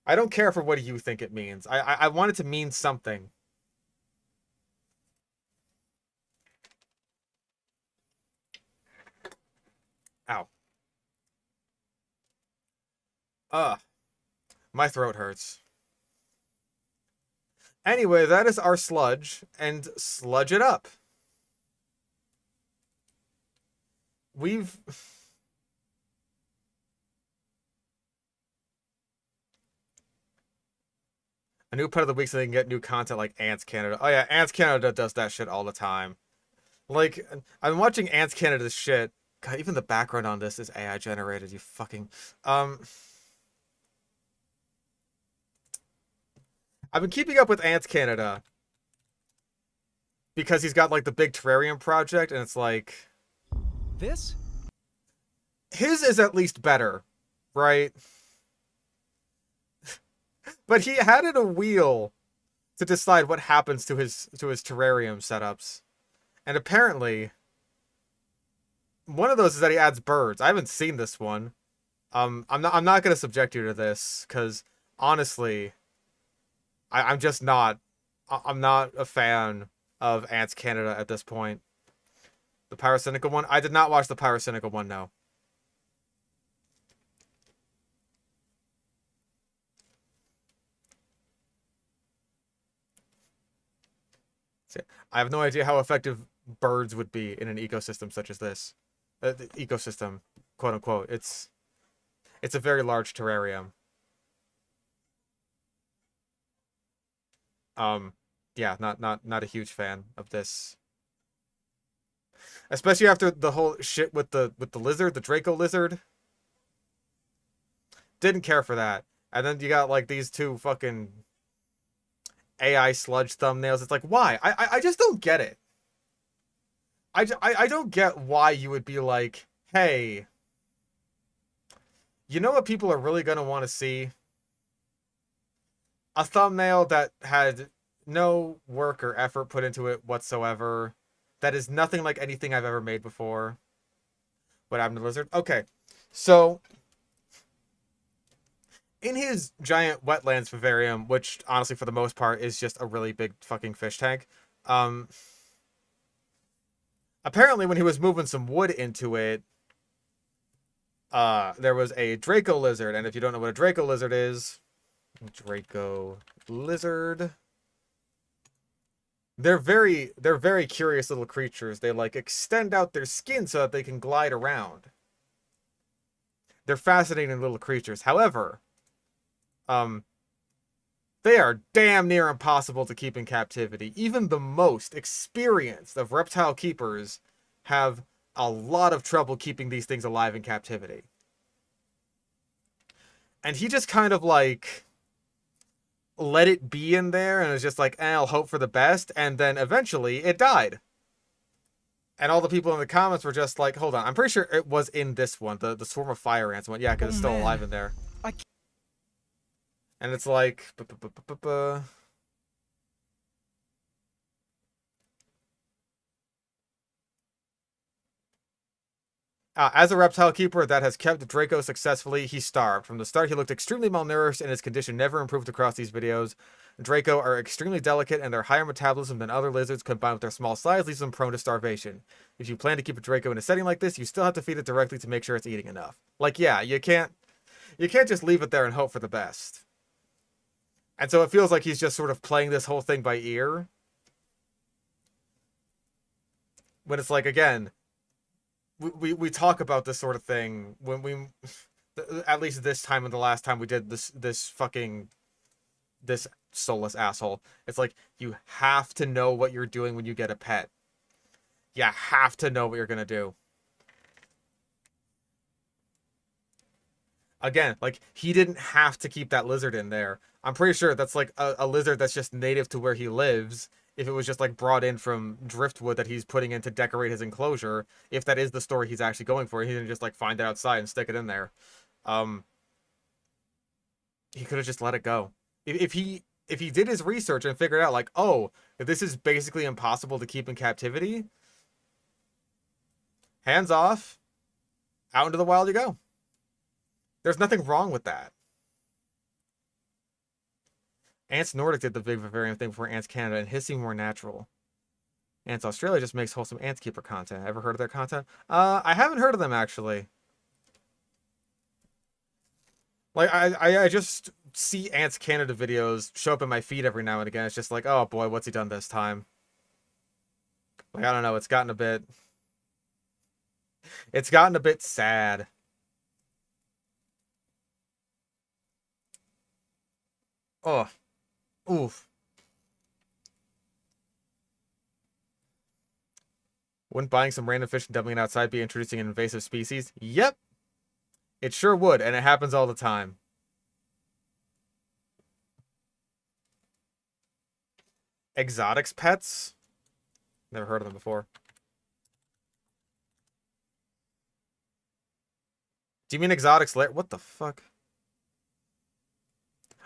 I don't care for what you think it means. I want it to mean something. Ow. Ugh. My throat hurts. Anyway, that is our sludge, and sludge it up. We've... a new pet of the week so they can get new content like Ants Canada. Oh yeah, Ants Canada does that shit all the time. Like, I've been watching Ants Canada's shit. God, even the background on this is AI generated, you fucking... I've been keeping up with Ants Canada because he's got like the big terrarium project, and it's like... This? His is at least better, right? But he added a wheel to decide what happens to his terrarium setups. And apparently, one of those is that he adds birds. I haven't seen this one. I'm not gonna subject you to this, because honestly, I'm just not. I'm not a fan of Ants Canada at this point. The Pyrocynical one? I did not watch the Pyrocynical one, no. I have no idea how effective birds would be in an ecosystem such as this. The ecosystem, quote unquote. It's a very large terrarium. Yeah, not a huge fan of this. Especially after the whole shit with the lizard, the Draco lizard. Didn't care for that. And then you got like these two fucking AI sludge thumbnails. It's like, why? I just don't get it. I don't get why you would be like, hey, you know what people are really going to want to see? A thumbnail that had no work or effort put into it whatsoever. That is nothing like anything I've ever made before. What happened to Lizard? Okay, so in his giant wetlands vivarium, which honestly for the most part is just a really big fucking fish tank, apparently when he was moving some wood into it, there was a Draco lizard, and if you don't know what a Draco lizard is, Draco lizard, they're very curious little creatures. They like extend out their skin so that they can glide around. They're fascinating little creatures. However, they are damn near impossible to keep in captivity. Even the most experienced of reptile keepers have a lot of trouble keeping these things alive in captivity. And he just kind of like let it be in there and was just like, I'll hope for the best. And then eventually it died. And all the people in the comments were just like, hold on, I'm pretty sure it was in this one, the swarm of fire ants one. Yeah, because it's still alive in there. And it's like, as a reptile keeper that has kept Draco successfully, he starved. From the start, he looked extremely malnourished, and his condition never improved across these videos. Draco are extremely delicate, and their higher metabolism than other lizards, combined with their small size, leaves them prone to starvation. If you plan to keep a Draco in a setting like this, you still have to feed it directly to make sure it's eating enough. Like, yeah, you can't just leave it there and hope for the best. And so it feels like he's just sort of playing this whole thing by ear. When it's like, again, we talk about this sort of thing when we, at least this time and the last time we did this soulless asshole. It's like, you have to know what you're doing when you get a pet. You have to know what you're gonna do. Again, like, he didn't have to keep that lizard in there. I'm pretty sure that's like a lizard that's just native to where he lives. If it was just like brought in from driftwood that he's putting in to decorate his enclosure, if that is the story he's actually going for, he didn't just like find it outside and stick it in there. He could have just let it go. If he did his research and figured out like, oh, if this is basically impossible to keep in captivity, hands off, out into the wild you go. There's nothing wrong with that. Ants Nordic did the big vivarium thing before Ants Canada, and his seemed more natural. Ants Australia just makes wholesome Ants Keeper content. Ever heard of their content? I haven't heard of them, actually. Like, I just see Ants Canada videos show up in my feed every now and again. It's just like, oh boy, what's he done this time? Like, I don't know, it's gotten a bit sad. Oh. Oof. Wouldn't buying some random fish and dumping it outside be introducing an invasive species? Yep. It sure would, and it happens all the time. Exotics pets? Never heard of them before. Do you mean Exotics lair? What the fuck?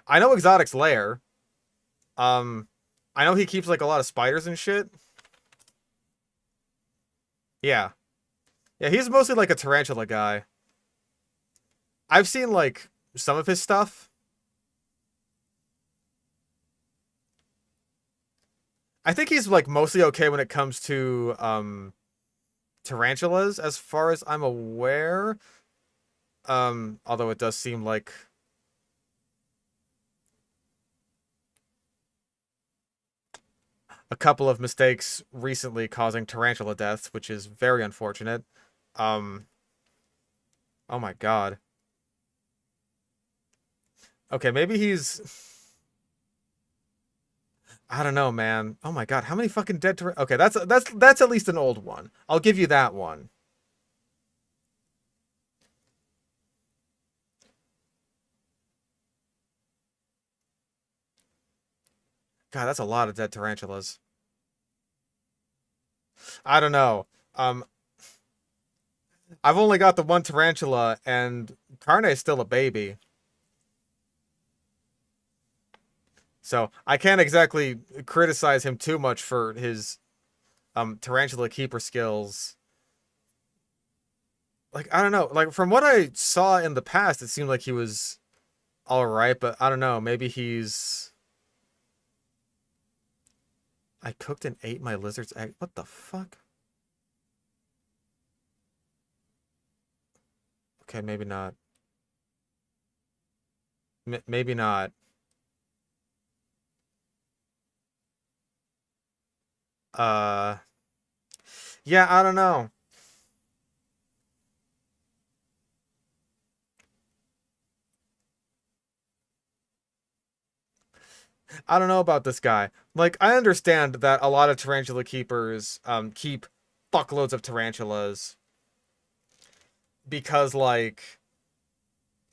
I know Exotics lair. I know he keeps like a lot of spiders and shit. Yeah. Yeah, he's mostly like a tarantula guy. I've seen like some of his stuff. I think he's like mostly okay when it comes to tarantulas, as far as I'm aware. Although it does seem like a couple of mistakes recently causing tarantula deaths, which is very unfortunate. Oh my god. Okay, maybe he's... I don't know, man. Oh my god, how many fucking dead Okay, that's at least an old one. I'll give you that one. God, that's a lot of dead tarantulas. I don't know. I've only got the one tarantula, and Carne's still a baby. So I can't exactly criticize him too much for his tarantula keeper skills. Like, I don't know. Like, from what I saw in the past, it seemed like he was alright, but I don't know. Maybe he's... I cooked and ate my lizard's egg. What the fuck? Okay, maybe not. Maybe not. Yeah, I don't know. I don't know about this guy. Like, I understand that a lot of tarantula keepers keep fuckloads of tarantulas because, like,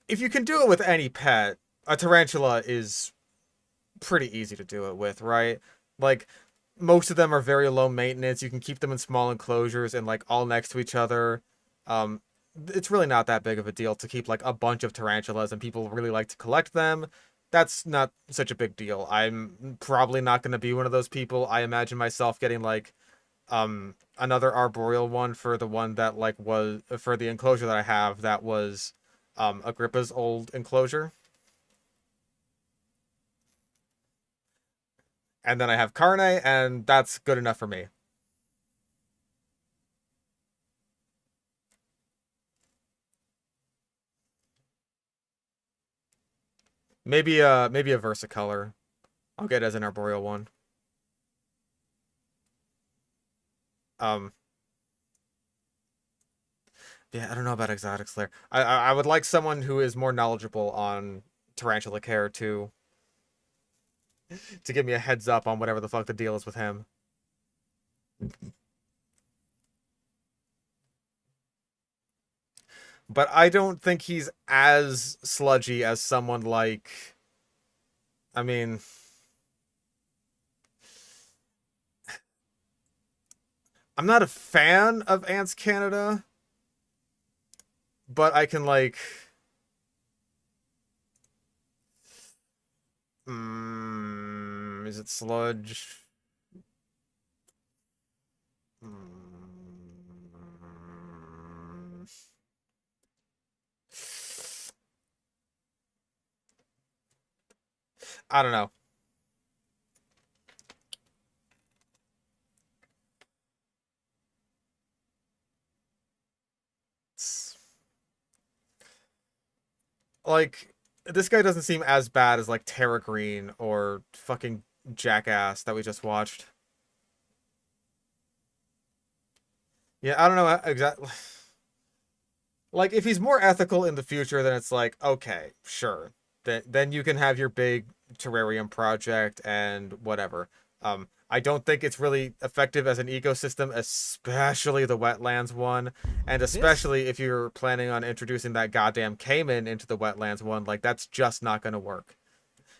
if you can do it with any pet, a tarantula is pretty easy to do it with, right? Like, most of them are very low maintenance. You can keep them in small enclosures and, like, all next to each other. It's really not that big of a deal to keep, like, a bunch of tarantulas, and people really like to collect them. That's not such a big deal. I'm probably not going to be one of those people. I imagine myself getting, like, another arboreal one for the one that, like, was for the enclosure that I have that was Agrippa's old enclosure. And then I have Carne, and that's good enough for me. Maybe a versicolor. I'll get as an arboreal one. Um yeah, I don't know about exotics there. I would like someone who is more knowledgeable on tarantula care to give me a heads up on whatever the fuck the deal is with him. But I don't think he's as sludgy as someone like... I mean... I'm not a fan of Ants Canada, but I can, like... is it Sludge? I don't know. Like, this guy doesn't seem as bad as, like, Terra Green or fucking Jackass that we just watched. Yeah, I don't know exactly. Like, if he's more ethical in the future, then it's like, okay, sure. Then you can have your big terrarium project and whatever. I don't think it's really effective as an ecosystem, especially the wetlands one. And especially if you're planning on introducing that goddamn caiman into the wetlands one, like, that's just not going to work.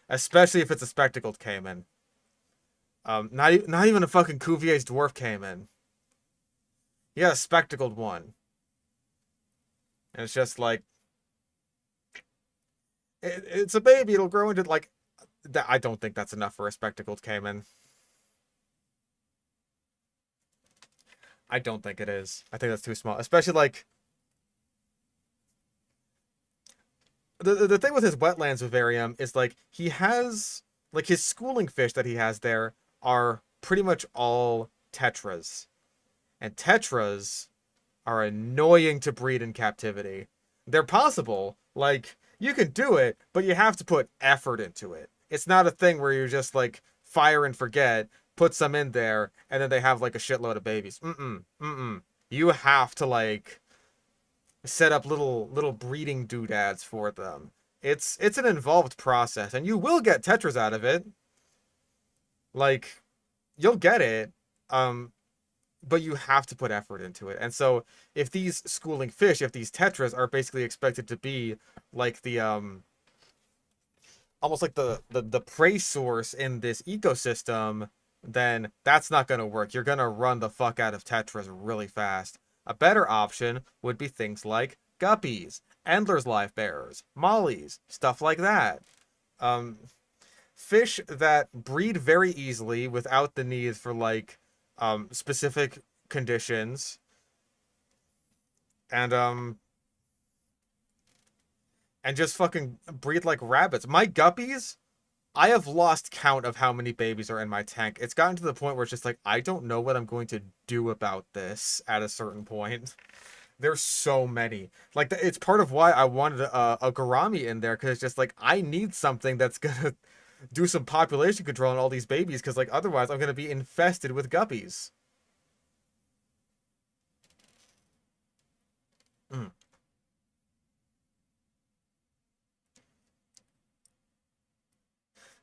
Especially if it's a spectacled caiman. Not even a fucking Cuvier's dwarf caiman. Yeah, a spectacled one. And it's just like... It's a baby, it'll grow into, like... I don't think that's enough for a spectacled caiman. I don't think it is. I think that's too small. Especially, like... The thing with his wetlands vivarium is, like, he has... Like, his schooling fish that he has there are pretty much all tetras. And tetras are annoying to breed in captivity. They're possible. Like, you can do it, but you have to put effort into it. It's not a thing where you're just, like, fire and forget, put some in there, and then they have, like, a shitload of babies. You have to, like, set up little breeding doodads for them. It's an involved process, and you will get tetras out of it. Like, you'll get it, but you have to put effort into it. And so, if these schooling fish, if these tetras are basically expected to be like the almost like the prey source in this ecosystem, then that's not going to work. You're going to run the fuck out of tetras really fast. A better option would be things like guppies, Endler's life bearers, mollies, stuff like that. Fish that breed very easily without the need for like specific conditions. And just fucking breed like rabbits. My guppies, I have lost count of how many babies are in my tank. It's gotten to the point where it's just like, I don't know what I'm going to do about this at a certain point. There's so many. Like, it's part of why I wanted a gourami in there, because it's just like, I need something that's gonna do some population control on all these babies, because like, otherwise I'm gonna be infested with guppies.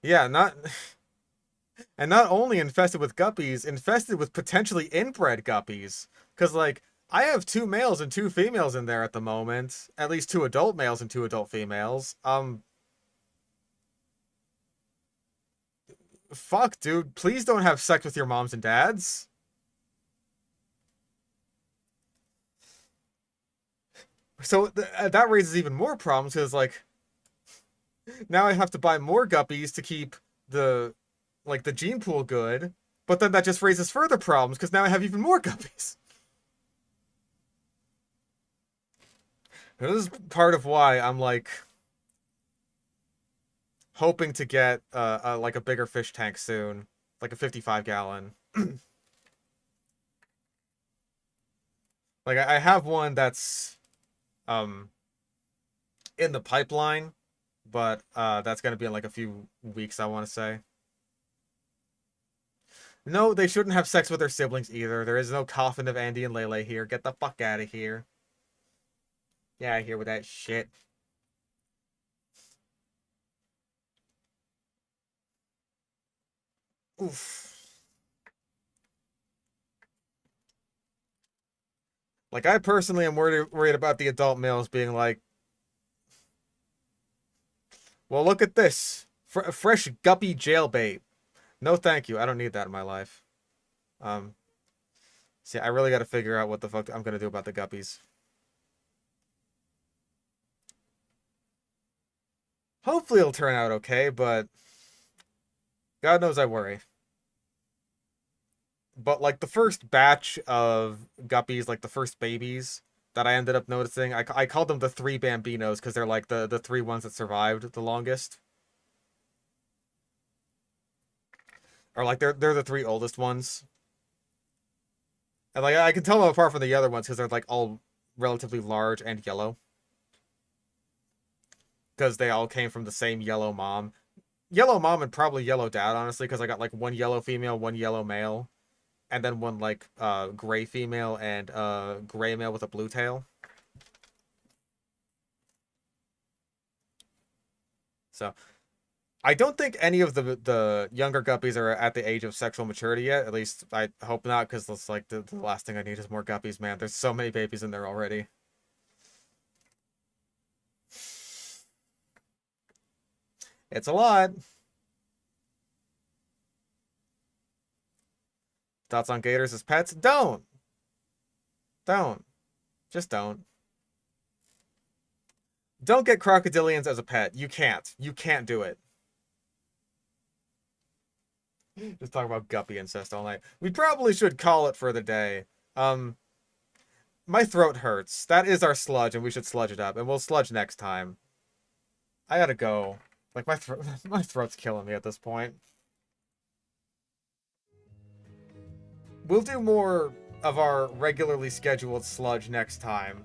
Yeah, not only infested with guppies, infested with potentially inbred guppies. Because, like, I have 2 males and 2 females in there at the moment. At least 2 adult males and 2 adult females. Fuck, dude. Please don't have sex with your moms and dads. So, that raises even more problems, because, like, now I have to buy more guppies to keep the gene pool good, but then that just raises further problems because now I have even more guppies. This is part of why I'm like hoping to get like a bigger fish tank soon, like a 55-gallon. Like I have one that's in the pipeline, but that's gonna be in like a few weeks, I want to say. No, they shouldn't have sex with their siblings either. There is no coffin of Andy and Lele here. Get the fuck out of here. Get out of here with that shit. Oof. Like, I personally am worried about the adult males being like, well, look at this. Fresh guppy jailbait. No, thank you. I don't need that in my life. See, I really got to figure out what the fuck I'm going to do about the guppies. Hopefully it'll turn out okay, but God knows I worry. But, like, the first batch of guppies, like, the first babies that I ended up noticing, I called them the 3 Bambinos because they're, like, the 3 ones that survived the longest. Or, like, they're the 3 oldest ones. And, like, I can tell them apart from the other ones because they're, like, all relatively large and yellow. Because they all came from the same yellow mom. Yellow mom and probably yellow dad, honestly, because I got, like, 1 yellow female, 1 yellow male. And then 1, like, gray female and gray male with a blue tail. So, I don't think any of the younger guppies are at the age of sexual maturity yet. At least, I hope not, because it's like the last thing I need is more guppies, man. There's so many babies in there already. It's a lot. Thoughts on gators as pets? Don't. Just don't. Don't get crocodilians as a pet. You can't. You can't do it. Just talk about guppy incest all night. We probably should call it for the day. My throat hurts. That is our sludge, and we should sludge it up. And we'll sludge next time. I gotta go. Like, my throat's killing me at this point. We'll do more of our regularly scheduled sludge next time.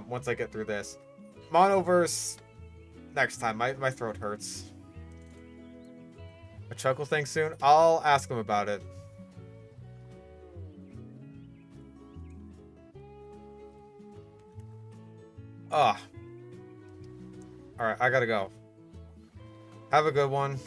Once I get through this. Monoverse next time. My throat hurts. A chuckle thing soon? I'll ask him about it. Alright, I gotta go. Have a good one.